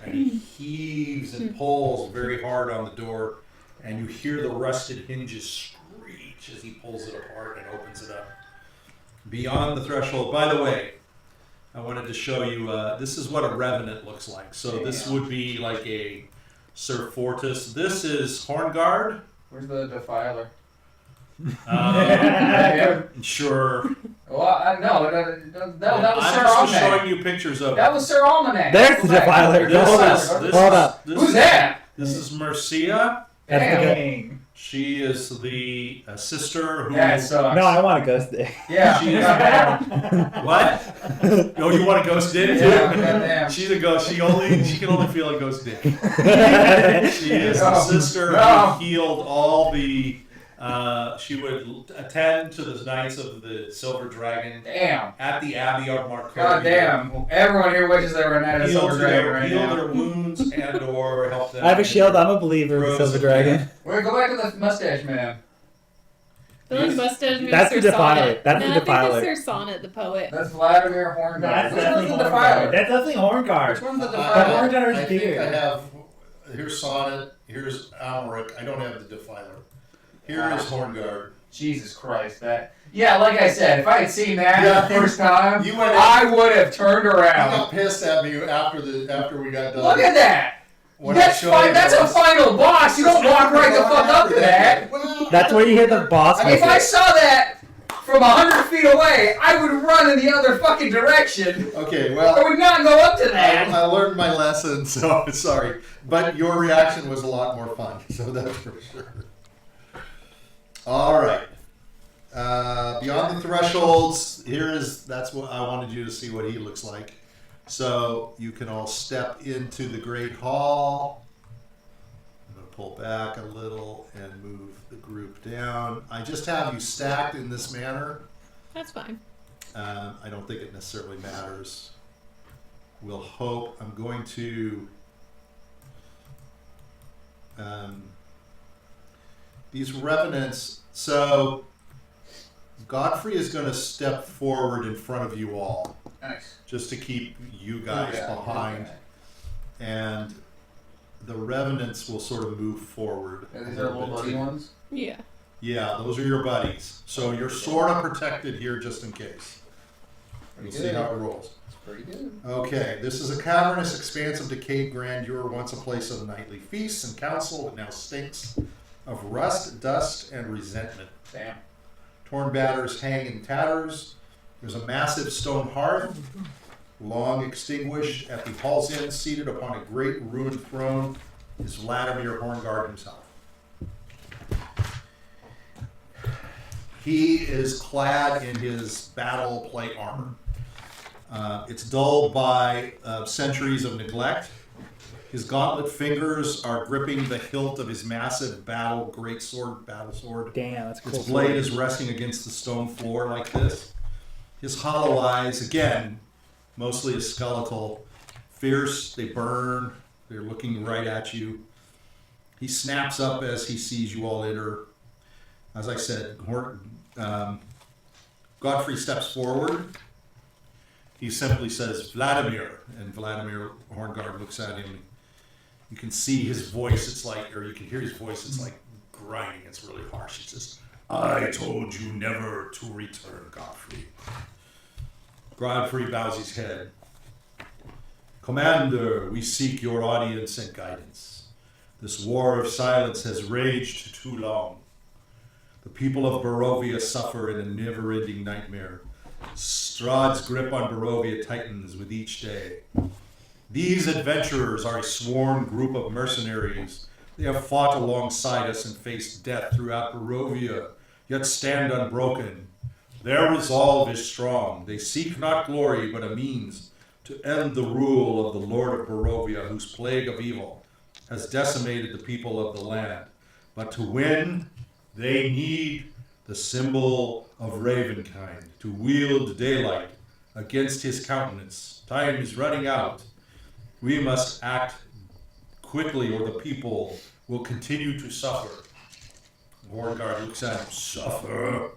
and he heaves and pulls very hard on the door, and you hear the rusted hinges screech as he pulls it apart and opens it up. Beyond the threshold, by the way, I wanted to show you, this is what a revenant looks like. So this would be like a Sir Fortis. This is Horngaard. Where's the defiler? Sure. Well, no, that was Sir I'm just Almanac. showing you pictures of That was Sir Almanac. There's the Go back. defiler. This Hold is- up. this Hold is- up. this Who's is- that? This is Mercia. That's the good. Dang. She is the sister who. Yeah, it sucks. No, I want a ghost dick. Yeah. She is- goddamn. What? Oh, you want a ghost dick too? Yeah, goddamn. She's a ghost. She can only feel a ghost dick. She is the No. sister No. who healed all the. She would attend to the Knights of the Silver Dragon Damn. at the Abbey of Marconia. God damn. Everyone here wishes they were a knight of Heal Silver Dragon their, right heal now. their wounds and/or help them. I have a shield. I'm a believer in the Silver Dragon. Wait, go back to the mustache man. The mustache man. That's Sir the defiler. Sonnet. That's No, the I think defiler. it's Sir Sonnet, the poet. That's Vladimir Horngaard. That's Which definitely one's the Horngaard. defiler? That's definitely Horngaard. Which one's the Horngaard. defiler? Horngaard's I think beard. I have. Here's Sonnet. Here's Almeric. I don't have the Defiler. Here is Horngaard. Jesus Christ, that. Yeah, like I said, if I had seen that Yeah, the first time, you went in- I would have turned You around. got pissed at me after we got done. Look at that. When That's I showed fine. you That's a those. final boss. You don't walk right the fuck up to that. Well, That's where you hear the boss I mean, if I music. saw that from 100 feet away, I would run in the other fucking direction. Okay, I well, would not go up to that. I learned my lesson, so sorry. But your reaction was a lot more fun, so that's for sure. All right. Beyond the thresholds, that's what I wanted you to see what he looks like. So you can all step into the Great Hall. I'm going to pull back a little and move the group down. I just have you stacked in this manner. That's fine. I don't think it necessarily matters. We'll hope. I'm going to. These revenants. So Godfrey is going to step forward in front of you all, Nice. just to keep you guys Yeah, behind, and the revenants will sort of move forward. Yeah, these are little buddy ones. Yeah. Yeah, those are your buddies. So you're sort of protected here just in case. We'll see how it rolls. It's pretty good. Okay, this is a cavernous expanse of decayed grandeur, once a place of nightly feasts and council, but now stinks of rust, dust, and resentment. Damn. Torn batters hang in tatters. There's a massive stone hearth, long extinguished at the hall's end, seated upon a great ruined throne, is Vladimir Horngaard himself. He is clad in his battle plate armor. It's dulled by centuries of neglect. His gauntlet fingers are gripping the hilt of his massive battle sword. Damn, that's cool. Its blade is resting against the stone floor like this. His hollow eyes, again, mostly a skeletal. Fierce, they burn, they're looking right at you. He snaps up as he sees you all enter. As I said, Godfrey steps forward. He simply says, Vladimir, and Vladimir Horngaard looks at him. You can see his voice, it's like, or you can hear his voice, it's like grinding, it's really harsh. He says, I told you never to return, Godfrey. Godfrey bows his head. Commander, we seek your audience and guidance. This war of silence has raged too long. The people of Barovia suffer in a never-ending nightmare. Strahd's grip on Barovia tightens with each day. These adventurers are a sworn group of mercenaries. They have fought alongside us and faced death throughout Barovia, yet stand unbroken. Their resolve is strong. They seek not glory, but a means to end the rule of the Lord of Barovia, whose plague of evil has decimated the people of the land. But to win, they need the symbol of Ravenkind, to wield daylight against his countenance. Time is running out. We must act quickly, or the people will continue to suffer. Horngaard looks at him. Suffer?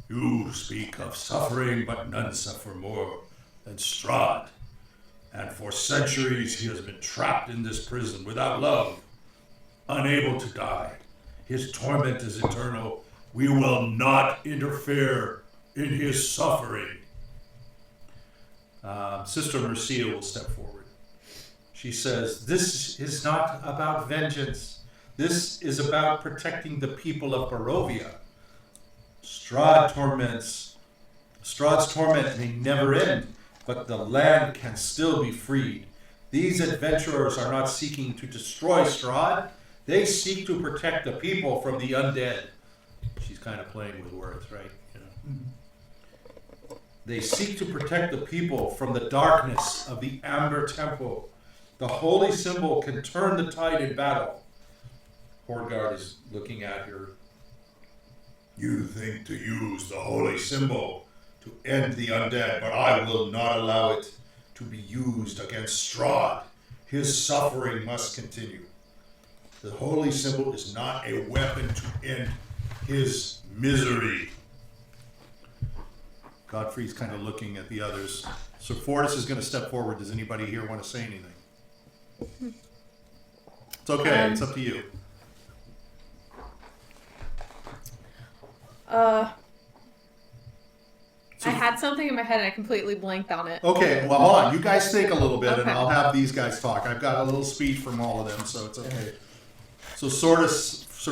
You speak of suffering, but none suffer more than Strahd. And for centuries he has been trapped in this prison without love, unable to die. His torment is eternal. We will not interfere in his suffering. Sister Mercia will step forward. She says, this is not about vengeance. This is about protecting the people of Barovia. Strahd's torment may never end, but the land can still be freed. These adventurers are not seeking to destroy Strahd. They seek to protect the people from the undead. She's kind of playing with words, right? You know. They seek to protect the people from the darkness of the Amber Temple. The Holy Symbol can turn the tide in battle. Horngaard is looking at her. You think to use the Holy Symbol to end the undead, but I will not allow it to be used against Strahd. His suffering must continue. The Holy Symbol is not a weapon to end his misery. Godfrey's kind of looking at the others. So Fortis is going to step forward. Does anybody here want to say anything? It's okay. It's up to you. I had something in my head and I completely blanked on it. Okay, well, hold on. You guys think a little bit, and Okay. I'll have these guys talk. I've got a little speech from all of them, so it's okay. So Sir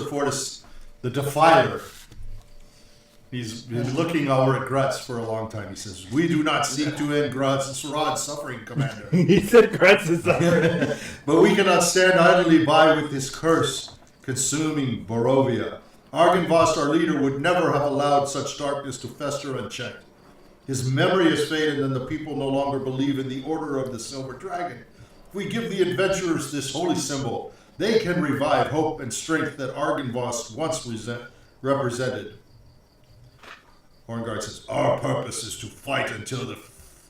Fortis, the Defiler, he's been looking over at Grutz for a long time. He says, we do not seek to end Strahd's suffering, Commander. He said Grutz is suffering. But we cannot stand idly by with this curse consuming Barovia. Argynvost, our leader, would never have allowed such darkness to fester unchecked. His memory is faded, and the people no longer believe in the order of the Silver Dragon. If we give the adventurers this holy symbol, they can revive hope and strength that Argynvost once represented. Horngaard says, our purpose is to fight until the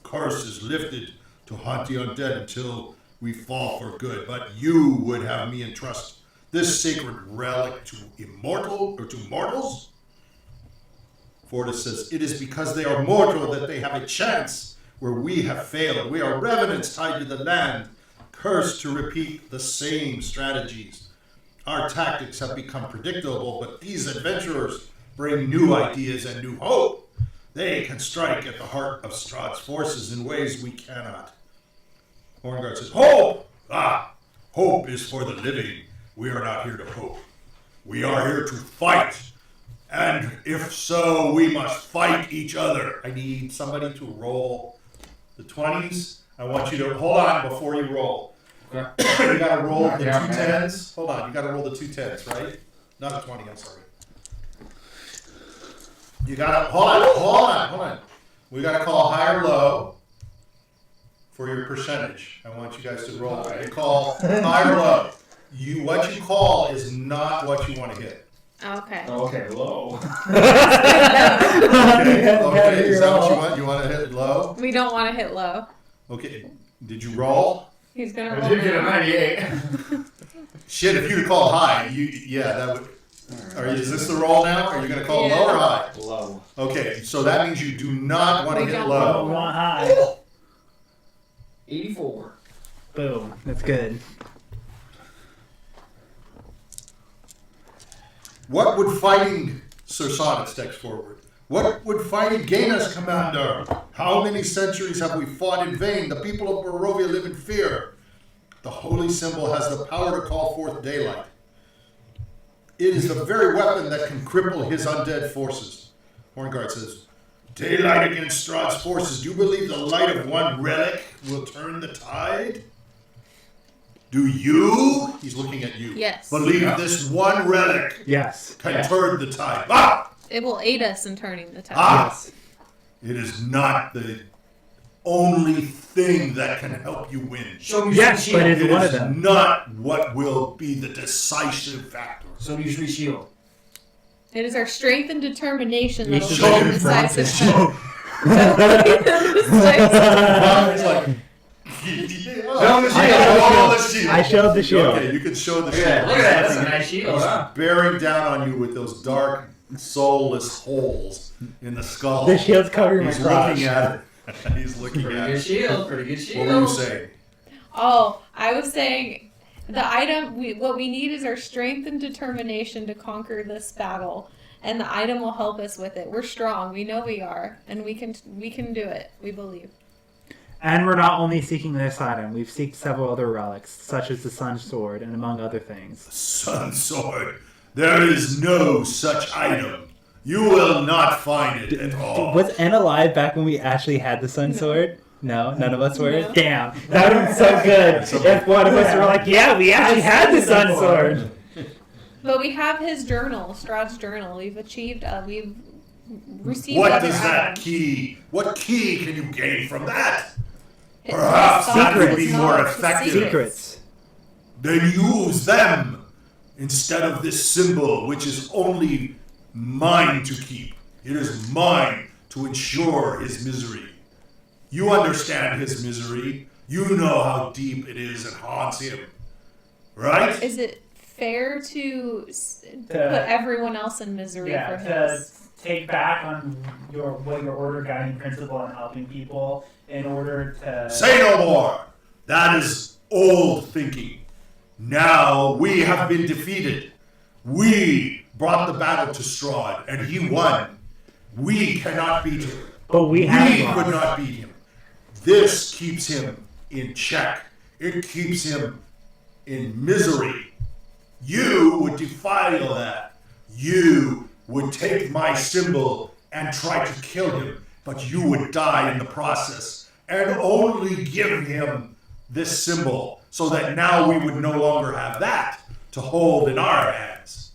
curse is lifted, to hunt the undead until we fall for good. But you would have me entrust this sacred relic to mortals? Fortis says, it is because they are mortal that they have a chance where we have failed. We are revenants tied to the land, cursed to repeat the same strategies. Our tactics have become predictable, but these adventurers bring new ideas and new hope. They can strike at the heart of Strahd's forces in ways we cannot. Horngaard says, hope! Hope is for the living. We are not here to hope. We are here to fight. And if so, we must fight each other. I need somebody to roll the 20s. I want you to hold on before you roll. Okay. You gotta roll the two Yeah, man. 10s. Hold on, you gotta roll the two 10s, right? Not a 20, I'm sorry. You gotta, hold on. We gotta call high or low for your percentage. I want you guys to roll. You call high or low. What you call is not what you want to hit. Okay. Okay, low. Okay, is that what you want? You want to hit low? We don't want to hit low. Okay, did you roll? He's gonna I roll. did get a now. 98. Shit, if you'd have called high, that would. Is this the roll now? Are you going to call Yeah. low or high? Low. Okay, so that means you do not want to We hit don't. We low. want high. 84. Boom. That's good. What would fighting, Sir Sonnet steps forward. What would fighting gain us, Commander? How many centuries have we fought in vain? The people of Barovia live in fear. The Holy Symbol has the power to call forth daylight. It is the very weapon that can cripple his undead forces. Horngaard says, daylight against Strahd's forces. Do you believe the light of one relic will turn the tide? Do you, he's looking at you, Yes. believe this one relic Yes. can turn the tide? Ah! It will aid us in turning the tide. Ah! Yes. It is not the only thing that can help you win. Show me Yes, shield. but it's It one is of them. not what will be the decisive factor. So you should shield. It is our strength and determination You that will should be look the in front decisive of factor. It's like, Show the oh, shield. the shield. I showed the shield. Okay, you can show the shield. Yeah, look at that. That's a nice shield, huh? Bearing down on you with those dark, soulless holes in the skull. The shield's covering my He's crotch. looking at it. He's looking Pretty at good it. shield. Pretty good shield. What were you saying? Oh, I was saying the item, what we need is our strength and determination to conquer this battle. And the item will help us with it. We're strong. We know we are. And we can do it. We believe. And we're not only seeking this item, we've seeked several other relics, such as the Sun Sword, and among other things. Sun sword. There is no such item. You will not find it at all. Was N alive back when we actually had the Sun Sword? No, none of us were? No. Damn. That would have been so good if one of us were like, yeah, we actually had the Sun Sword. But we have his journal, Strahd's journal. We've achieved, we've received What other does that items. key? What key can you gain from that? His Perhaps that would be secrets. more No, his effective. Secrets. Then use them instead of this symbol, which is only mine to keep. It is mine to ensure his misery. You understand his misery. You know how deep it is and haunts him. Right? Is it fair to put everyone else in misery for his? Take back on your order guiding principle on helping people in order to... Say no more. That is old thinking. Now we have been defeated. We brought the battle to Strahd, and he won. We cannot beat him. But we We have could not beat him. This keeps him in check. It keeps him in misery. You would defile that. You would take my symbol and try to kill him, but you would die in the process, and only give him this symbol, so that now we would no longer have that to hold in our hands.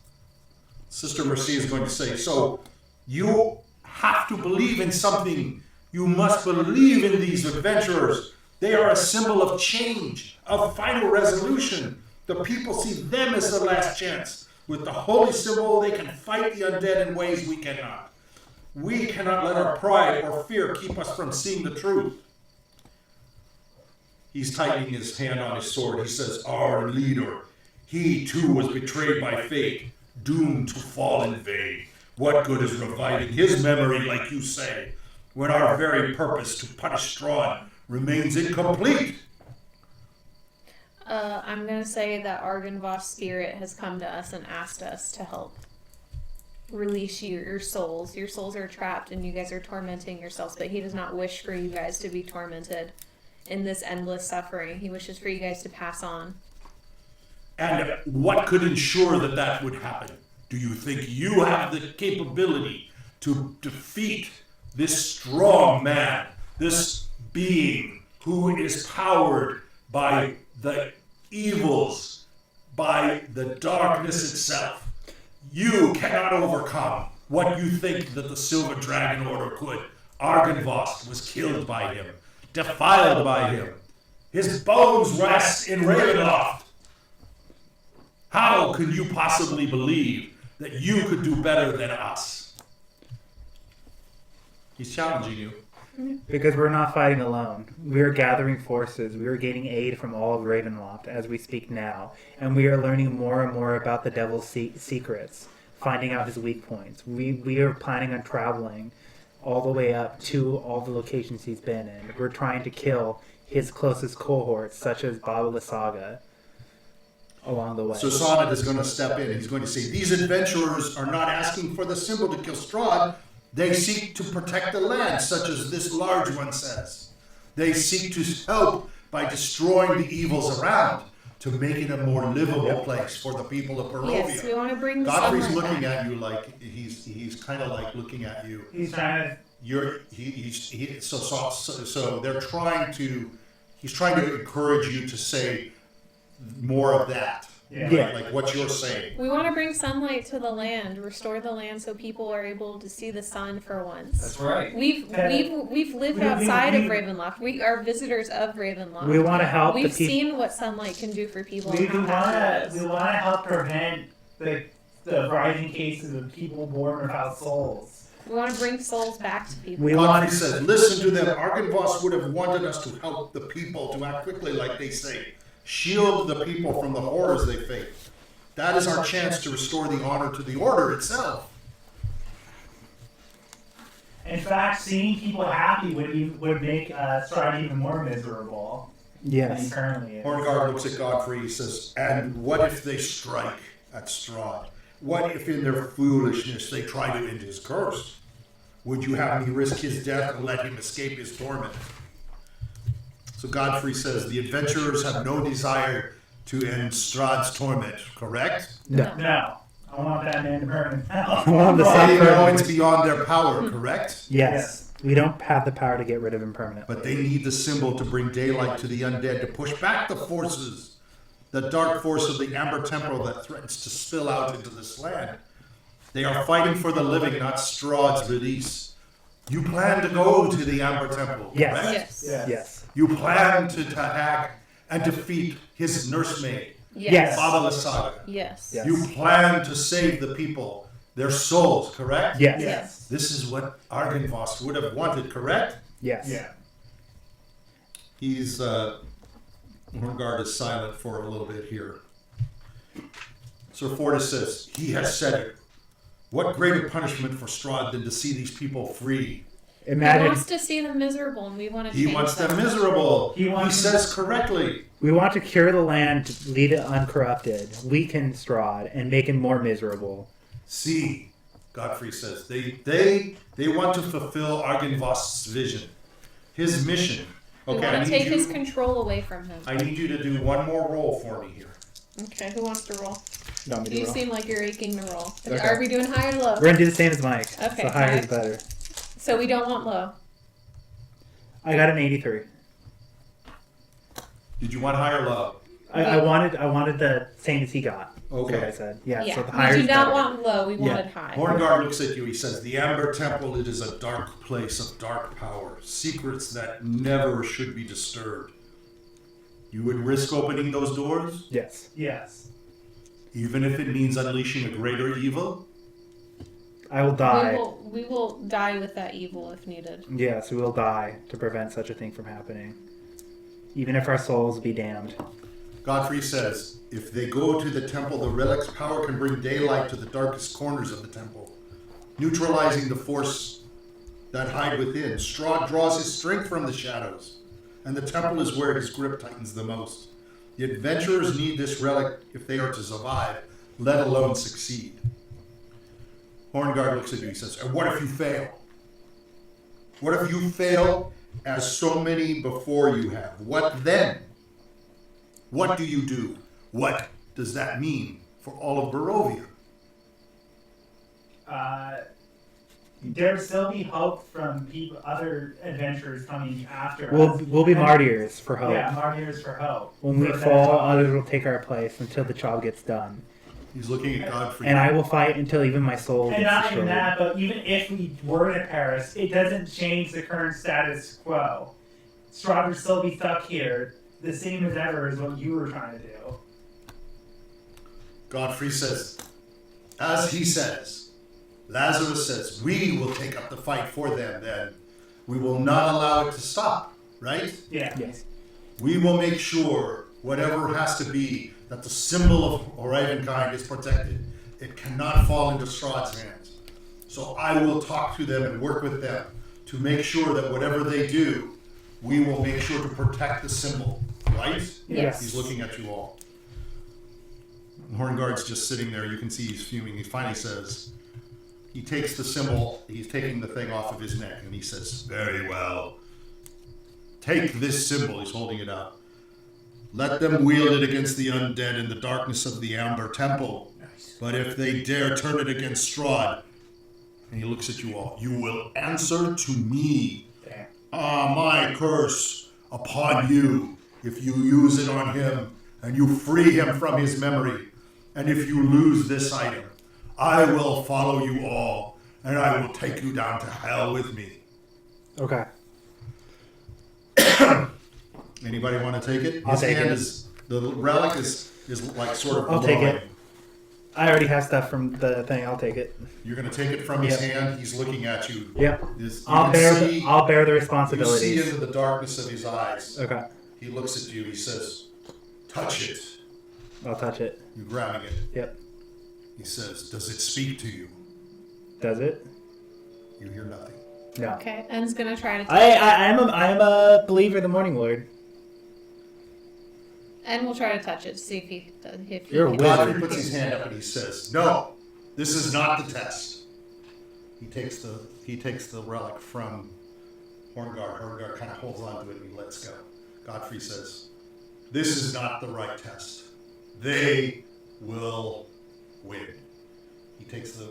Sister Mercy is going to say, so you have to believe in something. You must believe in these adventurers. They are a symbol of change, of final resolution. The people see them as the last chance. With the Holy Symbol, they can fight the undead in ways we cannot. We cannot let our pride or fear keep us from seeing the truth. He's tightening his hand on his sword. He says, our leader, he too was betrayed by fate, doomed to fall in vain. What good is reviving his memory, like you say, when our very purpose to punish Strahd remains incomplete? I'm going to say that Argynvoth's spirit has come to us and asked us to help release your souls. Your souls are trapped and you guys are tormenting yourselves, but he does not wish for you guys to be tormented in this endless suffering. He wishes for you guys to pass on. And what could ensure that that would happen? Do you think you have the capability to defeat this strong man, this being who is powered by the evils, by the darkness itself? You cannot overcome what you think that the Silver Dragon Order could. Argynvost was killed by him, defiled by him. His bones rest in Ravenloft. How can you possibly believe that you could do better than us. He's challenging you. Because we're not fighting alone. We are gathering forces. We are gaining aid from all of Ravenloft as we speak now. And we are learning more and more about the devil's secrets, finding out his weak points. We are planning on traveling all the way up to all the locations he's been in. We're trying to kill his closest cohorts, such as Baba Lysaga, along the way. So Sonnet is going to step in. He's going to say, these adventurers are not asking for the symbol to kill Strahd. They seek to protect the land, such as this large one says. They seek to help by destroying the evils around, to make it a more livable place for the people of Barovia. Yes, we want to bring the Godfrey's sunlight looking back. at you like he's kind of like looking at you. He's trying to... So they're trying to. He's trying to encourage you to say more of that. Yeah. Like what you're saying. We want to bring sunlight to the land, restore the land so people are able to see the sun for once. That's right. We've lived outside of Ravenloft. We are visitors of Ravenloft. We want to help We've the people. seen what sunlight can do for people. We and how happy it is. want to help prevent the rising cases of people born without souls. We want to bring souls back to people. We want Godfrey says, listen to them. Argynvost would have wanted us to help the people to act quickly, like they say. Shield the people from the horrors they face. That is our chance to restore the honor to the order itself. In fact, seeing people happy would make Strahd even more miserable than he Yes. currently is. Horngaard looks at Godfrey. He says, and what if they strike at Strahd? What if in their foolishness they try to end his curse? Would you have me risk his death and let him escape his torment? So Godfrey says, the adventurers have no desire to end Strahd's torment, correct? No. I want that man to burn in hell. I want the They sun know for it's beyond their power, correct? Yes. We don't have the power to get rid of him permanently. But they need the symbol to bring daylight to the undead, to push back the forces, the dark force of the Amber Temple that threatens to spill out into this land. They are fighting for the living, not Strahd's release. You plan to go to the Amber Temple, Yes. correct? Yes. Yes. You plan to attack and defeat his nursemaid, Yes. Baba Lysaga. Yes. Yes. You plan to save the people, their souls, correct? Yes. Yes. This is what Argynvost would have wanted, correct? Yes. He's, Horngaard is silent for a little bit here. Sir Fortis says, he has said it. What greater punishment for Strahd than to see these people free? He Imagine wants to see them miserable, and we want to He change wants them that. miserable. He He wants- says correctly. we want to cure the land, leave it uncorrupted, weaken Strahd, and make him more miserable. See, Godfrey says, they want to fulfill Argynvost's vision, his mission. We Okay, I want to need take his you. control away from him. I need you to do one more roll for me here. Okay, who wants to roll? You want me to You roll? seem like you're aching to roll. Okay. Are we doing high or low? We're gonna do the same as Mike. Okay, So higher alright. is better. So we don't want low. I got an 83. Did you want high or low? I wanted the same as he got. Is what I Okay. said. Yeah. Yeah, So the higher we is did not better. want low. We Yeah. wanted high. Horngaard looks at you. He says, the Amber Temple, it is a dark place of dark power. Secrets that never should be disturbed. You would risk opening those doors? Yes. Yes. Even if it means unleashing a greater evil? I will die. We will die with that evil if needed. Yes, we will die to prevent such a thing from happening. Even if our souls be damned. Godfrey says, if they go to the temple, the relic's power can bring daylight to the darkest corners of the temple, neutralizing the force that hide within. Strahd draws his strength from the shadows, and the temple is where his grip tightens the most. The adventurers need this relic if they are to survive, let alone succeed. Horngaard looks at you, he says, and what if you fail? What if you fail as so many before you have? What then? What do you do? What does that mean for all of Barovia? There will still be hope from people, other adventurers coming after We'll us. be And- martyrs for hope. Yeah, martyrs for hope. When we For fall, that- others will take our place until the job gets done. He's looking at Godfrey. And I will fight until even my soul And gets not even destroyed. that, but even if we were to Paris, it doesn't change the current status quo. Strahd would still be stuck here, the same as ever is what you were trying to do. Godfrey says, as he says, Lazarus says, we will take up the fight for them then. We will not allow it to stop, right? Yeah. Yes. We will make sure, whatever has to be, that the symbol of Ravenkind is protected. It cannot fall into Strahd's hands. So I will talk to them and work with them to make sure that whatever they do, we will make sure to protect the symbol, right? Yes. He's looking at you all. Horngaard's just sitting there. You can see he's fuming. He finally says, he takes the symbol, he's taking the thing off of his neck, and he says, very well. Take this symbol, he's holding it up. Let them wield it against the undead in the darkness of the Amber Temple. But if they dare turn it against Strahd, and he looks at you all, you will answer to me. My curse upon you if you use it on him and you free him from his memory. And if you lose this item, I will follow you all, and I will take you down to hell with me. Okay. Anybody want to take it? I'll His take hand it. is, the relic is like sort of I'll take glowing. it. I already have stuff from the thing. I'll take it. You're going to take it from his Yep. hand. He's looking at you. Yep. You I'll can bear. see- I'll bear the You see responsibilities. into the darkness of his eyes. Okay. He looks at you. He says, touch it. I'll touch it. You're grabbing it. Yep. He says, does it speak to you? Does it? You hear nothing. No. Okay, En's gonna try to. I am a believer in the Morning Lord. En will try to touch it to see if he. If he You're a can- wizard. Godfrey puts his hand up and he says, no, this is not the test. He takes the relic from Horngaard. Horngaard kind of holds on to it and he lets go. Godfrey says, this is not the right test. They will win. He takes the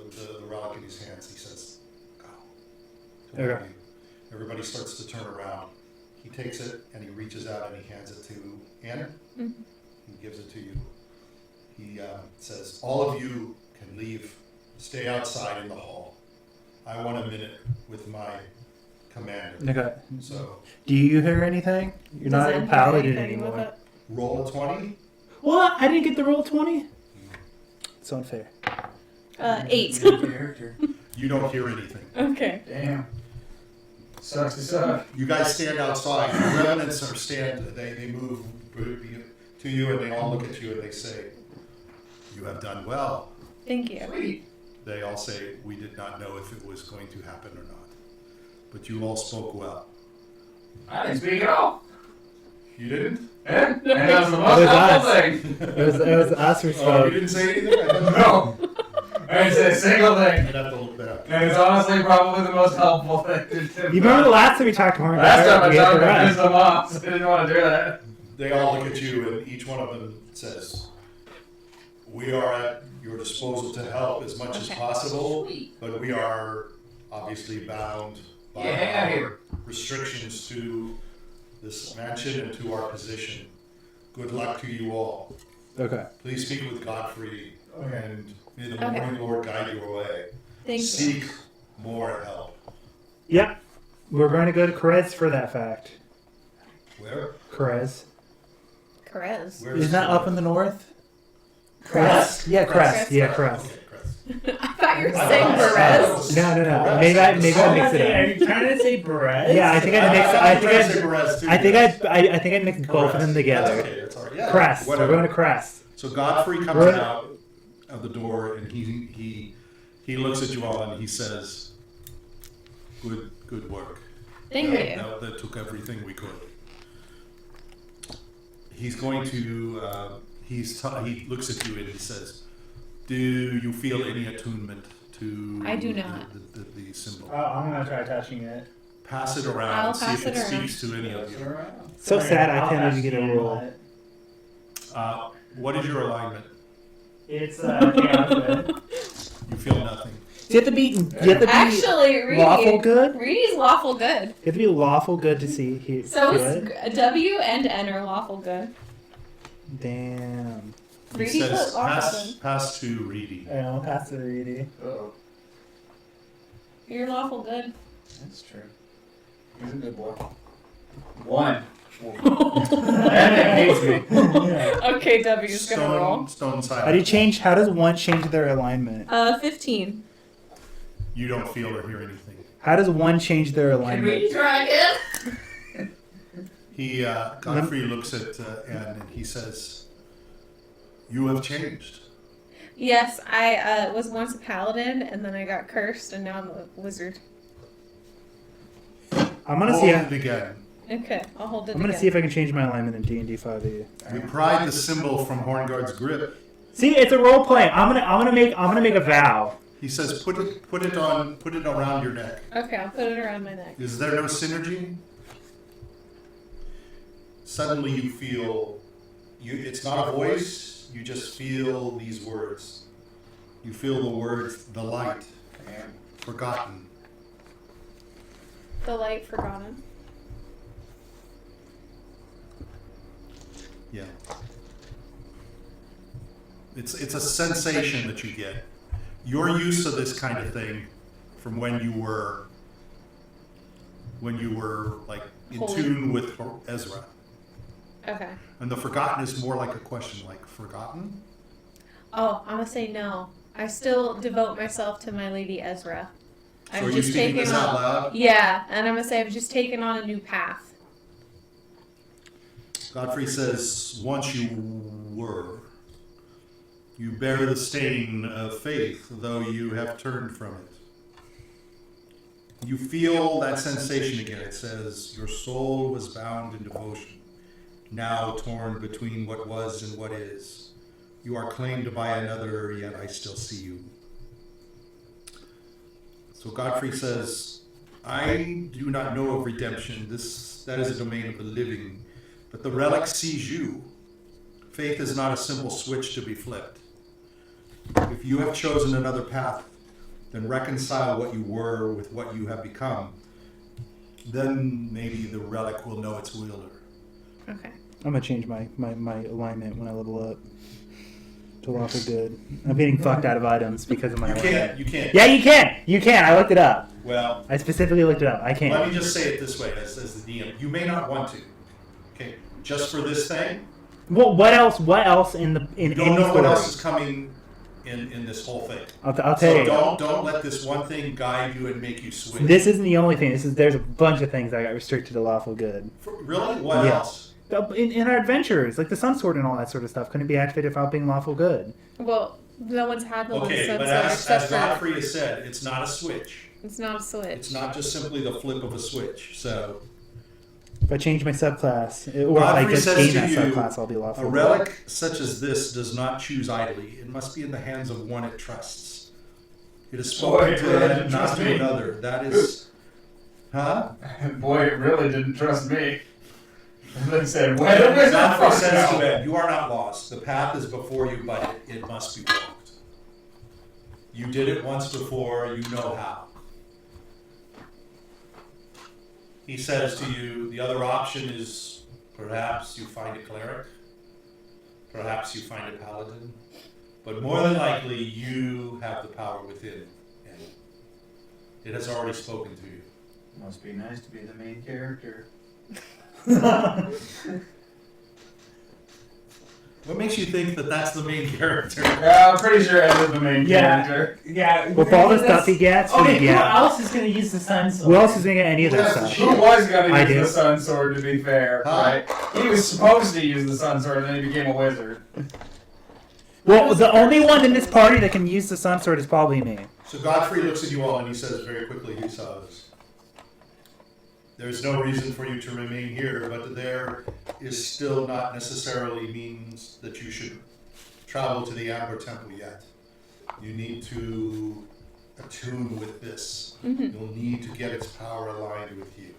relic in his hands. He says, go. To Okay. one of you. Everybody starts to turn around. He takes it and he reaches out and he hands it to Anna. Mhm. He gives it to you. He says, all of you can leave, stay outside in the hall. I want a minute with my commander. Okay. So Do you hear anything? You're Does not En a have paladin anything with anymore. it? roll a 20. What? I didn't get the roll 20? It's unfair. 8. Character. You don't hear anything. Okay. Damn. Sucks to suck. You guys stand outside. The revenants they move to you and they all look at you and they say, you have done well. Thank you. Sweet. They all say, we did not know if it was going to happen or not. But you all spoke well. I didn't speak at all. You didn't? And that was the most was helpful us. thing. It was us who Oh, you spoke. didn't say anything? I thought- No. I didn't say a single thing. I'd have to look that up. And it's honestly probably the most helpful thing to do. You remember the last time we talked to Horngaard? Last time I We had talked to to run. pissed them off, so I didn't want to do that. They all look at you and each one of them says, we are at your disposal to help as much as Okay. possible, but we are obviously bound by Yeah, hang out our here. restrictions to this mansion and to our position. Good luck to you all. Okay. Please speak with Godfrey and may the Okay. Morning Lord guide your way. Thank you. Seek more help. Yep. We're going to go to Krez for that fact. Where? Krez. Perez. Where Isn't that up in the north? Crest. Yeah, Krez. Krez. Yeah, Krez. Okay, Chris. I thought you were saying Perez. No. Maybe I mix Are it you trying to say Perez? up. Yeah, I think I mix. I think I I mixed both of them together. That's okay, that's all right. Yeah, Crest. We're whatever. going to Crest. So Godfrey comes We're- out of the door and he looks at you all and he says, "Good work. Thank you. That took everything we could." He's going to. He looks at you and he says, "Do you feel any attunement to?" I do not. The symbol. I'm gonna try touching it. Pass it around I'll and see pass if it it around. speaks to any of you. So Alright, sad I I'll can't ask even get a you roll. what- What is your alignment? It's chaos good. You feel nothing. You have to be. You have to be Actually, Reedy. lawful good. Reedy's lawful good. You have to be lawful good to see here. So feel is it. W and N are lawful good. Damn. He Reedy says, put lawful good. pass to Reedy. I know, pass the Reedy. Oh, You're lawful good. that's true. He's a good boy. 1. That hates me. Okay, W's gonna roll. Stone How do you silence. change? How does one change their alignment? 15. You don't feel or hear anything. How does one change their Can we alignment? try again? Godfrey looks at Anne and he says, "You have changed." Yes, I was once a paladin, and then I got cursed, and now I'm a wizard. I'm gonna Hold see. it again. Okay, I'll hold it I'm gonna again. see if I can change my alignment in D&D 5e. You pried the symbol from Horngaard's grip. See, it's a role play. I'm gonna make a vow. He says, "Put it around your neck." Okay, I'll put it around my neck. Is there no synergy? Suddenly you feel, it's not a voice, you just feel these words. You feel the words, the light, forgotten. The light forgotten. Yeah. It's a sensation that you get. Your use of this kind of thing from when you were like in Holy. tune with Ezra. Okay. And the forgotten is more like a question, like forgotten? Oh, I'm gonna say no. I still devote myself to my lady Ezra. So are you speaking this out loud? Yeah, and I'm gonna say I've just taken on a new path. Godfrey says, once you were, you bear the stain of faith, though you have turned from it. You feel that sensation again. It says, your soul was bound in devotion, now torn between what was and what is. You are claimed by another, yet I still see you. So Godfrey says, I do not know of redemption. That is a domain of the living. But the relic sees you. Faith is not a simple switch to be flipped. If you have chosen another path, then reconcile what you were with what you have become. Then maybe the relic will know its wielder. Okay. I'm gonna change my alignment when I level up to lawful good. I'm getting fucked out of items because of my alignment. You can't. Yeah, you can. You can. I looked it up. Well, I specifically looked it up. I can't. let me just say it this way, as the DM. You may not want to. Okay, just for this thing. Well, what else? What else in You any don't know what story? else is coming in this whole thing. I'll tell So you. don't let this one thing guide you and make you switch. This isn't the only thing. There's a bunch of things that got restricted to lawful good. Really? What Yeah. else? In our adventures, like the Sun Sword and all that sort of stuff, couldn't be activated without being lawful good. Well, no one's had the Okay, one but sunset as except for Godfrey has said, it's not a switch. it's not a switch. It's not just simply the flip of a switch. So If I change my subclass, or if I Godfrey just says gain to that you, subclass, I'll be lawful a good. relic such as this does not choose idly. It must be in the hands of one it trusts. It is spoken Boy, it to really and didn't not trust to me. another. That is, huh? Boy, it really didn't trust me. And then said, "Wait a minute, Godfrey fuck says to no." it, you are not lost. The path is before you, but it must be walked. You did it once before. You know how. He says to you, the other option is perhaps you find a cleric, perhaps you find a paladin, but more than likely you have the power within, and it has already spoken to you. Must be nice to be the main character. What makes you think that that's the main character? Yeah, I'm pretty sure Ed is the main Yeah. character. Yeah. With all the stuff he gets, Okay, who yeah. else is gonna use the sun sword? Who else is gonna get any of that Well, stuff? Who was gonna I use do. the sun sword, to be fair, Huh? right? He was supposed to use the sun sword, and then he became a wizard. Well, the only one in this party that can use the Sun Sword is probably me. So Godfrey looks at you all and he says very quickly, he says, there's no reason for you to remain here, but there is still not necessarily means that you should travel to the Amber Temple yet. You need to attune with this. You'll need to get its power aligned with you.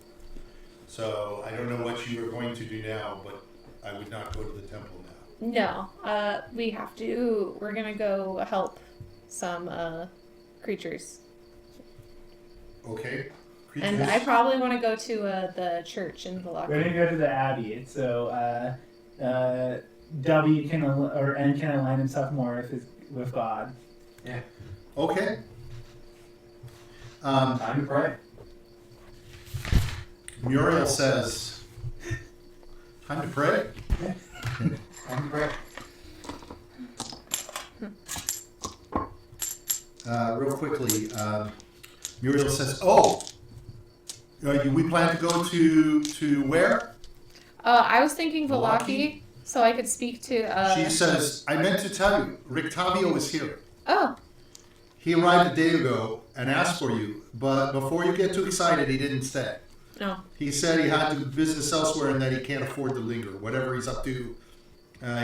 So I don't know what you are going to do now, but I would not go to the temple now. No, we have to. We're gonna go help some creatures, Okay? and I probably want to go to the church in We're Velocity. gonna go to the Abbey, so W can or N can align himself more with God. Okay. Time to pray. Muriel says, Time to pray. Real quickly, Muriel says, "Oh, we plan to go to where?" I was thinking Velaki, so I could speak to. She says, "I meant to tell you, Rictavio is here. Oh, He arrived a day ago and asked for you, but before you get too excited, he didn't stay. no. He said he had to business elsewhere and that he can't afford to linger. Whatever he's up to,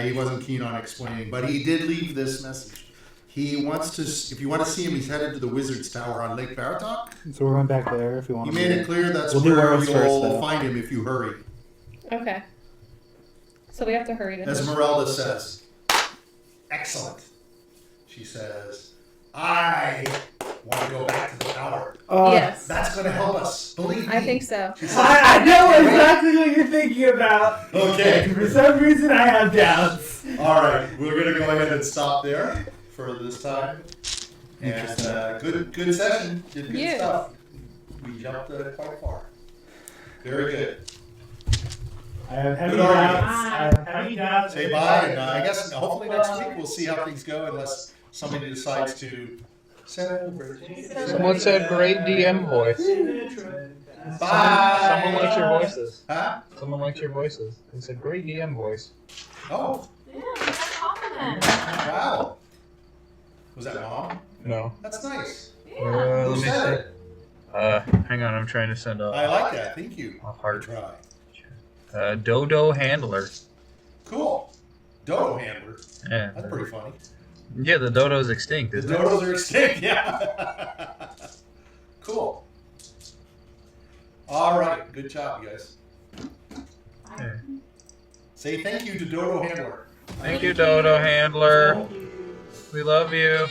he wasn't keen on explaining. But he did leave this message. He wants to, if you want to see him, he's headed to the Wizard's Tower on Lake Baratok. So we're going back there if we want He to. made it clear that's We'll do where ours first, you'll though. find him if you hurry. Okay. So we have to hurry to. Esmeralda says, "Excellent." She says, "I want to go back to the tower. Oh, Yes. That's going to help us. Believe me." I think so. She says, I know exactly what you're thinking about. Okay. For some reason, I have doubts. All right, we're going to go ahead and stop there for this time. And good session. Did good Yeah. stuff. We jumped quite far. Very good. I have heavy Good doubts. argument. I have heavy doubts. Say bye, and I guess hopefully next week we'll see how things go, unless somebody decides to celebrate. Someone said great DM voice. Bye. Someone likes your voices. Huh? Someone likes your voices. They said great DM voice. Oh, Yeah, that's a compliment. wow. Was that Mom? No. That's nice. Let Who me said see. it? Hang on, I'm trying to send I like that. Thank you. a heart. Try. Dodo Handler. Cool. Dodo handler. Yeah. That's pretty funny. Yeah, the dodo's extinct, The isn't it? dodos are extinct, yeah. Cool. All right, good job, you guys. Yeah. Say thank you to Dodo Handler. Thank you, Dodo Handler. We love you.